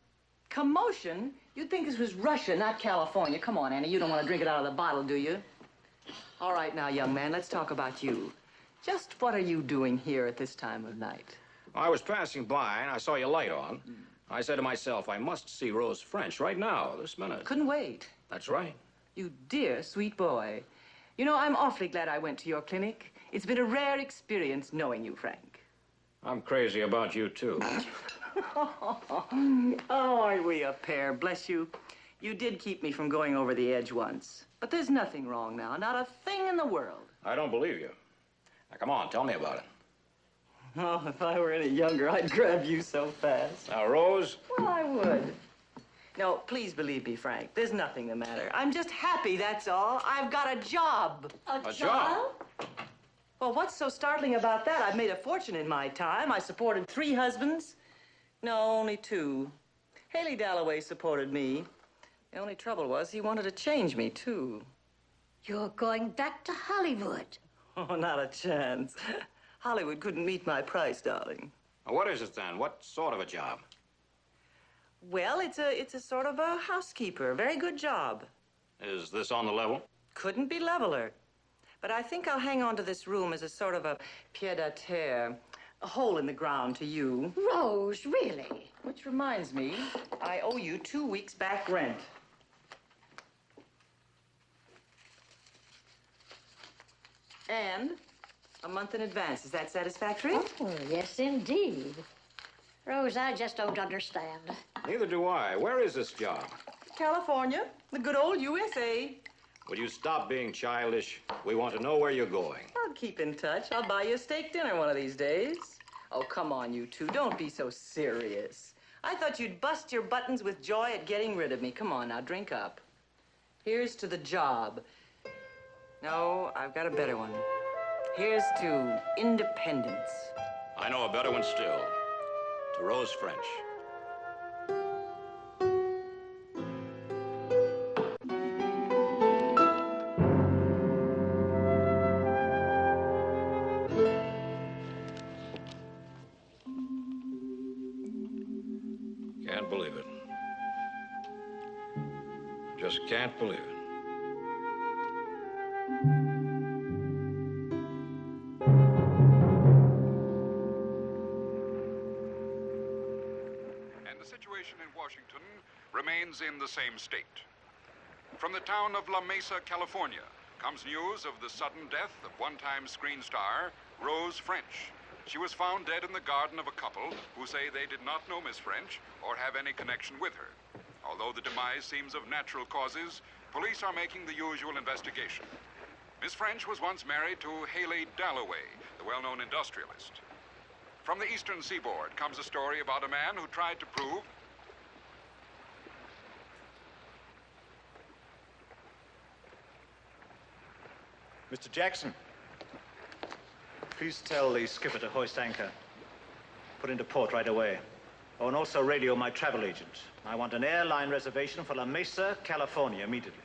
Commotion? You'd think this was Russia, not California. Come on, Annie, you don't want to drink it out of the bottle, do you? All right, now, young man, let's talk about you. Just what are you doing here at this time of night? I was passing by and I saw your light on. I said to myself, I must see Rose French right now, this minute. Couldn't wait. That's right. You dear, sweet boy. You know, I'm awfully glad I went to your clinic. It's been a rare experience knowing you, Frank. I'm crazy about you, too. Oh, aren't we a pair? Bless you. You did keep me from going over the edge once. But there's nothing wrong now. Not a thing in the world. I don't believe you. Now, come on, tell me about it. Oh, if I were any younger, I'd grab you so fast. Now, Rose? Well, I would. No, please believe me, Frank. There's nothing the matter. I'm just happy, that's all. I've got a job. A job? Well, what's so startling about that? I've made a fortune in my time. I supported 3 husbands. No, only 2. Haley Dalloway supported me. The only trouble was he wanted to change me, too. You're going back to Hollywood. Oh, not a chance. Hollywood couldn't meet my price, darling. Now, what is it, then? What sort of a job? Well, it's a sort of a housekeeper. Very good job. Is this on the level? Couldn't be leveler. But I think I'll hang on to this room as a sort of a pied-à-terre, a hole in the ground to you. Rose, really? Which reminds me, I owe you 2 weeks back rent. And a month in advance. Is that satisfactory? Oh, yes, indeed. Rose, I just don't understand. Neither do I. Where is this job? California, the good old USA. Will you stop being childish? We want to know where you're going. I'll keep in touch. I'll buy you a steak dinner one of these days. Oh, come on, you two. Don't be so serious. I thought you'd bust your buttons with joy at getting rid of me. Come on, now, drink up. Here's to the job. No, I've got a better one. Here's to independence. I know a better one still. To Rose French. Can't believe it. Just can't believe it. Washington remains in the same state. From the town of La Mesa, California, comes news of the sudden death of one-time screen star Rose French. She was found dead in the garden of a couple who say they did not know Miss French or have any connection with her. Although the demise seems of natural causes, police are making the usual investigation. Miss French was once married to Haley Dalloway, the well-known industrialist. From the eastern seaboard comes a story about a man who tried to prove Mr. Jackson, please tell the skipper to hoist anchor. Put into port right away. Oh, and also radio my travel agent. I want an airline reservation for La Mesa, California, immediately.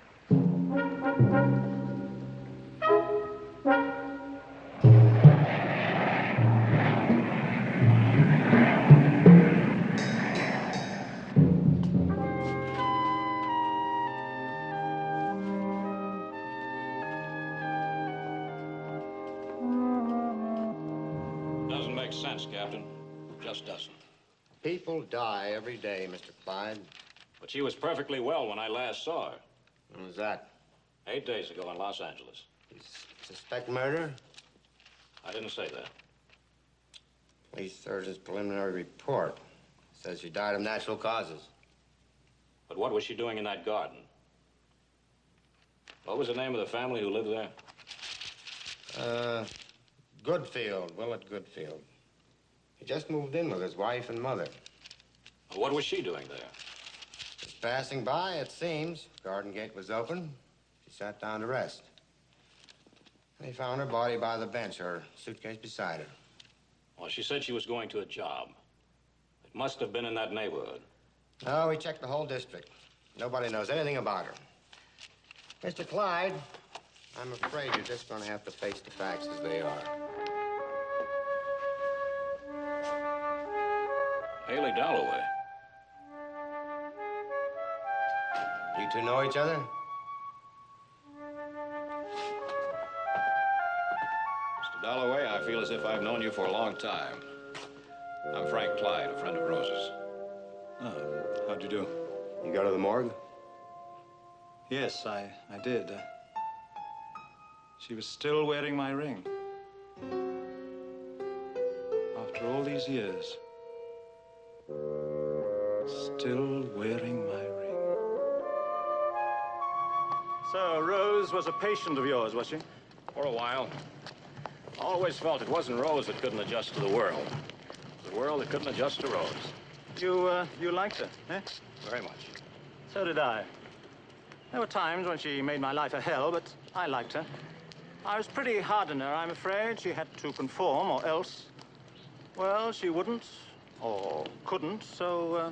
Sense, Captain. Just doesn't. People die every day, Mr. Clyde. But she was perfectly well when I last saw her. When was that? 8 days ago in Los Angeles. You suspect murder? I didn't say that. Police surgeon's preliminary report says she died of natural causes. But what was she doing in that garden? What was the name of the family who lived there? Goodfield, Willett Goodfield. He just moved in with his wife and mother. What was she doing there? Just passing by, it seems. Garden gate was open. She sat down to rest. They found her body by the bench, her suitcase beside her. Well, she said she was going to a job. It must have been in that neighborhood. No, we checked the whole district. Nobody knows anything about her. Mr. Clyde, I'm afraid you're just going to have to face the facts as they are. Haley Dalloway. You two know each other? Mr. Dalloway, I feel as if I've known you for a long time. I'm Frank Clyde, a friend of Rose's. Oh, how'd you do? You go to the morgue? Yes, I did. She was still wearing my ring. After all these years. Still wearing my ring. So, Rose was a patient of yours, was she? For a while. Always felt it wasn't Rose that couldn't adjust to the world. It was the world that couldn't adjust to Rose. You liked her, eh? Very much. So did I. There were times when she made my life a hell, but I liked her. I was pretty hard on her, I'm afraid. She had to conform, or else, well, she wouldn't, or couldn't, so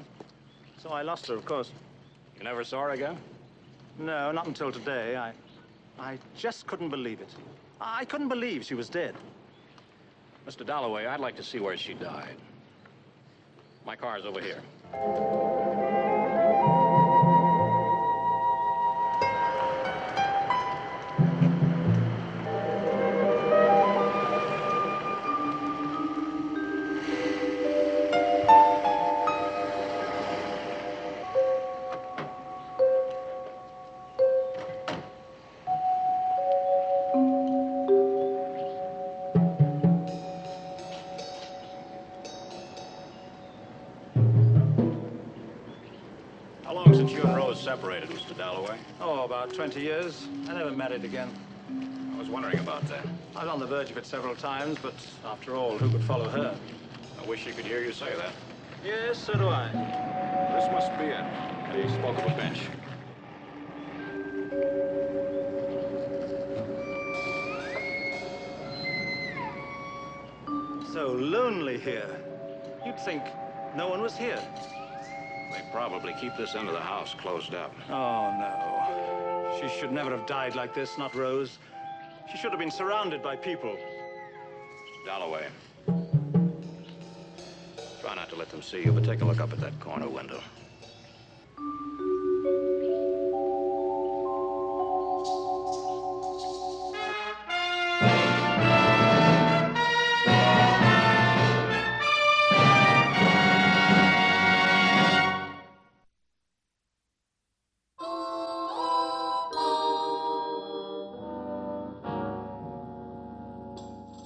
I lost her, of course. You never saw her again? No, not until today. I just couldn't believe it. I couldn't believe she was dead. Mr. Dalloway, I'd like to see where she died. My car's over here. How long since you and Rose separated, Mr. Dalloway? Oh, about 20 years. I never married again. I was wondering about that. I was on the verge of it several times, but after all, who could follow her? I wish you could hear you say that. Yes, so do I. This must be it. He spoke of a bench. So lonely here. You'd think no one was here. They probably keep this end of the house closed up. Oh, no. She should never have died like this, not Rose. She should have been surrounded by people. Mr. Dalloway. Try not to let them see you, but take a look up at that corner window.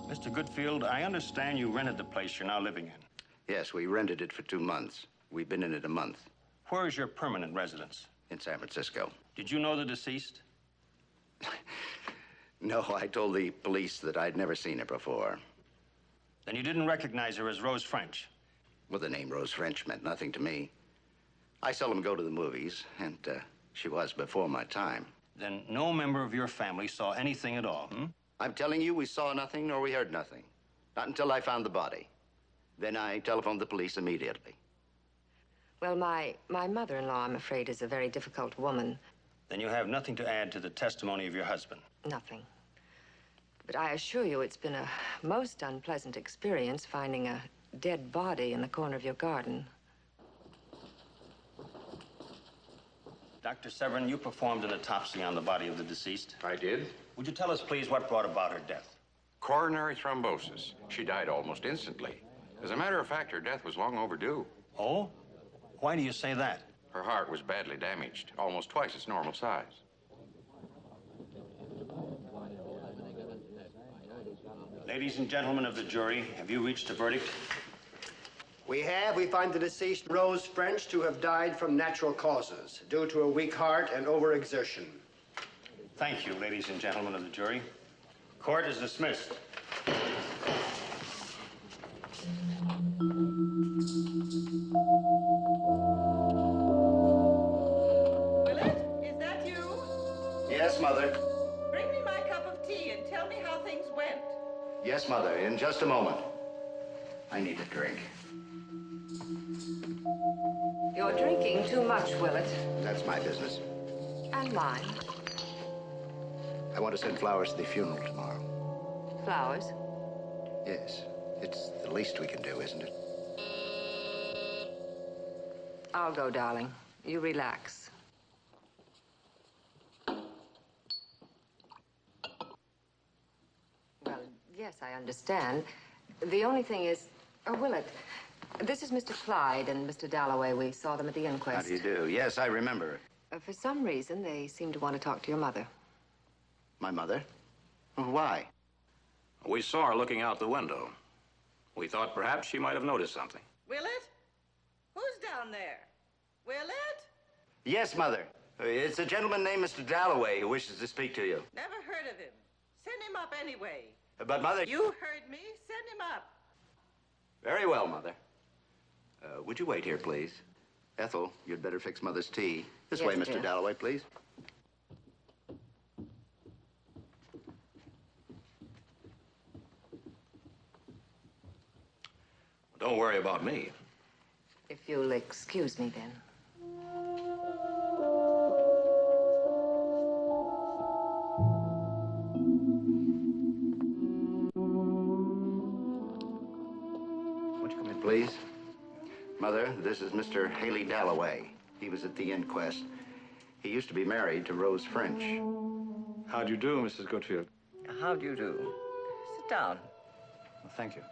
Mr. Goodfield, I understand you rented the place you're now living in. Yes, we rented it for 2 months. We've been in it a month. Where is your permanent residence? In San Francisco. Did you know the deceased? No, I told the police that I'd never seen her before. Then you didn't recognize her as Rose French? Well, the name Rose French meant nothing to me. I seldom go to the movies, and she was before my time. Then no member of your family saw anything at all, hmm? I'm telling you, we saw nothing nor we heard nothing. Not until I found the body. Then I telephoned the police immediately. Well, my mother-in-law, I'm afraid, is a very difficult woman. Then you have nothing to add to the testimony of your husband? Nothing. But I assure you it's been a most unpleasant experience finding a dead body in the corner of your garden. Dr. Severin, you performed an autopsy on the body of the deceased. I did. Would you tell us, please, what brought about her death? Coronary thrombosis. She died almost instantly. As a matter of fact, her death was long overdue. Oh? Why do you say that? Her heart was badly damaged, almost twice its normal size. Ladies and gentlemen of the jury, have you reached a verdict? We have. We find the deceased Rose French to have died from natural causes due to a weak heart and overexertion. Thank you, ladies and gentlemen of the jury. Court is dismissed. Willett, is that you? Yes, Mother. Bring me my cup of tea and tell me how things went. Yes, Mother. In just a moment. I need a drink. You're drinking too much, Willett. That's my business. And mine. I want to send flowers to the funeral tomorrow. Flowers? Yes. It's the least we can do, isn't it? I'll go, darling. You relax. Well, yes, I understand. The only thing is... Oh, Willett, this is Mr. Clyde and Mr. Dalloway. We saw them at the inquest. How do you do? Yes, I remember. For some reason, they seem to want to talk to your mother. My mother? Why? We saw her looking out the window. We thought perhaps she might have noticed something. Willett? Who's down there? Willett? Yes, Mother. It's a gentleman named Mr. Dalloway who wishes to speak to you. Never heard of him. Send him up anyway. But, Mother... You heard me. Send him up. Very well, Mother. Would you wait here, please? Ethel, you'd better fix Mother's tea. This Yes, way, Mr. dear. Dalloway, please. Don't worry about me. If you'll excuse me, then. Won't you come in, please? Mother, this is Mr. Haley Dalloway. He was at the inquest. He used to be married to Rose French. How do you do, Mrs. Goodfield? How do you do? Sit down. Well, thank you.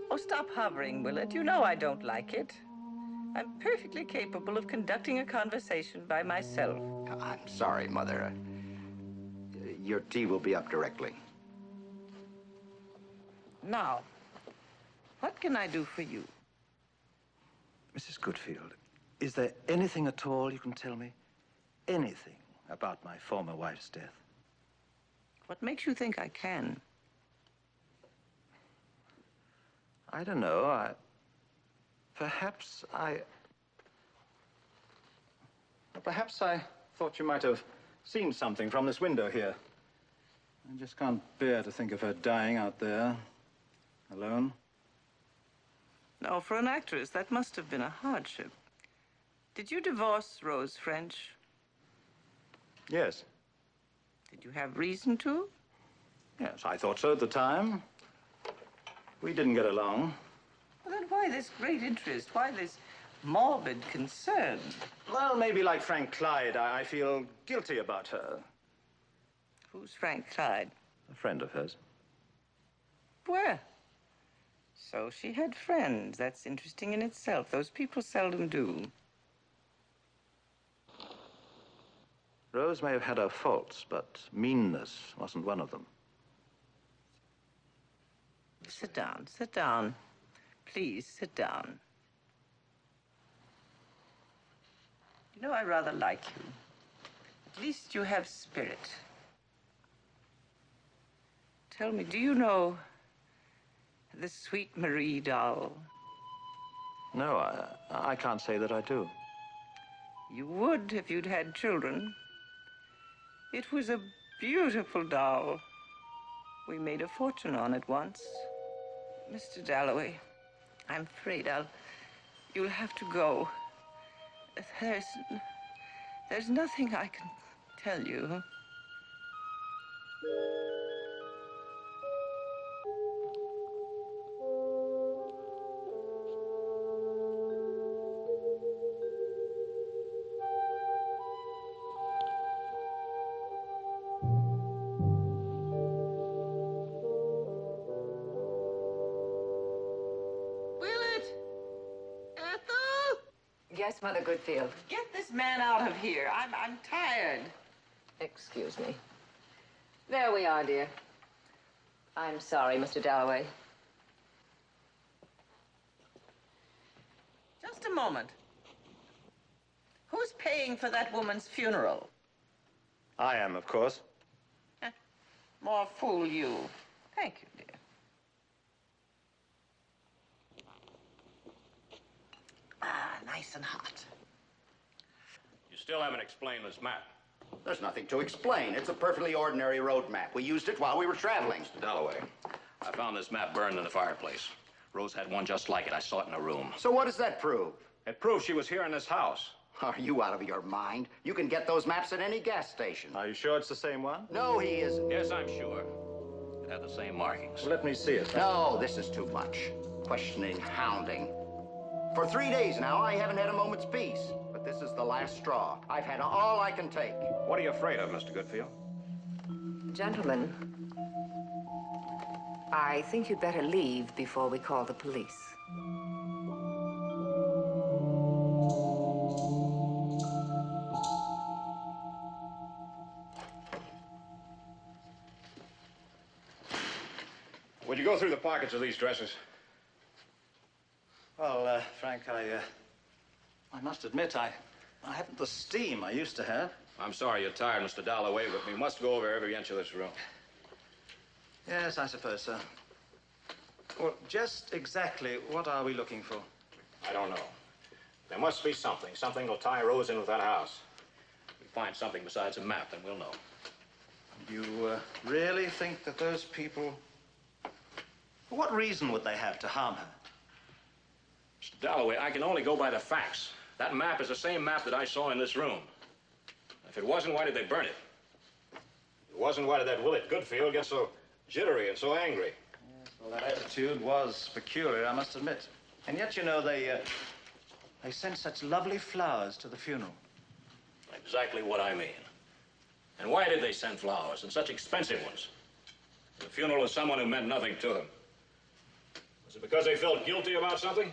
Oh, stop hovering, Willett. You know I don't like it. I'm perfectly capable of conducting a conversation by myself. I'm sorry, Mother. Your tea will be up directly. Now, what can I do for you? Mrs. Goodfield, is there anything at all you can tell me? Anything about my former wife's death? What makes you think I can? I don't know. Perhaps I thought you might have seen something from this window here. I just can't bear to think of her dying out there, alone. No, for an actress, that must have been a hardship. Did you divorce Rose French? Yes. Did you have reason to? Yes, I thought so at the time. We didn't get along. Well, then why this great interest? Why this morbid concern? Well, maybe like Frank Clyde, I feel guilty about her. Who's Frank Clyde? A friend of hers. Where? So she had friends. That's interesting in itself. Those people seldom do. Rose may have had her faults, but meanness wasn't one of them. Sit down, sit down. Please, sit down. You know, I rather like you. At least you have spirit. Tell me, do you know the Sweet Marie doll? No, I can't say that I do. You would if you'd had children. It was a beautiful doll. We made a fortune on it once. Mr. Dalloway, I'm afraid you'll have to go. There's nothing I can tell you. Yes, Mother Goodfield. Get this man out of here. I'm tired. Excuse me. There we are, dear. I'm sorry, Mr. Dalloway. Just a moment. Who's paying for that woman's funeral? I am, of course. More fool you. Thank you, dear. Ah, nice and hot. You still haven't explained this map. There's nothing to explain. It's a perfectly ordinary road map. We used it while we were traveling. Mr. Dalloway, I found this map burned in the fireplace. Rose had one just like it. I saw it in a room. So what does that prove? It proves she was here in this house. Are you out of your mind? You can get those maps at any gas station. Are you sure it's the same one? No, he isn't. Yes, I'm sure. It had the same markings. Well, let me see it. No, this is too much. Questioning, hounding. For 3 days now, I haven't had a moment's peace. But this is the last straw. I've had all I can take. What are you afraid of, Mr. Goodfield? Gentlemen, I think you'd better leave before we call the police. Would you go through the pockets of these dresses? Well, Frank, I must admit, I haven't the steam I used to have. I'm sorry you're tired, Mr. Dalloway, but we must go over every inch of this room. Yes, I suppose so. Well, just exactly what are we looking for? I don't know. There must be something. Something will tie Rose in with that house. If we find something besides a map, then we'll know. You really think that those people... What reason would they have to harm her? Mr. Dalloway, I can only go by the facts. That map is the same map that I saw in this room. If it wasn't, why did they burn it? If it wasn't, why did that Willett Goodfield get so jittery and so angry? Yes, well, that attitude was peculiar, I must admit. And yet, you know, they sent such lovely flowers to the funeral. Exactly what I mean. And why did they send flowers, and such expensive ones? The funeral of someone who meant nothing to them. Was it because they felt guilty about something?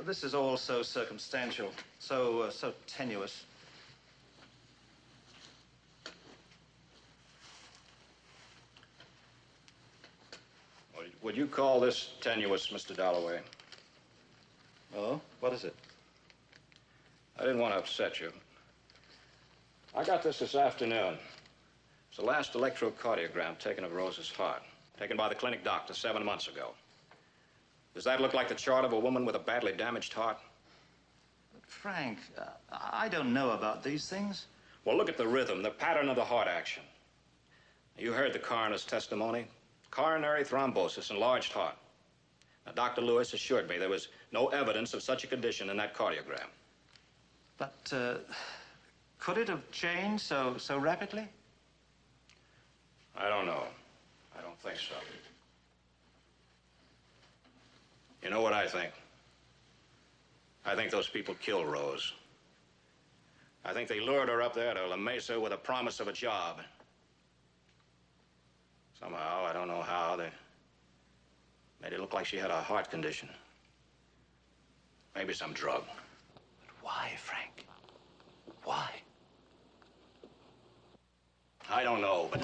This is all so circumstantial, so tenuous. Would you call this tenuous, Mr. Dalloway? Oh, what is it? I didn't want to upset you. I got this afternoon. It's the last electrocardiogram taken of Rose's heart, taken by the clinic doctor 7 months ago. Does that look like the chart of a woman with a badly damaged heart? Frank, I don't know about these things. Well, look at the rhythm, the pattern of the heart action. You heard the coroner's testimony. Coronary thrombosis, enlarged heart. Now, Dr. Lewis assured me there was no evidence of such a condition in that cardiogram. But, could it have changed so rapidly? I don't know. I don't think so. You know what I think? I think those people killed Rose. I think they lured her up there to La Mesa with a promise of a job. Somehow, I don't know how, they made it look like she had a heart condition. Maybe some drug. But why, Frank? Why? I don't know, but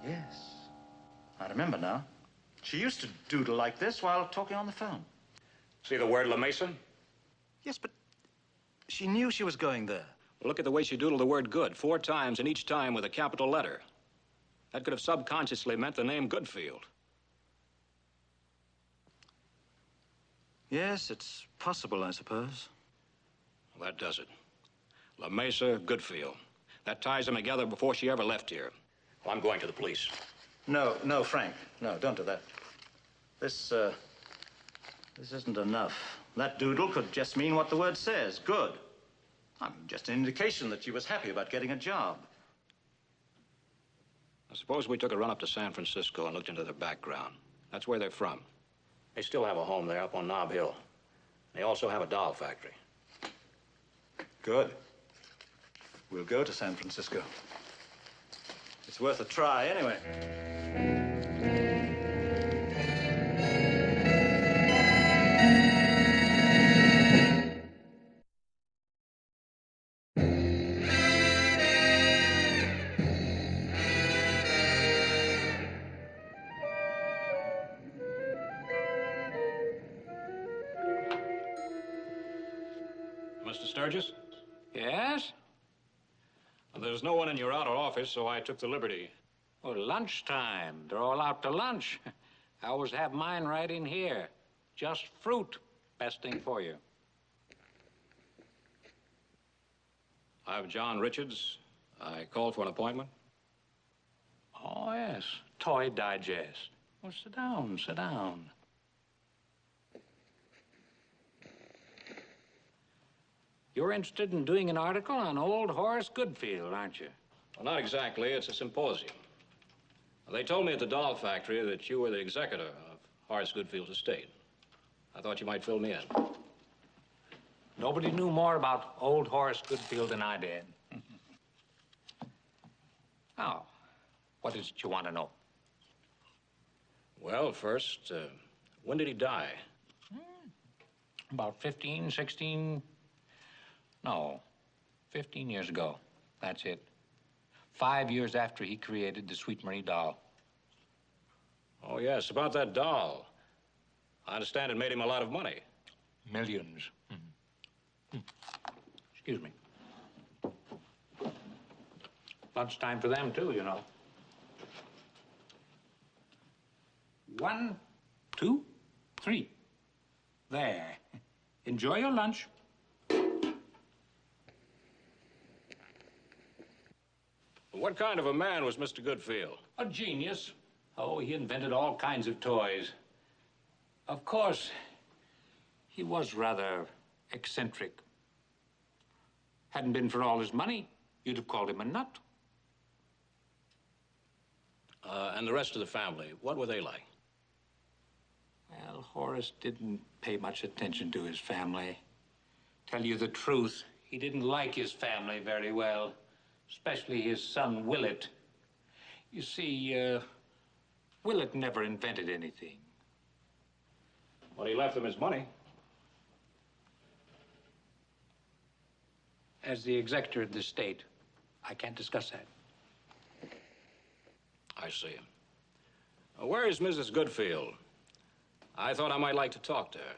Yes. I remember now. She used to doodle like this while talking on the phone. See the word La Mesa? Yes, but she knew she was going there. Well, look at the way she doodled the word good 4 times, and each time with a capital letter. That could have subconsciously meant the name Goodfield. Yes, it's possible, I suppose. Well, that does it. La Mesa, Goodfield. That ties them together before she ever left here. Well, I'm going to the police. No, Frank. No, don't do that. This isn't enough. That doodle could just mean what the word says, good. I mean, just an indication that she was happy about getting a job. I suppose we took a run up to San Francisco and looked into their background. That's where they're from. They still have a home there up on Nob Hill. They also have a doll factory. Good. We'll go to San Francisco. It's worth a try, anyway. Mr. Sturgis? Yes? Well, there's no one in your outer office, so I took the liberty. Oh, lunchtime. They're all out to lunch. I always have mine right in here. Just fruit. Best thing for you. I'm John Richards. I called for an appointment. Oh, yes. Toy Digest. Oh, sit down, sit down. You're interested in doing an article on old Horace Goodfield, aren't you? Well, not exactly. It's a symposium. Well, they told me at the doll factory that you were the executor of Horace Goodfield's estate. I thought you might fill me in. Nobody knew more about old Horace Goodfield than I did. Now, what is it you want to know? Well, first, when did he die? About 15, 16... No, 15 years ago. That's it. 5 years after he created the Sweet Marie doll. Oh, yes, about that doll. I understand it made him a lot of money. Millions. Excuse me. Lunchtime for them, too, you know. 1, 2, 3. There. Enjoy your lunch. What kind of a man was Mr. Goodfield? A genius. Oh, he invented all kinds of toys. Of course, he was rather eccentric. Hadn't been for all his money, you'd have called him a nut. And the rest of the family, what were they like? Well, Horace didn't pay much attention to his family. Tell you the truth, he didn't like his family very well, especially his son, Willett. You see, Willett never invented anything. Well, he left them his money. As the executor of the estate, I can't discuss that. I see. Where is Mrs. Goodfield? I thought I might like to talk to her.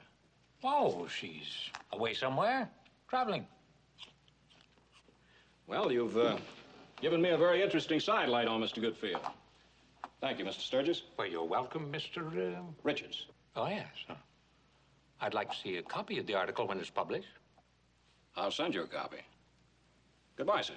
Oh, she's away somewhere, traveling. Well, you've given me a very interesting sidelight on Mr. Goodfield. Thank you, Mr. Sturgis. Well, you're welcome, Mr. Richards. Oh, yes. I'd like to see a copy of the article when it's published. I'll send you a copy. Goodbye, sir.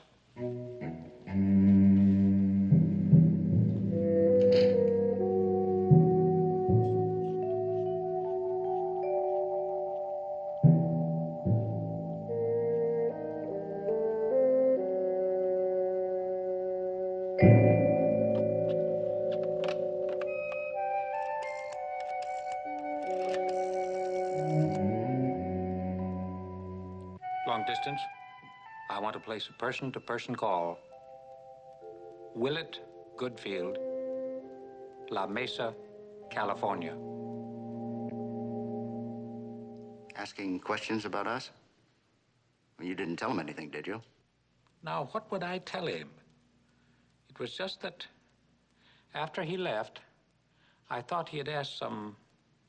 Long distance. I want to place a person-to-person call. Willett Goodfield, La Mesa, California. Asking questions about us? Well, you didn't tell him anything, did you? Now, what would I tell him? It was just that after he left, I thought he had asked some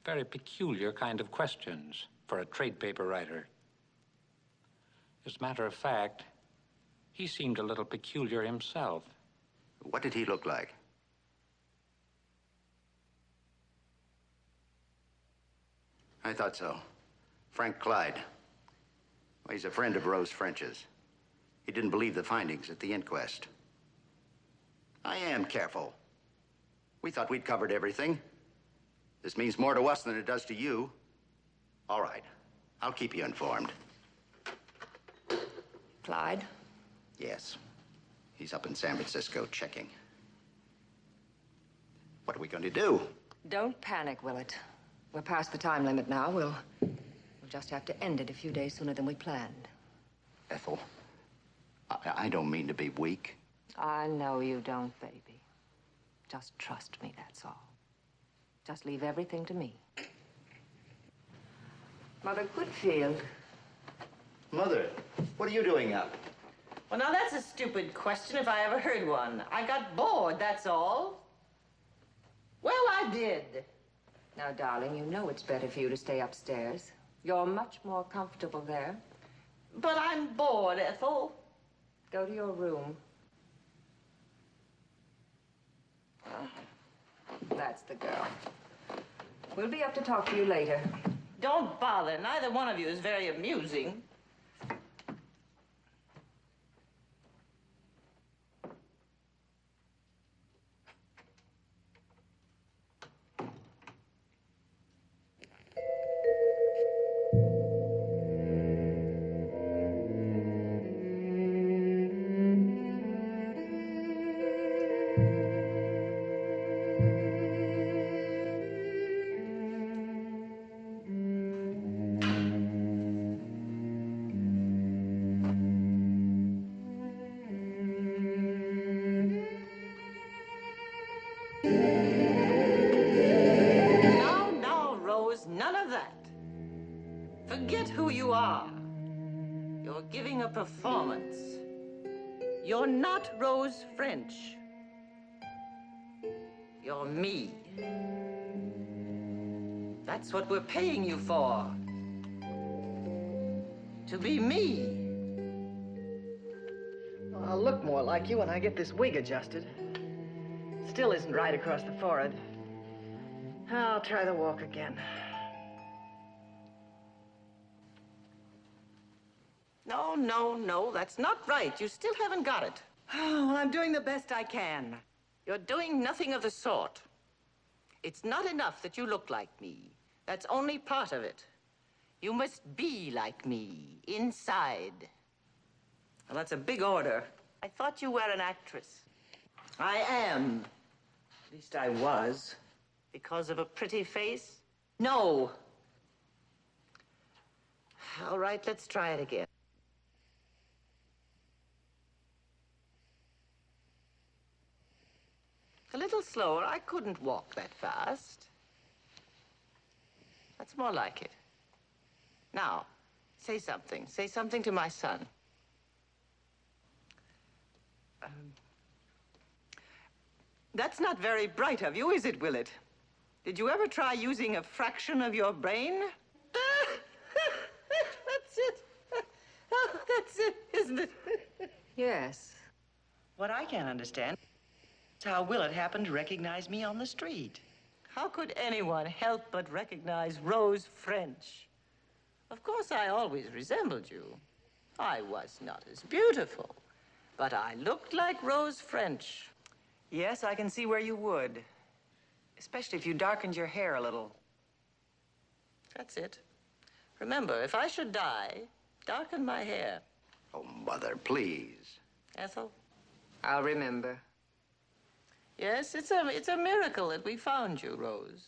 very peculiar kind of questions for a trade paper writer. As a matter of fact, he seemed a little peculiar himself. What did he look like? I thought so. Frank Clyde. Well, he's a friend of Rose French's. He didn't believe the findings at the inquest. I am careful. We thought we'd covered everything. This means more to us than it does to you. All right. I'll keep you informed. Clyde? Yes. He's up in San Francisco checking. What are we going to do? Don't panic, Willett. We're past the time limit now. We'll just have to end it a few days sooner than we planned. Ethel, I don't mean to be weak. I know you don't, baby. Just trust me, that's all. Just leave everything to me. Mother Goodfield. Mother, what are you doing up? Well, now that's a stupid question if I ever heard one. I got bored, that's all. Well, I did. Now, darling, you know it's better for you to stay upstairs. You're much more comfortable there. But I'm bored, Ethel. Go to your room. That's the girl. We'll be up to talk to you later. Don't bother. Neither one of you is very amusing. Now, Rose, none of that. Forget who you are. You're giving a performance. You're not Rose French. You're me. That's what we're paying you for. To be me. Well, I'll look more like you when I get this wig adjusted. Still isn't right across the forehead. I'll try the walk again. No, that's not right. You still haven't got it. Oh, well, I'm doing the best I can. You're doing nothing of the sort. It's not enough that you look like me. That's only part of it. You must be like me, inside. Well, that's a big order. I thought you were an actress. I am. At least I was. Because of a pretty face? No. All right, let's try it again. A little slower. I couldn't walk that fast. That's more like it. Now, say something. Say something to my son. That's not very bright of you, is it, Willett? Did you ever try using a fraction of your brain? That's it. Oh, that's it, isn't it? Yes. What I can't understand is how Willett happened to recognize me on the street. How could anyone help but recognize Rose French? Of course, I always resembled you. I was not as beautiful, but I looked like Rose French. Yes, I can see where you would. Especially if you darkened your hair a little. That's it. Remember, if I should die, darken my hair. Oh, Mother, please. Ethel? I'll remember. Yes, it's a miracle that we found you, Rose.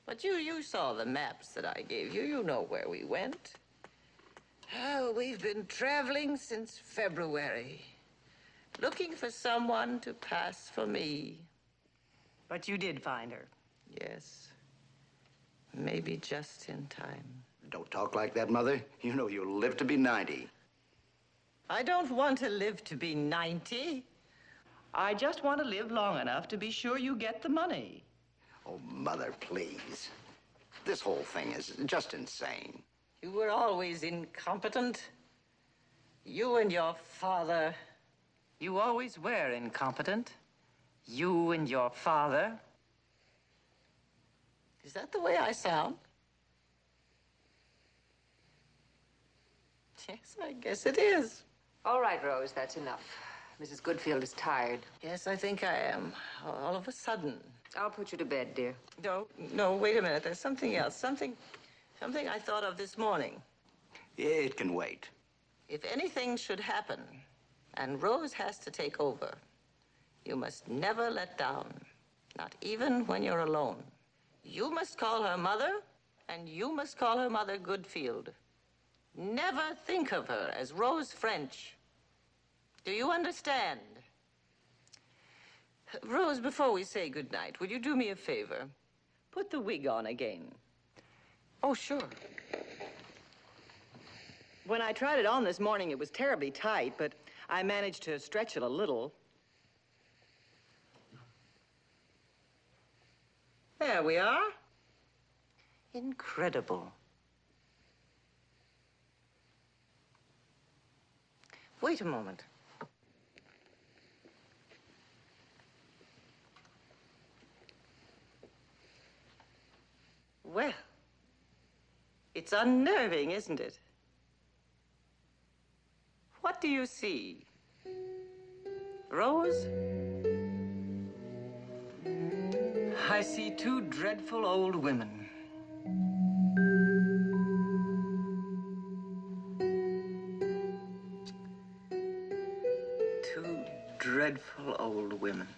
But you saw the maps that I gave you. You know where we went. Oh, we've been traveling since February, looking for someone to pass for me. But you did find her. Yes. Maybe just in time. Don't talk like that, Mother. You know you'll live to be 90. I don't want to live to be 90. I just want to live long enough to be sure you get the money. Oh, Mother, please. This whole thing is just insane. You were always incompetent. You and your father. You always were incompetent. You and your father. Is that the way I sound? Yes, I guess it is. All right, Rose, that's enough. Mrs. Goodfield is tired. Yes, I think I am. All of a sudden. I'll put you to bed, dear. No, wait a minute. There's something else. Something I thought of this morning. It can wait. If anything should happen and Rose has to take over, you must never let down. Not even when you're alone. You must call her mother, and you must call her mother Goodfield. Never think of her as Rose French. Do you understand? Rose, before we say goodnight, will you do me a favor? Put the wig on again. Oh, sure. When I tried it on this morning, it was terribly tight, but I managed to stretch it a little. There we are. Incredible. Wait a moment. Well, it's unnerving, isn't it? What do you see? Rose? I see two dreadful old women. Two dreadful old women.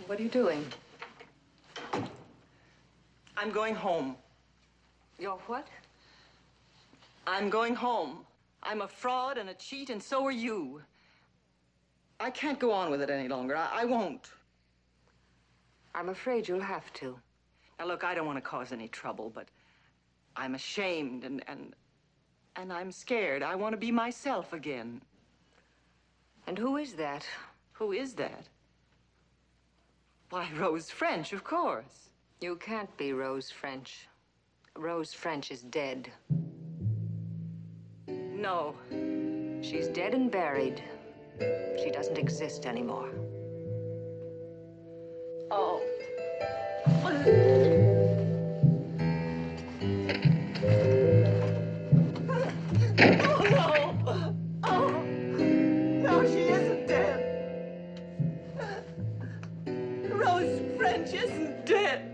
What are you doing? I'm going home. You're what? I'm going home. I'm a fraud and a cheat, and so are you. I can't go on with it any longer. I won't. I'm afraid you'll have to. Now, look, I don't want to cause any trouble, but I'm ashamed and I'm scared. I want to be myself again. And who is that? Who is that? Why, Rose French, of course. You can't be Rose French. Rose French is dead. No. She's dead and buried. She doesn't exist anymore. Oh. Oh, no. Oh. No, she isn't dead. Rose French isn't dead.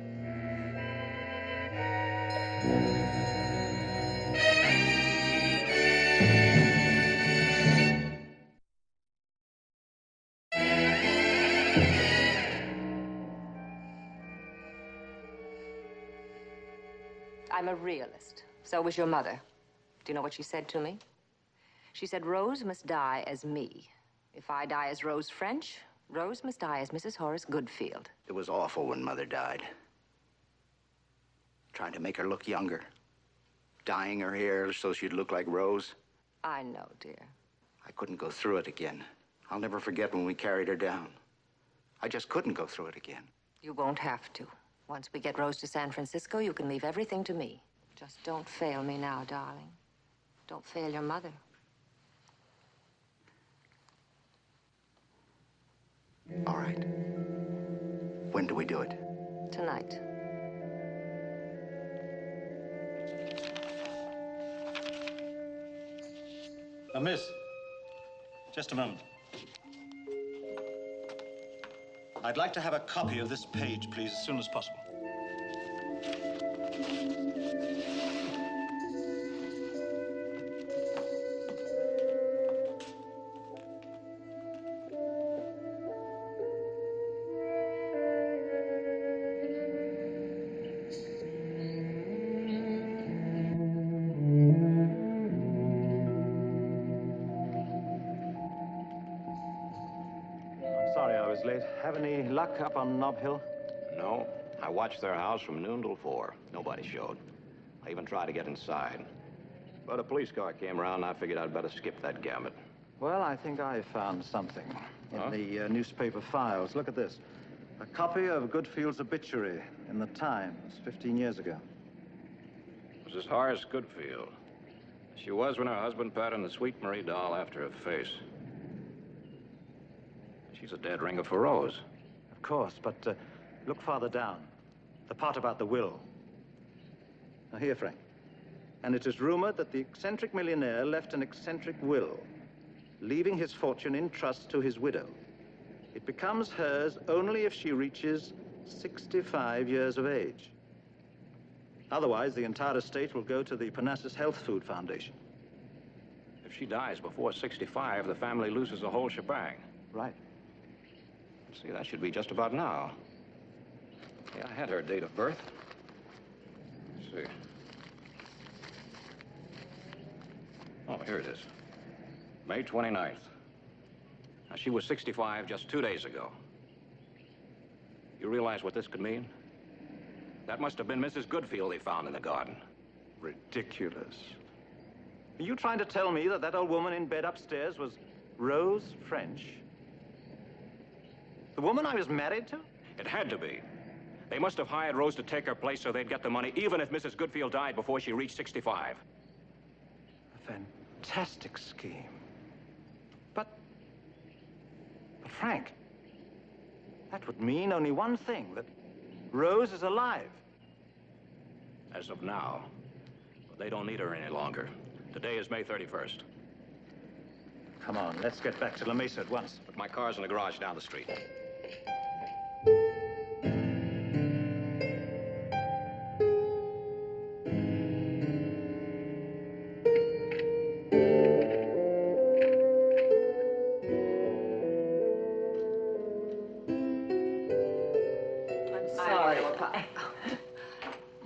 I'm a realist. So was your mother. Do you know what she said to me? She said Rose must die as me. If I die as Rose French, Rose must die as Mrs. Horace Goodfield. It was awful when Mother died. Trying to make her look younger. Dyeing her hair so she'd look like Rose. I know, dear. I couldn't go through it again. I'll never forget when we carried her down. I just couldn't go through it again. You won't have to. Once we get Rose to San Francisco, you can leave everything to me. Just don't fail me now, darling. Don't fail your mother. All right. When do we do it? Tonight. Miss, just a moment. I'd like to have a copy of this page, please, as soon as possible. Have any luck up on Nob Hill? No. I watched their house from noon till 4. Nobody showed. I even tried to get inside. But a police car came around, and I figured I'd better skip that gambit. Well, I think I found something in the newspaper files. Look at this. A copy of Goodfield's obituary. in the Times 15 years ago. Mrs. Horace Goodfield. She was when her husband patterned the Sweet Marie doll after her face. She's a dead ringer for Rose. Of course, but look farther down. The part about the will. Now here, Frank. And it is rumored that the eccentric millionaire left an eccentric will, leaving his fortune in trust to his widow. It becomes hers only if she reaches 65 years of age. Otherwise, the entire estate will go to the Parnassus Health Food Foundation. If she dies before 65, the family loses the whole shebang. Right. See, that should be just about now. Yeah, I had her date of birth. Let's see. Oh, here it is. May 29th. Now, she was 65 just 2 days ago. You realize what this could mean? That must have been Mrs. Goodfield they found in the garden. Ridiculous. Are you trying to tell me that that old woman in bed upstairs was Rose French? The woman I was married to? It had to be. They must have hired Rose to take her place so they'd get the money, even if Mrs. Goodfield died before she reached 65. A fantastic scheme. But Frank, that would mean only one thing, that Rose is alive. As of now. But they don't need her any longer. Today is May 31st. Come on, let's get back to La Mesa at once. But my car's in the garage down the street.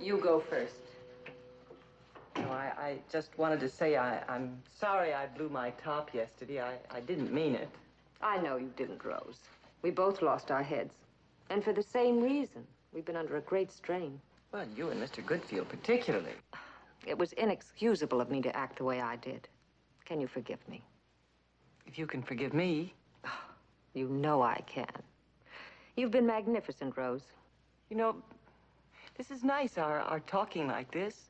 You go first. No, I just wanted to say I'm sorry I blew my top yesterday. I didn't mean it. I know you didn't, Rose. We both lost our heads. And for the same reason. We've been under a great strain. Well, you and Mr. Goodfield particularly. It was inexcusable of me to act the way I did. Can you forgive me? If you can forgive me. You know I can. You've been magnificent, Rose. You know, this is nice, our talking like this.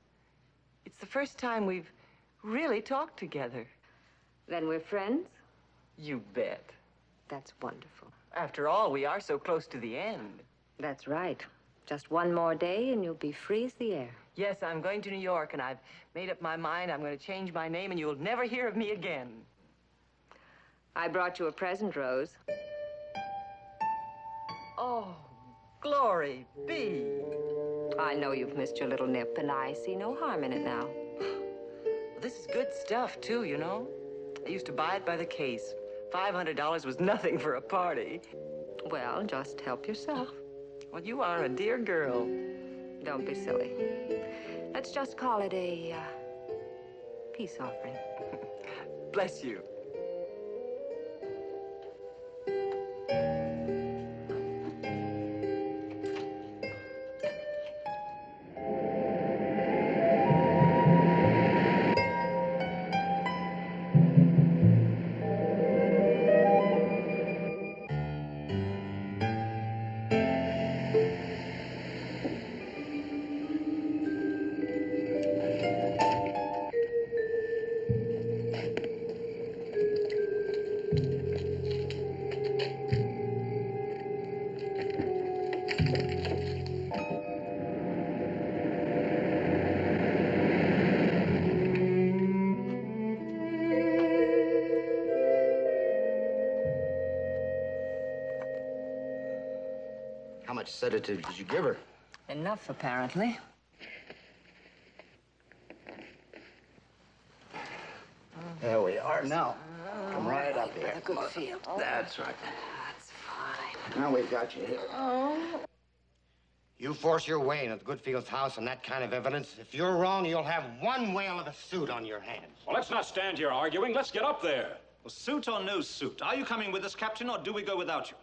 It's the first time we've really talked together. Then we're friends? You bet. That's wonderful. After all, we are so close to the end. That's right. Just one more day and you'll be free as the air. Yes, I'm going to New York, and I've made up my mind I'm going to change my name, and you'll never hear of me again. I brought you a present, Rose. Oh, glory be. I know you've missed your little nip, and I see no harm in it now. Well, this is good stuff, too, you know. I used to buy it by the case. $500 was nothing for a party. Well, just help yourself. Well, you are a dear girl. Don't be silly. Let's just call it a peace offering. Bless you. How much sedative did you give her? Enough, apparently. There we are now. Come right up here. Goodfield. That's right. That's fine. Now we've got you here. Oh. You force your way into Goodfield's house on that kind of evidence. If you're wrong, you'll have one whale of a suit on your hands. Well, let's not stand here arguing. Let's get up there. Well, suit or no suit, are you coming with us, Captain, or do we go without you?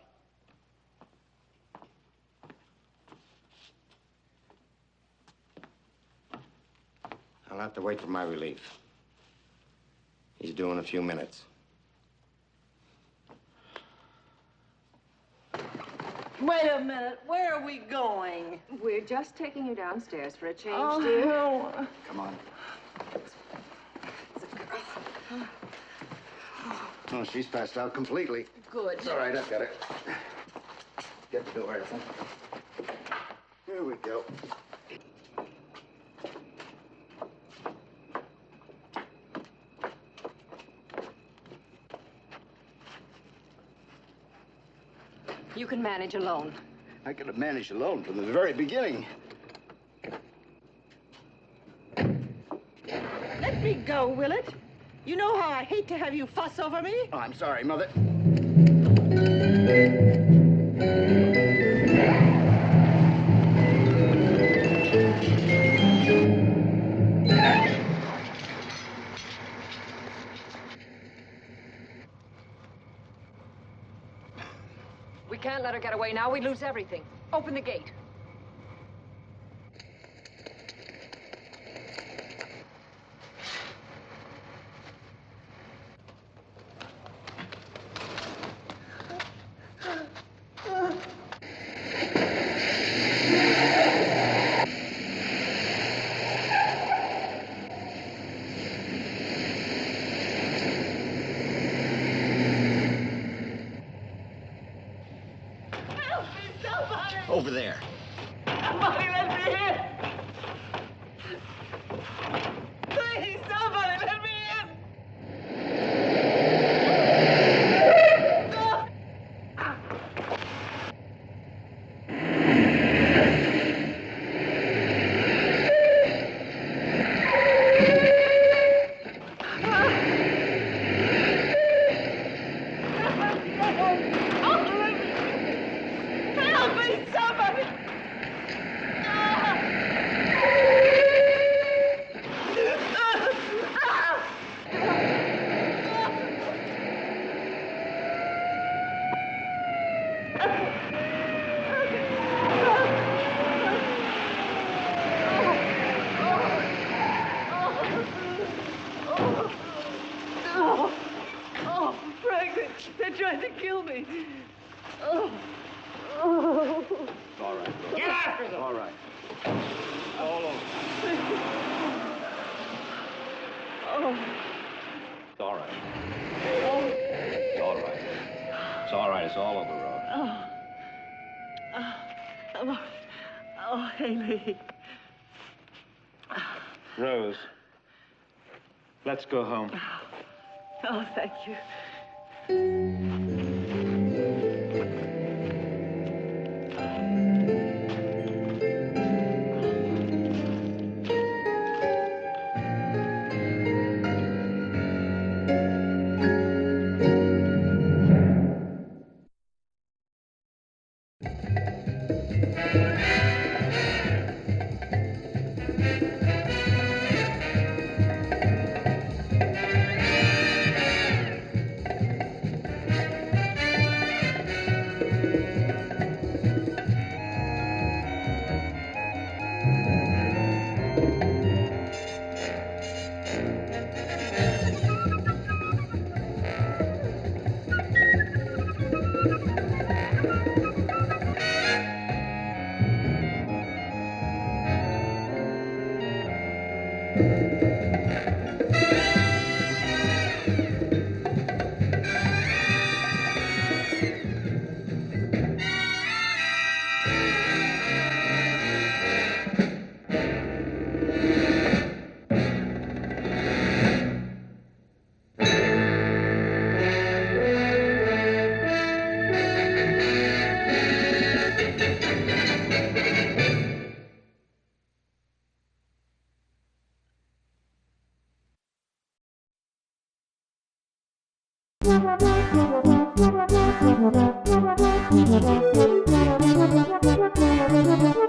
I'll have to wait for my relief. He's due in a few minutes. Wait a minute. Where are we going? We're just taking you downstairs for a change, Oh, dear. no. Come on. Oh, she's passed out completely. Good. It's all right, I've got it. Get the door, Ethel. Here we go. You can manage alone. I could have managed alone from the very beginning. Let me go, will it? You know how I hate to have you fuss over me. Oh, I'm sorry, Mother. We can't let her get away now. We lose everything. Open the gate. Over there. Somebody let me in! Please, somebody let me in! Help me, somebody! Oh, Frank, they're trying to kill me. Oh. Oh. It's all right. Get after them. All right. All over. Oh. It's all right. It's all right. It's all right. It's all over, Rose. Oh, Haley. Rose, let's go home. Oh, thank you. Thank you.